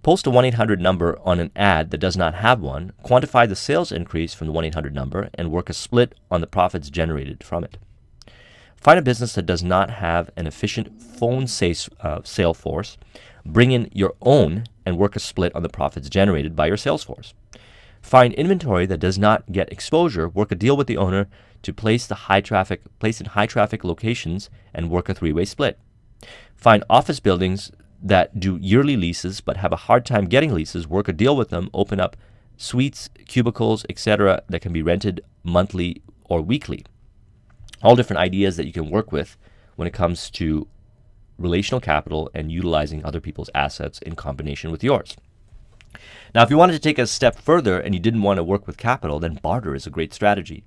Post a 1-800 number on an ad that does not have one, quantify the sales increase from the 1-800 number, and work a split on the profits generated from it. Find a business that does not have an efficient phone sale force. Bring in your own and work a split on the profits generated by your sales force. Find inventory that does not get exposure. Work a deal with the owner to place in high traffic locations and work a 3-way split. Find office buildings that do yearly leases but have a hard time getting leases. Work a deal with them, open up suites, cubicles, etc. that can be rented monthly or weekly. All different ideas that you can work with when it comes to relational capital and utilizing other people's assets in combination with yours. Now, if you wanted to take a step further and you didn't want to work with capital, then barter is a great strategy.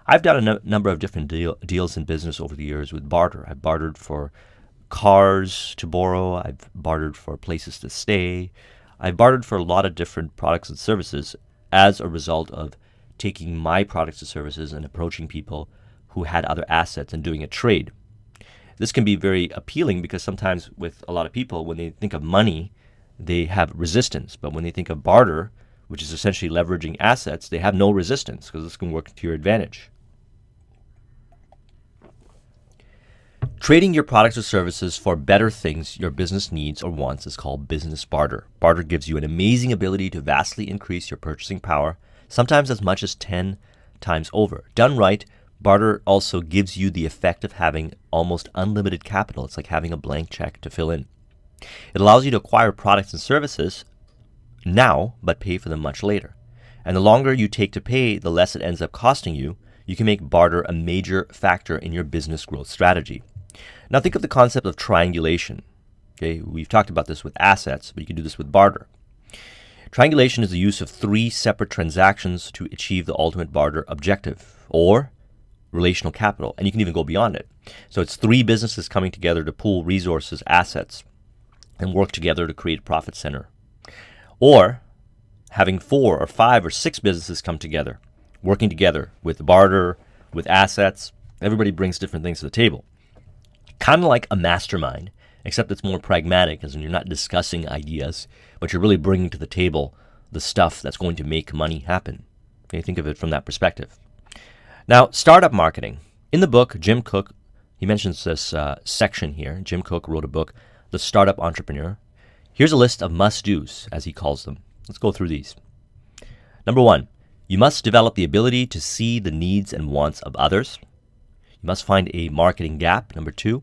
I've done a number of different deals in business over the years with barter. I've bartered for cars to borrow. I've bartered for places to stay. I've bartered for a lot of different products and services as a result of taking my products and services and approaching people who had other assets and doing a trade. This can be very appealing because sometimes with a lot of people, when they think of money, they have resistance. But when they think of barter, which is essentially leveraging assets, they have no resistance because this can work to your advantage. Trading your products or services for better things your business needs or wants is called business barter. Barter gives you an amazing ability to vastly increase your purchasing power, sometimes as much as 10 times over. Done right, barter also gives you the effect of having almost unlimited capital. It's like having a blank check to fill in. It allows you to acquire products and services now, but pay for them much later. And the longer you take to pay, the less it ends up costing you. You can make barter a major factor in your business growth strategy. Now think of the concept of triangulation. Okay, we've talked about this with assets, but you can do this with barter. Triangulation is the use of 3 separate transactions to achieve the ultimate barter objective, or relational capital, and you can even go beyond it. So it's 3 businesses coming together to pool resources, assets, and work together to create a profit center. Or having 4 or 5 or 6 businesses come together, working together with barter, with assets. Everybody brings different things to the table. Kind of like a mastermind, except it's more pragmatic, as in you're not discussing ideas, but you're really bringing to the table the stuff that's going to make money happen. Okay, think of it from that perspective. Now, startup marketing. In the book, Jim Cook, he mentions this section here. Jim Cook wrote a book, The Startup Entrepreneur. Here's a list of must-dos, as he calls them. Let's go through these. Number 1, you must develop the ability to see the needs and wants of others. You must find a marketing gap. Number 2.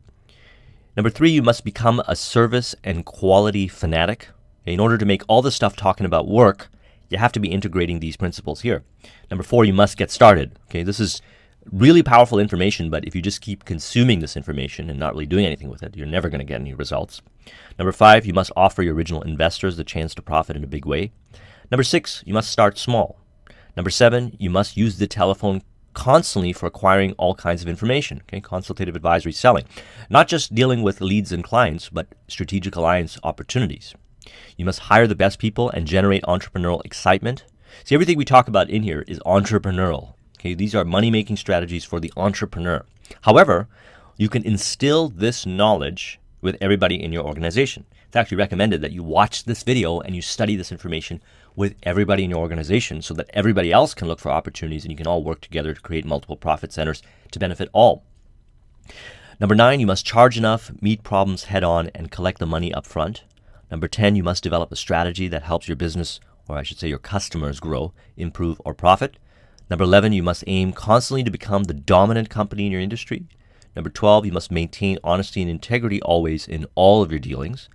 Number 3, you must become a service and quality fanatic. In order to make all this stuff talking about work, you have to be integrating these principles here. Number 4, you must get started. Okay, this is really powerful information, but if you just keep consuming this information and not really doing anything with it, you're never going to get any results. Number 5, you must offer your original investors the chance to profit in a big way. Number 6, you must start small. Number 7, you must use the telephone constantly for acquiring all kinds of information. Okay, consultative advisory selling. Not just dealing with leads and clients, but strategic alliance opportunities. You must hire the best people and generate entrepreneurial excitement. See, everything we talk about in here is entrepreneurial. Okay, these are money-making strategies for the entrepreneur. However, you can instill this knowledge with everybody in your organization. It's actually recommended that you watch this video and you study this information with everybody in your organization so that everybody else can look for opportunities and you can all work together to create multiple profit centers to benefit all. Number 9, you must charge enough, meet problems head on, and collect the money up front. Number 10, you must develop a strategy that helps your business, or I should say your customers, grow, improve, or profit. Number 11, you must aim constantly to become the dominant company in your industry. Number 12, you must maintain honesty and integrity always in all of your dealings.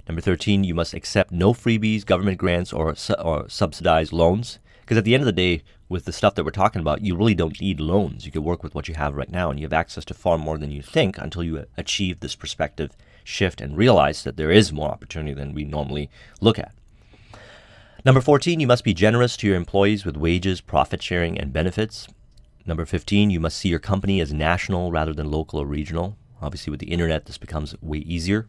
Number 13, you must accept no freebies, government grants, or subsidized loans. Because at the end of the day, with the stuff that we're talking about, you really don't need loans. You can work with what you have right now, and you have access to far more than you think until you achieve this perspective shift and realize that there is more opportunity than we normally look at. Number 14, you must be generous to your employees with wages, profit sharing, and benefits. Number 15, you must see your company as national rather than local or regional. Obviously, with the internet, this becomes way easier.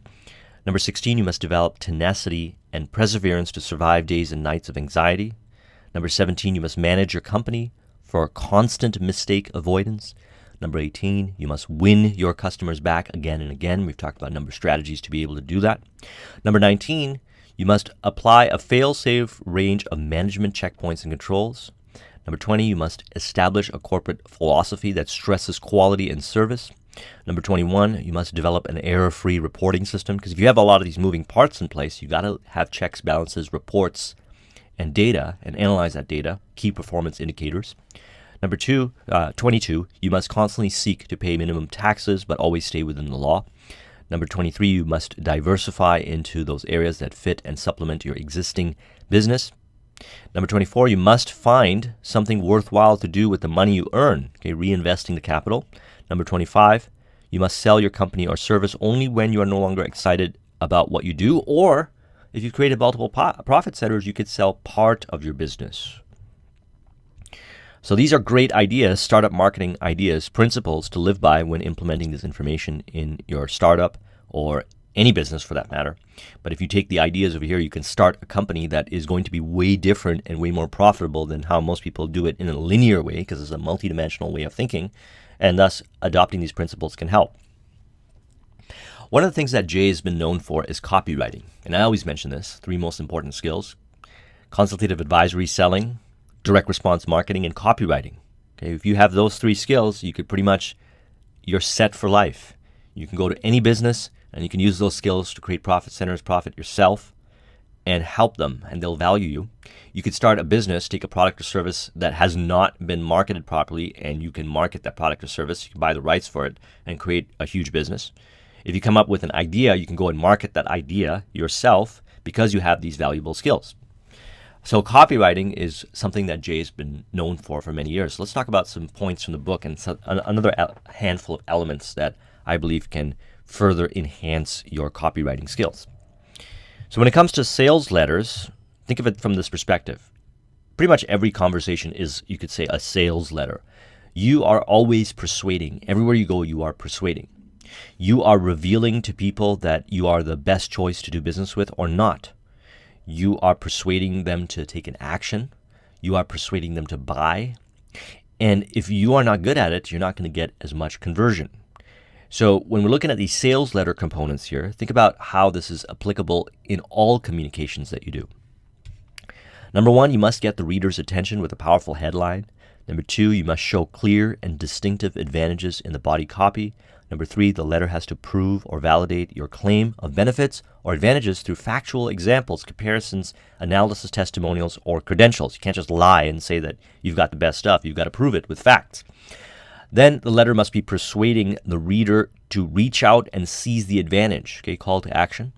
Number 16, you must develop tenacity and perseverance to survive days and nights of anxiety. Number 17, you must manage your company for constant mistake avoidance. Number 18, you must win your customers back again and again. We've talked about a number of strategies to be able to do that. Number 19, you must apply a fail-safe range of management checkpoints and controls. Number 20, you must establish a corporate philosophy that stresses quality and service. Number 21, you must develop an error-free reporting system, because if you have a lot of these moving parts in place, you got to have checks, balances, reports, and data, and analyze that data, key performance indicators. Number 22, you must constantly seek to pay minimum taxes, but always stay within the law. Number 23, you must diversify into those areas that fit and supplement your existing business. Number 24, you must find something worthwhile to do with the money you earn, okay, reinvesting the capital. Number 25, you must sell your company or service only when you are no longer excited about what you do, or if you've created multiple profit centers, you could sell part of your business. So these are great ideas, startup marketing ideas, principles to live by when implementing this information in your startup or any business for that matter. But if you take the ideas over here, you can start a company that is going to be way different and way more profitable than how most people do it in a linear way, because it's a multidimensional way of thinking, and thus adopting these principles can help. One of the things that Jay has been known for is copywriting. And I always mention this, 3 most important skills: consultative advisory selling, direct response marketing, and copywriting. Okay, if you have those 3 skills, you could pretty much, you're set for life. You can go to any business and you can use those skills to create profit centers, profit yourself, and help them, and they'll value you. You could start a business, take a product or service that has not been marketed properly, and you can market that product or service. You can buy the rights for it and create a huge business. If you come up with an idea, you can go and market that idea yourself because you have these valuable skills. So copywriting is something that Jay has been known for many years. Let's talk about some points from the book and another handful of elements that I believe can further enhance your copywriting skills. So when it comes to sales letters, think of it from this perspective. Pretty much every conversation is, you could say, a sales letter. You are always persuading. Everywhere you go, you are persuading. You are revealing to people that you are the best choice to do business with or not. You are persuading them to take an action. You are persuading them to buy. And if you are not good at it, you're not going to get as much conversion. So when we're looking at these sales letter components here, think about how this is applicable in all communications that you do. Number 1, you must get the reader's attention with a powerful headline. Number 2, you must show clear and distinctive advantages in the body copy. Number 3, the letter has to prove or validate your claim of benefits or advantages through factual examples, comparisons, analysis, testimonials, or credentials. You can't just lie and say that you've got the best stuff. You've got to prove it with facts. Then the letter must be persuading the reader to reach out and seize the advantage. Okay, call to action.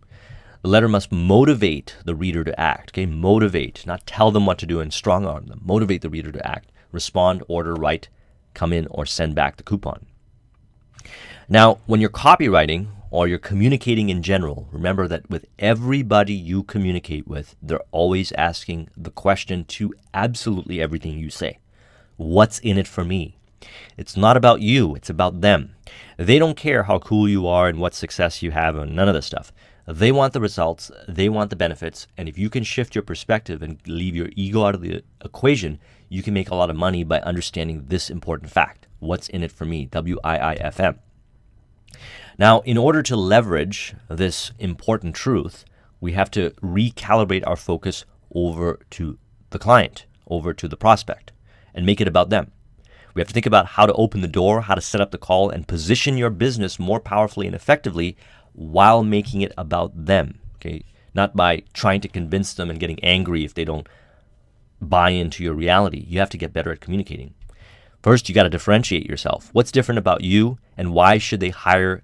The letter must motivate the reader to act. Okay, motivate, not tell them what to do and strong arm them. Motivate the reader to act. Respond, order, write, come in, or send back the coupon. Now, when you're copywriting or you're communicating in general, remember that with everybody you communicate with, they're always asking the question to absolutely everything you say. What's in it for me? It's not about you, it's about them. They don't care how cool you are and what success you have and none of this stuff. They want the results, they want the benefits, and if you can shift your perspective and leave your ego out of the equation, you can make a lot of money by understanding this important fact. What's in it for me? WIIFM. Now, in order to leverage this important truth, we have to recalibrate our focus over to the client, over to the prospect, and make it about them. We have to think about how to open the door, how to set up the call, and position your business more powerfully and effectively while making it about them. Okay, not by trying to convince them and getting angry if they don't buy into your reality. You have to get better at communicating. First, you got to differentiate yourself. What's different about you, and why should they hire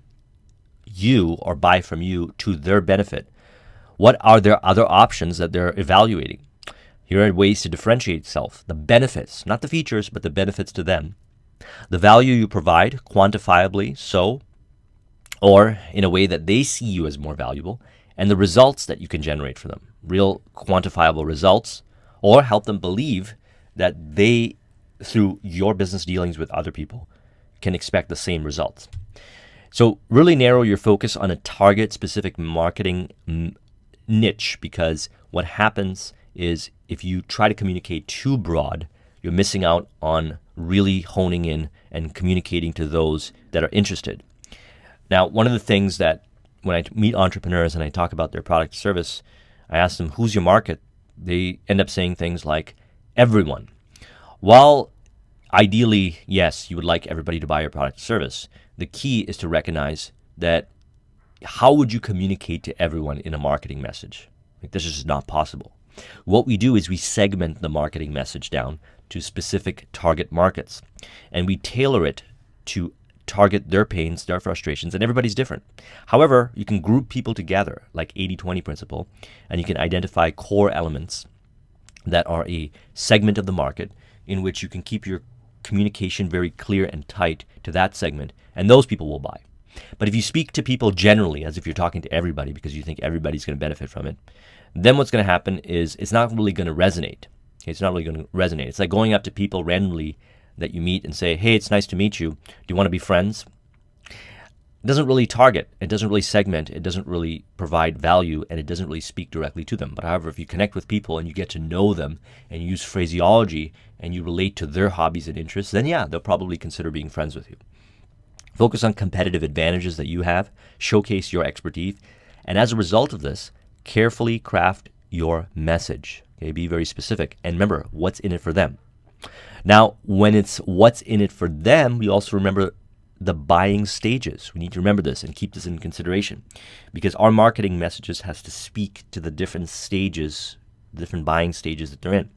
you or buy from you to their benefit? What are their other options that they're evaluating? Here are ways to differentiate yourself. The benefits, not the features, but the benefits to them. The value you provide, quantifiably so, or in a way that they see you as more valuable, and the results that you can generate for them. Real quantifiable results, or help them believe that they, through your business dealings with other people, can expect the same results. So really narrow your focus on a target-specific marketing niche, because what happens is if you try to communicate too broad, you're missing out on really honing in and communicating to those that are interested. Now, one of the things that when I meet entrepreneurs and I talk about their product or service, I ask them, who's your market? They end up saying things like, everyone. While ideally, yes, you would like everybody to buy your product or service, the key is to recognize that how would you communicate to everyone in a marketing message? Like, this is just not possible. What we do is we segment the marketing message down to specific target markets, and we tailor it to target their pains, their frustrations, and everybody's different. However, you can group people together like 80-20 principle, and you can identify core elements that are a segment of the market in which you can keep your communication very clear and tight to that segment, and those people will buy. But if you speak to people generally, as if you're talking to everybody because you think everybody's going to benefit from it, then what's going to happen is it's not really going to resonate. Okay, it's not really going to resonate. It's like going up to people randomly that you meet and say, hey, it's nice to meet you. Do you want to be friends? It doesn't really target. It doesn't really segment. It doesn't really provide value, and it doesn't really speak directly to them. But however, if you connect with people and you get to know them and use phraseology and you relate to their hobbies and interests, then yeah, they'll probably consider being friends with you. Focus on competitive advantages that you have. Showcase your expertise. And as a result of this, carefully craft your message. Okay, be very specific. And remember, what's in it for them. Now, when it's what's in it for them, we also remember the buying stages. We need to remember this and keep this in consideration, because our marketing messages has to speak to the different stages, the different buying stages that they're in.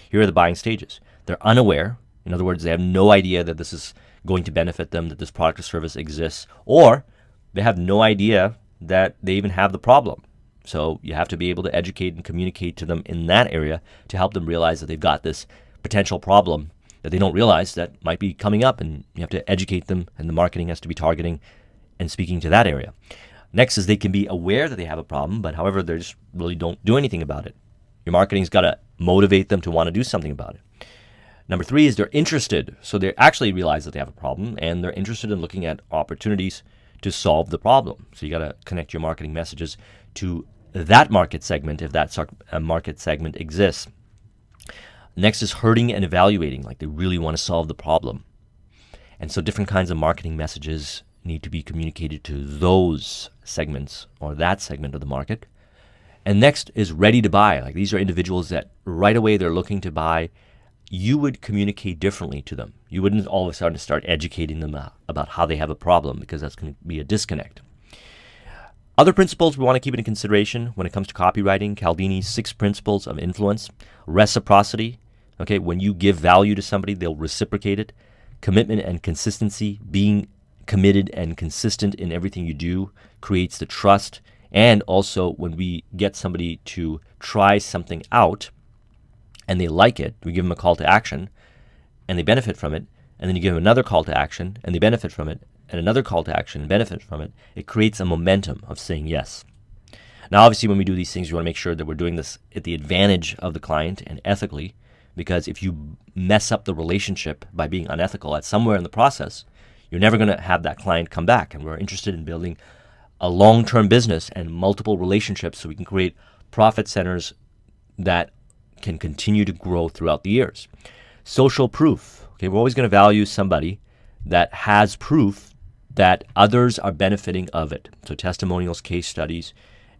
Here are the buying stages. They're unaware. In other words, they have no idea that this is going to benefit them, that this product or service exists, or they have no idea that they even have the problem. So you have to be able to educate and communicate to them in that area to help them realize that they've got this potential problem that they don't realize that might be coming up, and you have to educate them, and the marketing has to be targeting and speaking to that area. Next is they can be aware that they have a problem, but however, they just really don't do anything about it. Your marketing's got to motivate them to want to do something about it. Number 3 is they're interested. So they actually realize that they have a problem, and they're interested in looking at opportunities to solve the problem. So you got to connect your marketing messages to that market segment if that market segment exists. Next is hurting and evaluating, like they really want to solve the problem. And so different kinds of marketing messages need to be communicated to those segments or that segment of the market. And next is ready to buy. Like these are individuals that right away they're looking to buy you would communicate differently to them. You wouldn't all of a sudden start educating them about how they have a problem, because that's going to be a disconnect. Other principles we want to keep in consideration when it comes to copywriting: Cialdini's 6 principles of influence, reciprocity. Okay, when you give value to somebody, they'll reciprocate it. Commitment and consistency, being committed and consistent in everything you do creates the trust. And also, when we get somebody to try something out and they like it, we give them a call to action and they benefit from it. And then you give them another call to action and they benefit from it, and another call to action and benefit from it. It creates a momentum of saying yes. Now, obviously, when we do these things, we want to make sure that we're doing this at the advantage of the client and ethically, because if you mess up the relationship by being unethical at somewhere in the process, you're never going to have that client come back. And we're interested in building a long-term business and multiple relationships so we can create profit centers that can continue to grow throughout the years. Social proof. Okay, we're always going to value somebody that has proof that others are benefiting of it. So testimonials, case studies,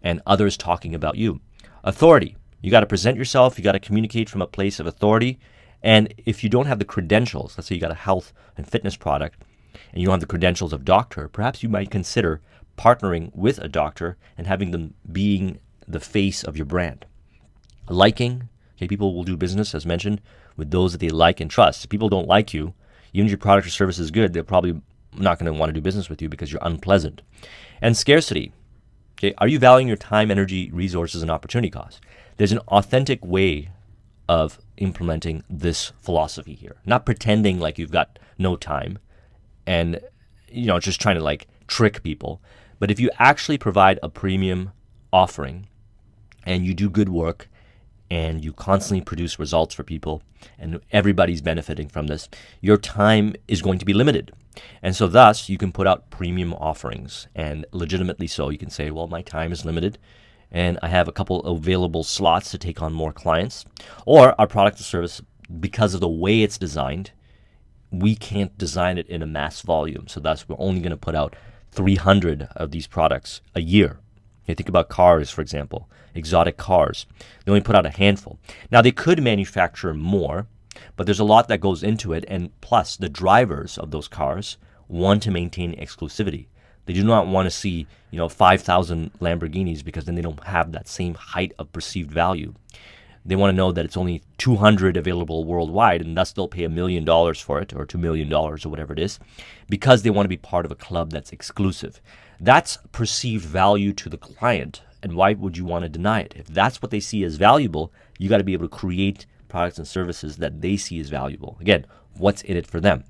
and others talking about you. Authority. You got to present yourself. You got to communicate from a place of authority. And if you don't have the credentials, let's say you got a health and fitness product, and you don't have the credentials of doctor, perhaps you might consider partnering with a doctor and having them being the face of your brand. Liking. Okay, people will do business, as mentioned, with those that they like and trust. If people don't like you, even if your product or service is good, they're probably not going to want to do business with you because you're unpleasant. And scarcity. Okay, are you valuing your time, energy, resources, and opportunity costs? There's an authentic way of implementing this philosophy here. Not pretending like you've got no time and just trying to like trick people. But if you actually provide a premium offering and you do good work and you constantly produce results for people and everybody's benefiting from this, your time is going to be limited. And so thus you can put out premium offerings, and legitimately so. You can say, well, my time is limited and I have a couple available slots to take on more clients. Or our product or service, because of the way it's designed, we can't design it in a mass volume. So thus we're only going to put out 300 of these products a year. You think about cars, for example, exotic cars. They only put out a handful. Now, they could manufacture more, but there's a lot that goes into it. And plus, the drivers of those cars want to maintain exclusivity. They do not want to see, 5,000 Lamborghinis, because then they don't have that same height of perceived value. They want to know that it's only 200 available worldwide, and thus they'll pay $1 million for it, or $2 million, or whatever it is, because they want to be part of a club that's exclusive. That's perceived value to the client, and why would you want to deny it? If that's what they see as valuable, you got to be able to create products and services that they see as valuable. Again, what's in it for them?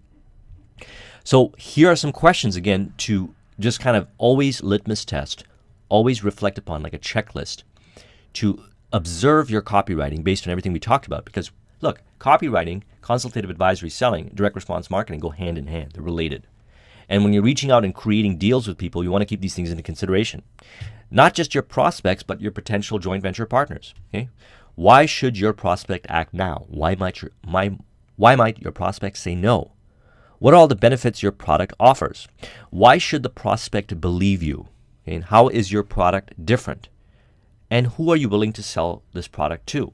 So here are some questions, again, to just kind of always litmus test, always reflect upon, like a checklist, to observe your copywriting based on everything we talked about. Because look, copywriting, consultative advisory selling, direct response marketing go hand in hand. They're related. And when you're reaching out and creating deals with people, you want to keep these things into consideration. Not just your prospects, but your potential joint venture partners. Okay? Why should your prospect act now? Why might your prospect say no? What are all the benefits your product offers? Why should the prospect believe you? Okay? And how is your product different? And who are you willing to sell this product to?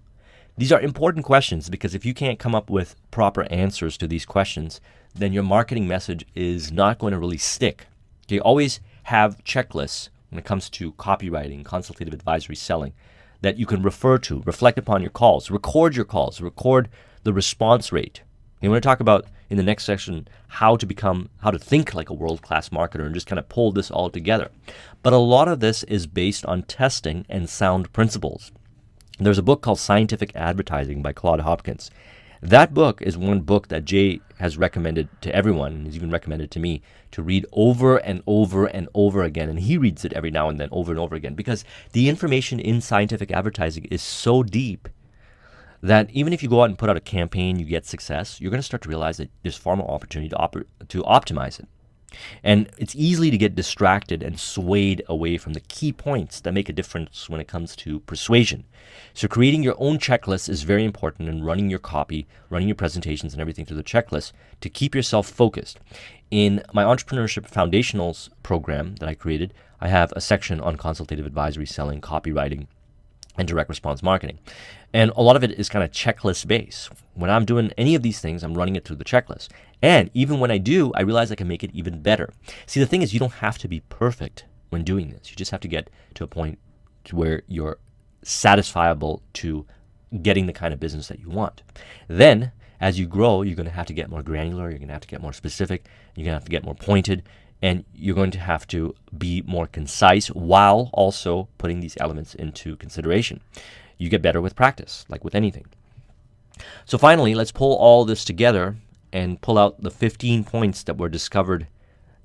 These are important questions, because if you can't come up with proper answers to these questions, then your marketing message is not going to really stick. Okay, always have checklists when it comes to copywriting, consultative advisory selling, that you can refer to, reflect upon your calls, record the response rate. And we're going to talk about in the next section how to think like a world-class marketer and just kind of pull this all together. But a lot of this is based on testing and sound principles. There's a book called Scientific Advertising by Claude Hopkins. That book is one book that Jay has recommended to everyone, and he's even recommended to me to read over and over and over again. And he reads it every now and then over and over again, because the information in scientific advertising is so deep that even if you go out and put out a campaign, you get success, you're going to start to realize that there's far more opportunity to optimize it. And it's easy to get distracted and swayed away from the key points that make a difference when it comes to persuasion. So creating your own checklist is very important, and running your copy, running your presentations and everything through the checklist to keep yourself focused. In my Entrepreneurship Foundationals program that I created, I have a section on consultative advisory selling, copywriting, and direct response marketing. And a lot of it is kind of checklist based. When I'm doing any of these things, I'm running it through the checklist. And even when I do, I realize I can make it even better. See, the thing is, you don't have to be perfect when doing this. You just have to get to a point to where you're satisfiable to getting the kind of business that you want. Then, as you grow, you're going to have to get more granular, you're going to have to get more specific, you're going to have to get more pointed, and you're going to have to be more concise while also putting these elements into consideration. You get better with practice, like with anything. So finally, let's pull all this together and pull out the 15 points that were discovered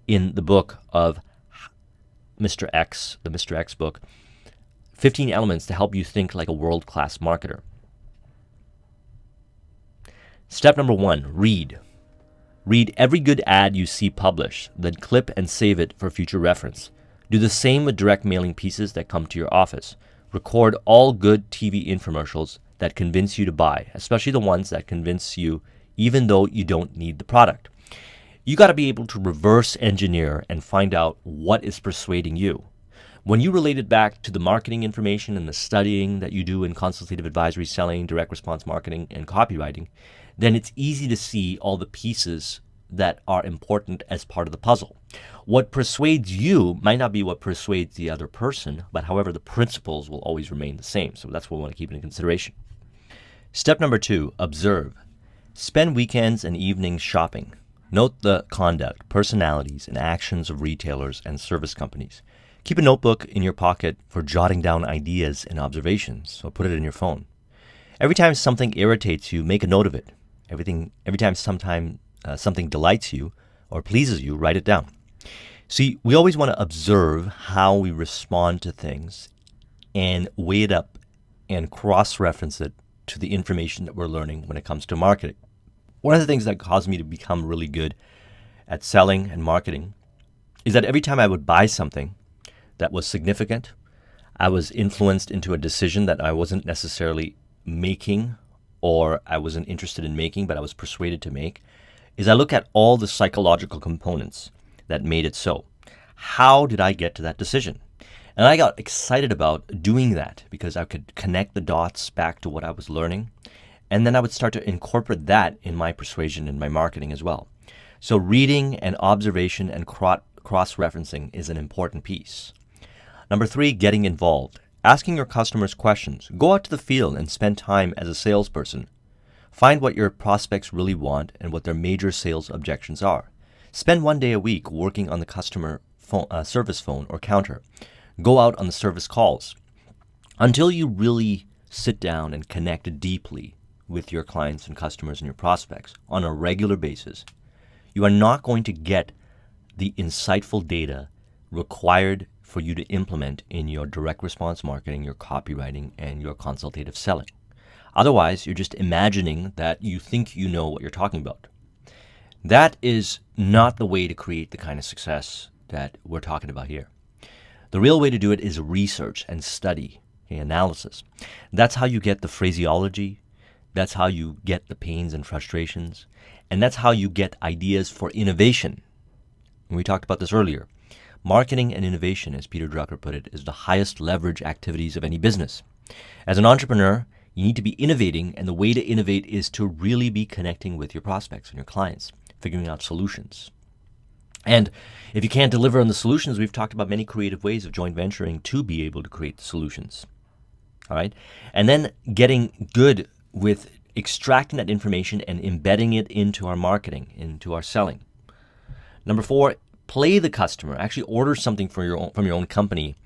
in the book of Mr. X, the Mr. X book. 15 elements to help you think like a world-class marketer. Step number 1, read. Read every good ad you see published, then clip and save it for future reference. Do the same with direct mailing pieces that come to your office. Record all good TV infomercials that convince you to buy, especially the ones that convince you even though you don't need the product. You got to be able to reverse engineer and find out what is persuading you. When you relate it back to the marketing information and the studying that you do in consultative advisory selling, direct response marketing, and copywriting, then it's easy to see all the pieces that are important as part of the puzzle. What persuades you might not be what persuades the other person, but however, the principles will always remain the same. So that's what we want to keep in consideration. Step number 2, observe. Spend weekends and evenings shopping. Note the conduct, personalities, and actions of retailers and service companies. Keep a notebook in your pocket for jotting down ideas and observations, or put it in your phone. Every time something irritates you, make a note of it. Every time something delights you or pleases you, write it down. See, we always want to observe how we respond to things and weigh it up and cross-reference it to the information that we're learning when it comes to marketing. One of the things that caused me to become really good at selling and marketing is that every time I would buy something that was significant, I was influenced into a decision that I wasn't necessarily making or I wasn't interested in making, but I was persuaded to make, is I look at all the psychological components that made it so. How did I get to that decision? And I got excited about doing that because I could connect the dots back to what I was learning. And then I would start to incorporate that in my persuasion and my marketing as well. So reading and observation and cross-referencing is an important piece. Number 3, getting involved. Asking your customers questions. Go out to the field and spend time as a salesperson. Find what your prospects really want and what their major sales objections are. Spend 1 day a week working on the customer service phone or counter. Go out on the service calls. Until you really sit down and connect deeply with your clients and customers and your prospects on a regular basis, you are not going to get the insightful data required for you to implement in your direct response marketing, your copywriting, and your consultative selling. Otherwise, you're just imagining that you think you know what you're talking about. That is not the way to create the kind of success that we're talking about here. The real way to do it is research and study, analysis. That's how you get the phraseology. That's how you get the pains and frustrations. And that's how you get ideas for innovation. And we talked about this earlier. Marketing and innovation, as Peter Drucker put it, is the highest leverage activities of any business. As an entrepreneur, you need to be innovating, and the way to innovate is to really be connecting with your prospects and your clients, figuring out solutions. And if you can't deliver on the solutions, we've talked about many creative ways of joint venturing to be able to create the solutions. All right? And then getting good with extracting that information and embedding it into our marketing, into our selling. Number 4, play the customer. Actually order something from your own company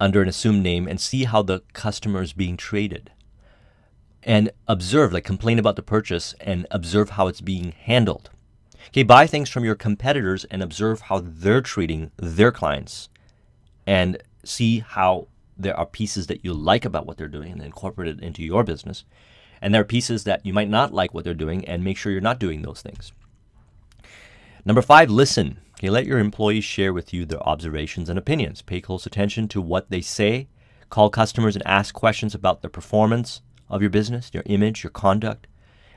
under an assumed name and see how the customer is being treated. And observe, like complain about the purchase and observe how it's being handled. Okay, buy things from your competitors and observe how they're treating their clients and see how there are pieces that you like about what they're doing and incorporate it into your business. And there are pieces that you might not like what they're doing and make sure you're not doing those things. Number 5, listen. Okay, let your employees share with you their observations and opinions. Pay close attention to what they say. Call customers and ask questions about the performance of your business, your image, your conduct,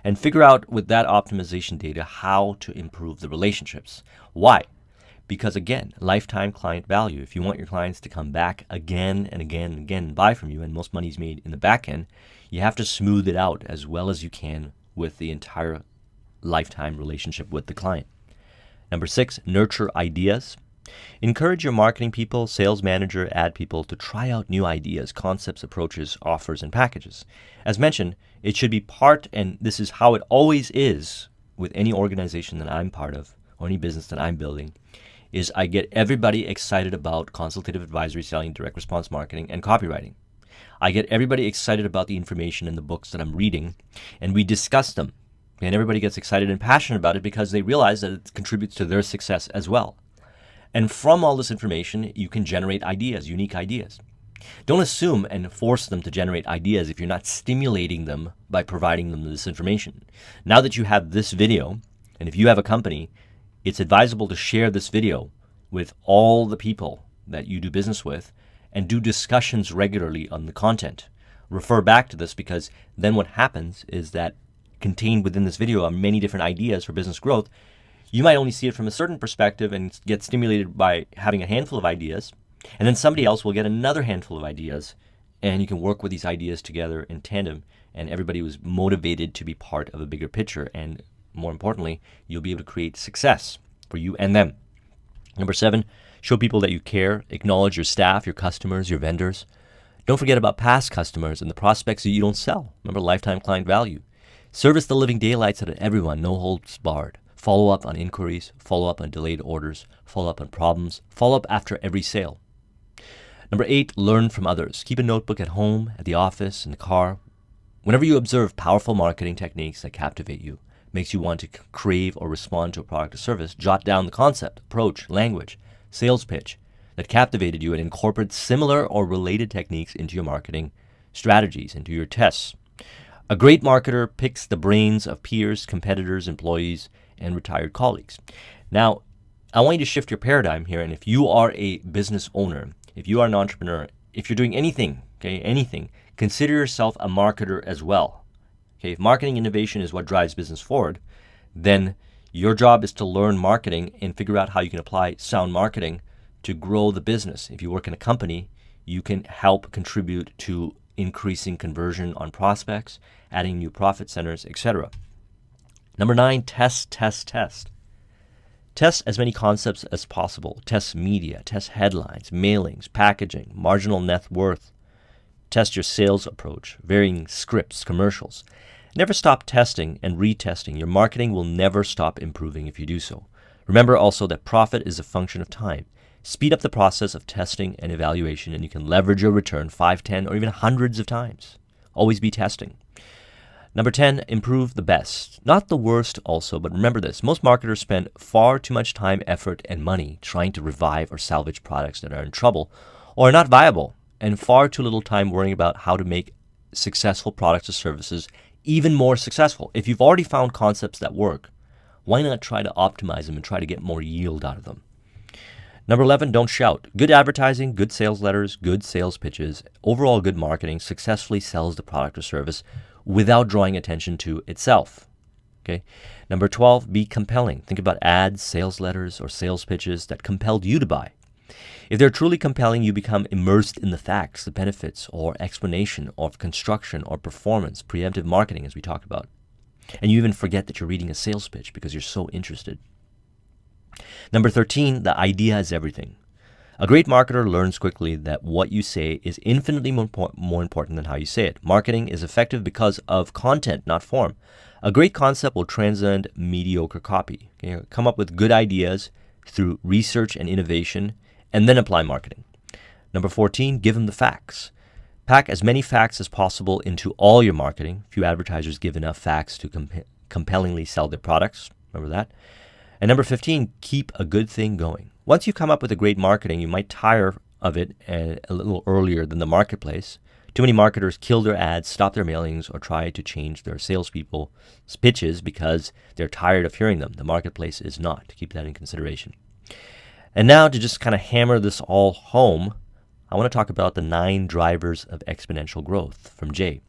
and figure out with that optimization data how to improve the relationships. Why? Because again, lifetime client value. If you want your clients to come back again and again and again and buy from you, and most money is made in the back end, you have to smooth it out as well as you can with the entire lifetime relationship with the client. Number 6, nurture ideas. Encourage your marketing people, sales manager, ad people to try out new ideas, concepts, approaches, offers, and packages. As mentioned, it should be part, and this is how it always is with any organization that I'm part of or any business that I'm building, is I get everybody excited about consultative advisory selling, direct response marketing, and copywriting. I get everybody excited about the information in the books that I'm reading, and we discuss them. And everybody gets excited and passionate about it because they realize that it contributes to their success as well. And from all this information, you can generate ideas, unique ideas. Don't assume and force them to generate ideas if you're not stimulating them by providing them this information. Now that you have this video, and if you have a company, it's advisable to share this video with all the people that you do business with and do discussions regularly on the content. Refer back to this, because then what happens is that contained within this video are many different ideas for business growth. You might only see it from a certain perspective and get stimulated by having a handful of ideas, and then somebody else will get another handful of ideas, and you can work with these ideas together in tandem, and everybody was motivated to be part of a bigger picture, and more importantly, you'll be able to create success for you and them. Number 7, show people that you care. Acknowledge your staff, your customers, your vendors. Don't forget about past customers and the prospects that you don't sell. Remember lifetime client value. Service the living daylights out of everyone, no holds barred. Follow up on inquiries, follow up on delayed orders, follow up on problems, follow up after every sale. Number 8, learn from others. Keep a notebook at home, at the office, in the car. Whenever you observe powerful marketing techniques that captivate you, makes you want to crave or respond to a product or service, jot down the concept, approach, language, sales pitch that captivated you and incorporate similar or related techniques into your marketing strategies, into your tests. A great marketer picks the brains of peers, competitors, employees, and retired colleagues. Now, I want you to shift your paradigm here, and if you are a business owner, if you are an entrepreneur, if you're doing anything, consider yourself a marketer as well. If marketing innovation is what drives business forward, then your job is to learn marketing and figure out how you can apply sound marketing to grow the business. If you work in a company, you can help contribute to increasing conversion on prospects, adding new profit centers, etc. Number 9, test. Test as many concepts as possible. Test media, test headlines, mailings, packaging, marginal net worth. Test your sales approach, varying scripts, commercials. Never stop testing and retesting. Your marketing will never stop improving if you do so. Remember also that profit is a function of time. Speed up the process of testing and evaluation, and you can leverage your return 5, 10, or even hundreds of times. Always be testing. Number 10, improve the best. Not the worst also, but remember this. Most marketers spend far too much time, effort, and money trying to revive or salvage products that are in trouble or are not viable, and far too little time worrying about how to make successful products or services even more successful. If you've already found concepts that work, why not try to optimize them and try to get more yield out of them? Number 11, don't shout. Good advertising, good sales letters, good sales pitches, overall good marketing successfully sells the product or service without drawing attention to itself. Okay. Number 12, be compelling. Think about ads, sales letters, or sales pitches that compelled you to buy. If they're truly compelling, you become immersed in the facts, the benefits, or explanation of construction or performance, preemptive marketing, as we talked about. And you even forget that you're reading a sales pitch because you're so interested. Number 13, the idea is everything. A great marketer learns quickly that what you say is infinitely more important than how you say it. Marketing is effective because of content, not form. A great concept will transcend mediocre copy. Okay? Come up with good ideas through research and innovation, and then apply marketing. Number 14, give them the facts. Pack as many facts as possible into all your marketing. Few advertisers give enough facts to compellingly sell their products. Remember that. And number 15, keep a good thing going. Once you come up with a great marketing, you might tire of it a little earlier than the marketplace. Too many marketers kill their ads, stop their mailings, or try to change their salespeople's pitches because they're tired of hearing them. The marketplace is not. Keep that in consideration. And now to just kind of hammer this all home, I want to talk about the 9 drivers of exponential growth from Jay.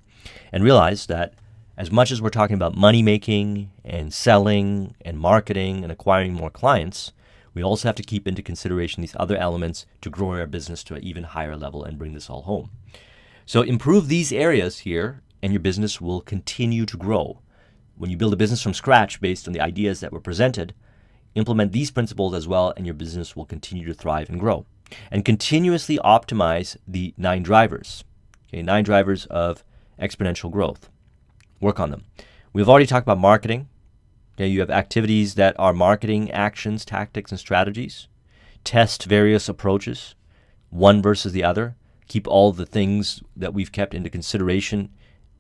And realize that as much as we're talking about money making and selling and marketing and acquiring more clients, we also have to keep into consideration these other elements to grow our business to an even higher level and bring this all home. So improve these areas here, and your business will continue to grow. When you build a business from scratch based on the ideas that were presented, implement these principles as well, and your business will continue to thrive and grow. And continuously optimize the 9 drivers. Okay, 9 drivers of exponential growth. Work on them. We've already talked about marketing. Okay, you have activities that are marketing actions, tactics, and strategies. Test various approaches, one versus the other. Keep all the things that we've kept into consideration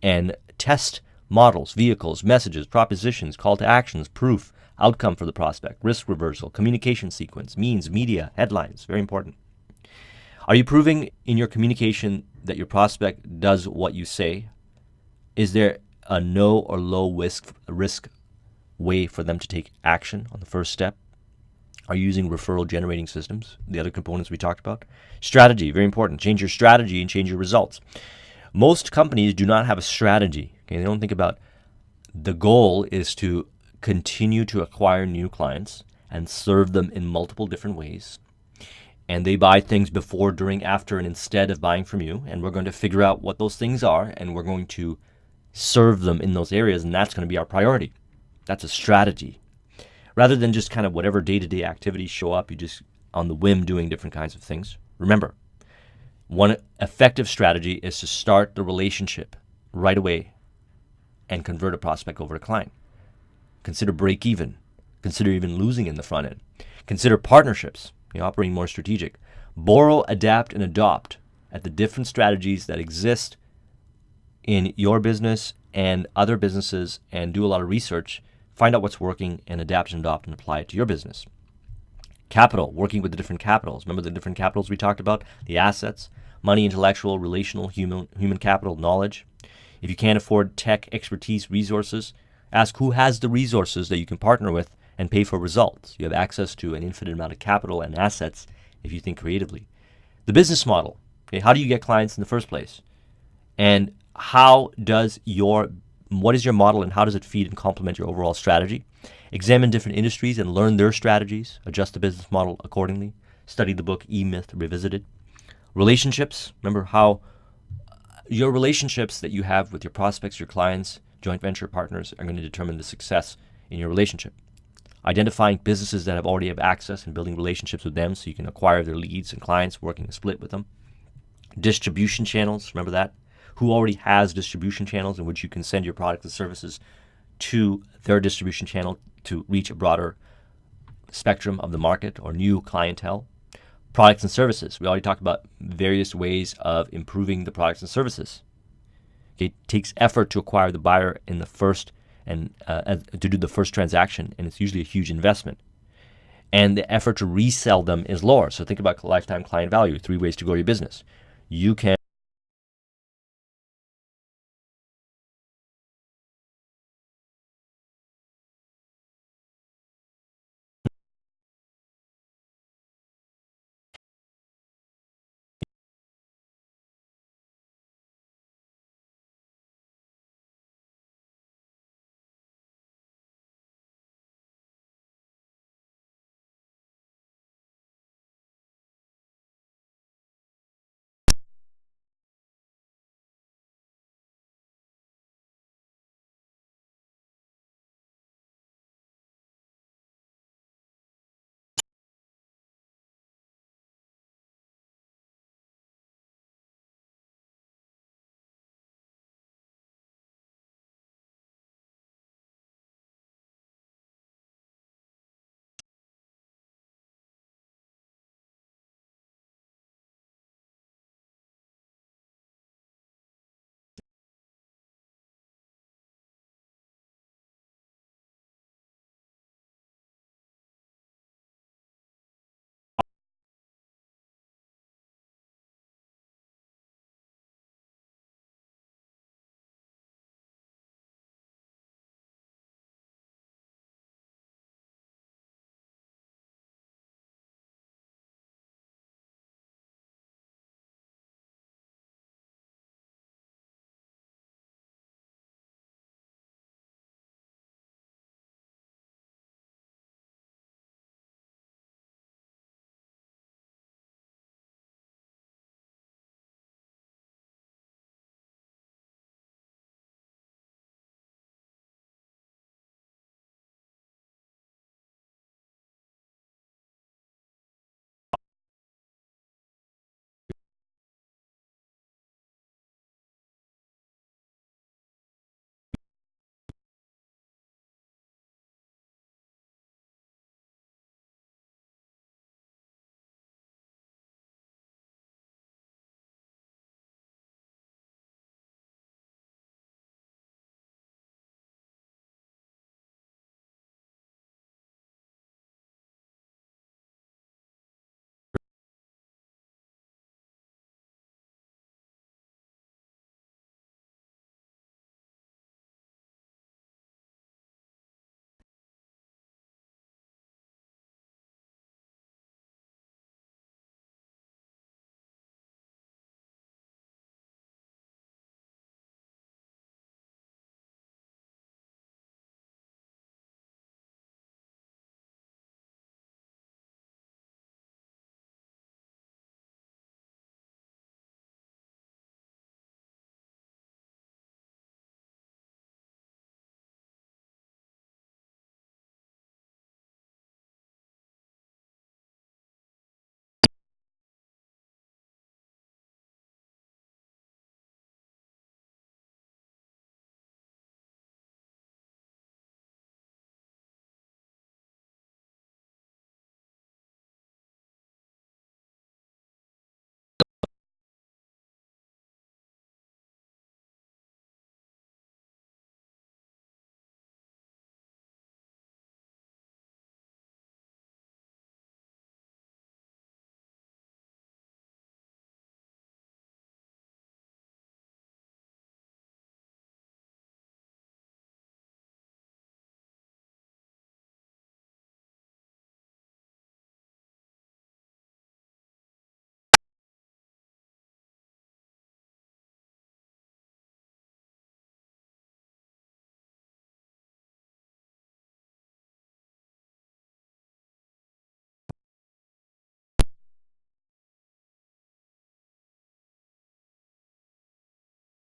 and test models, vehicles, messages, propositions, call to actions, proof, outcome for the prospect, risk reversal, communication sequence, means, media, headlines. Very important. Are you proving in your communication that your prospect does what you say? Is there a no or low risk way for them to take action on the first step? Are you using referral generating systems? The other components we talked about. Strategy, very important. Change your strategy and change your results. Most companies do not have a strategy. Okay? They don't think about the goal is to continue to acquire new clients and serve them in multiple different ways. And they buy things before, during, after, and instead of buying from you. And we're going to figure out what those things are, and we're going to serve them in those areas, and that's going to be our priority. That's a strategy. Rather than just kind of whatever day-to-day activities show up, you just on the whim doing different kinds of things. Remember, one effective strategy is to start the relationship right away and convert a prospect over a client. Consider break even. Consider even losing in the front end. Consider partnerships, operating more strategic. Borrow, adapt, and adopt at the different strategies that exist in your business and other businesses, and do a lot of research. Find out what's working and adapt and adopt and apply it to your business. Capital, working with the different capitals. Remember the different capitals we talked about? The assets, money, intellectual, relational, human capital, knowledge. If you can't afford tech, expertise, resources, ask who has the resources that you can partner with and pay for results. You have access to an infinite amount of capital and assets if you think creatively. The business model. Okay, how do you get clients in the first place? And what is your model and how does it feed and complement your overall strategy? Examine different industries and learn their strategies. Adjust the business model accordingly. Study the book E-Myth Revisited. Relationships. Remember how your relationships that you have with your prospects, your clients, joint venture partners are going to determine the success in your relationship. Identifying businesses that already have access and building relationships with them so you can acquire their leads and clients, working a split with them. Distribution channels. Remember that? Who already has distribution channels in which you can send your products and services to their distribution channel to reach a broader spectrum of the market or new clientele. Products and services. We already talked about various ways of improving the products and services. It takes effort to acquire the buyer in the first and to do the first transaction, and it's usually a huge investment. And the effort to resell them is lower. So think about lifetime client value. 3 ways to grow your business. You can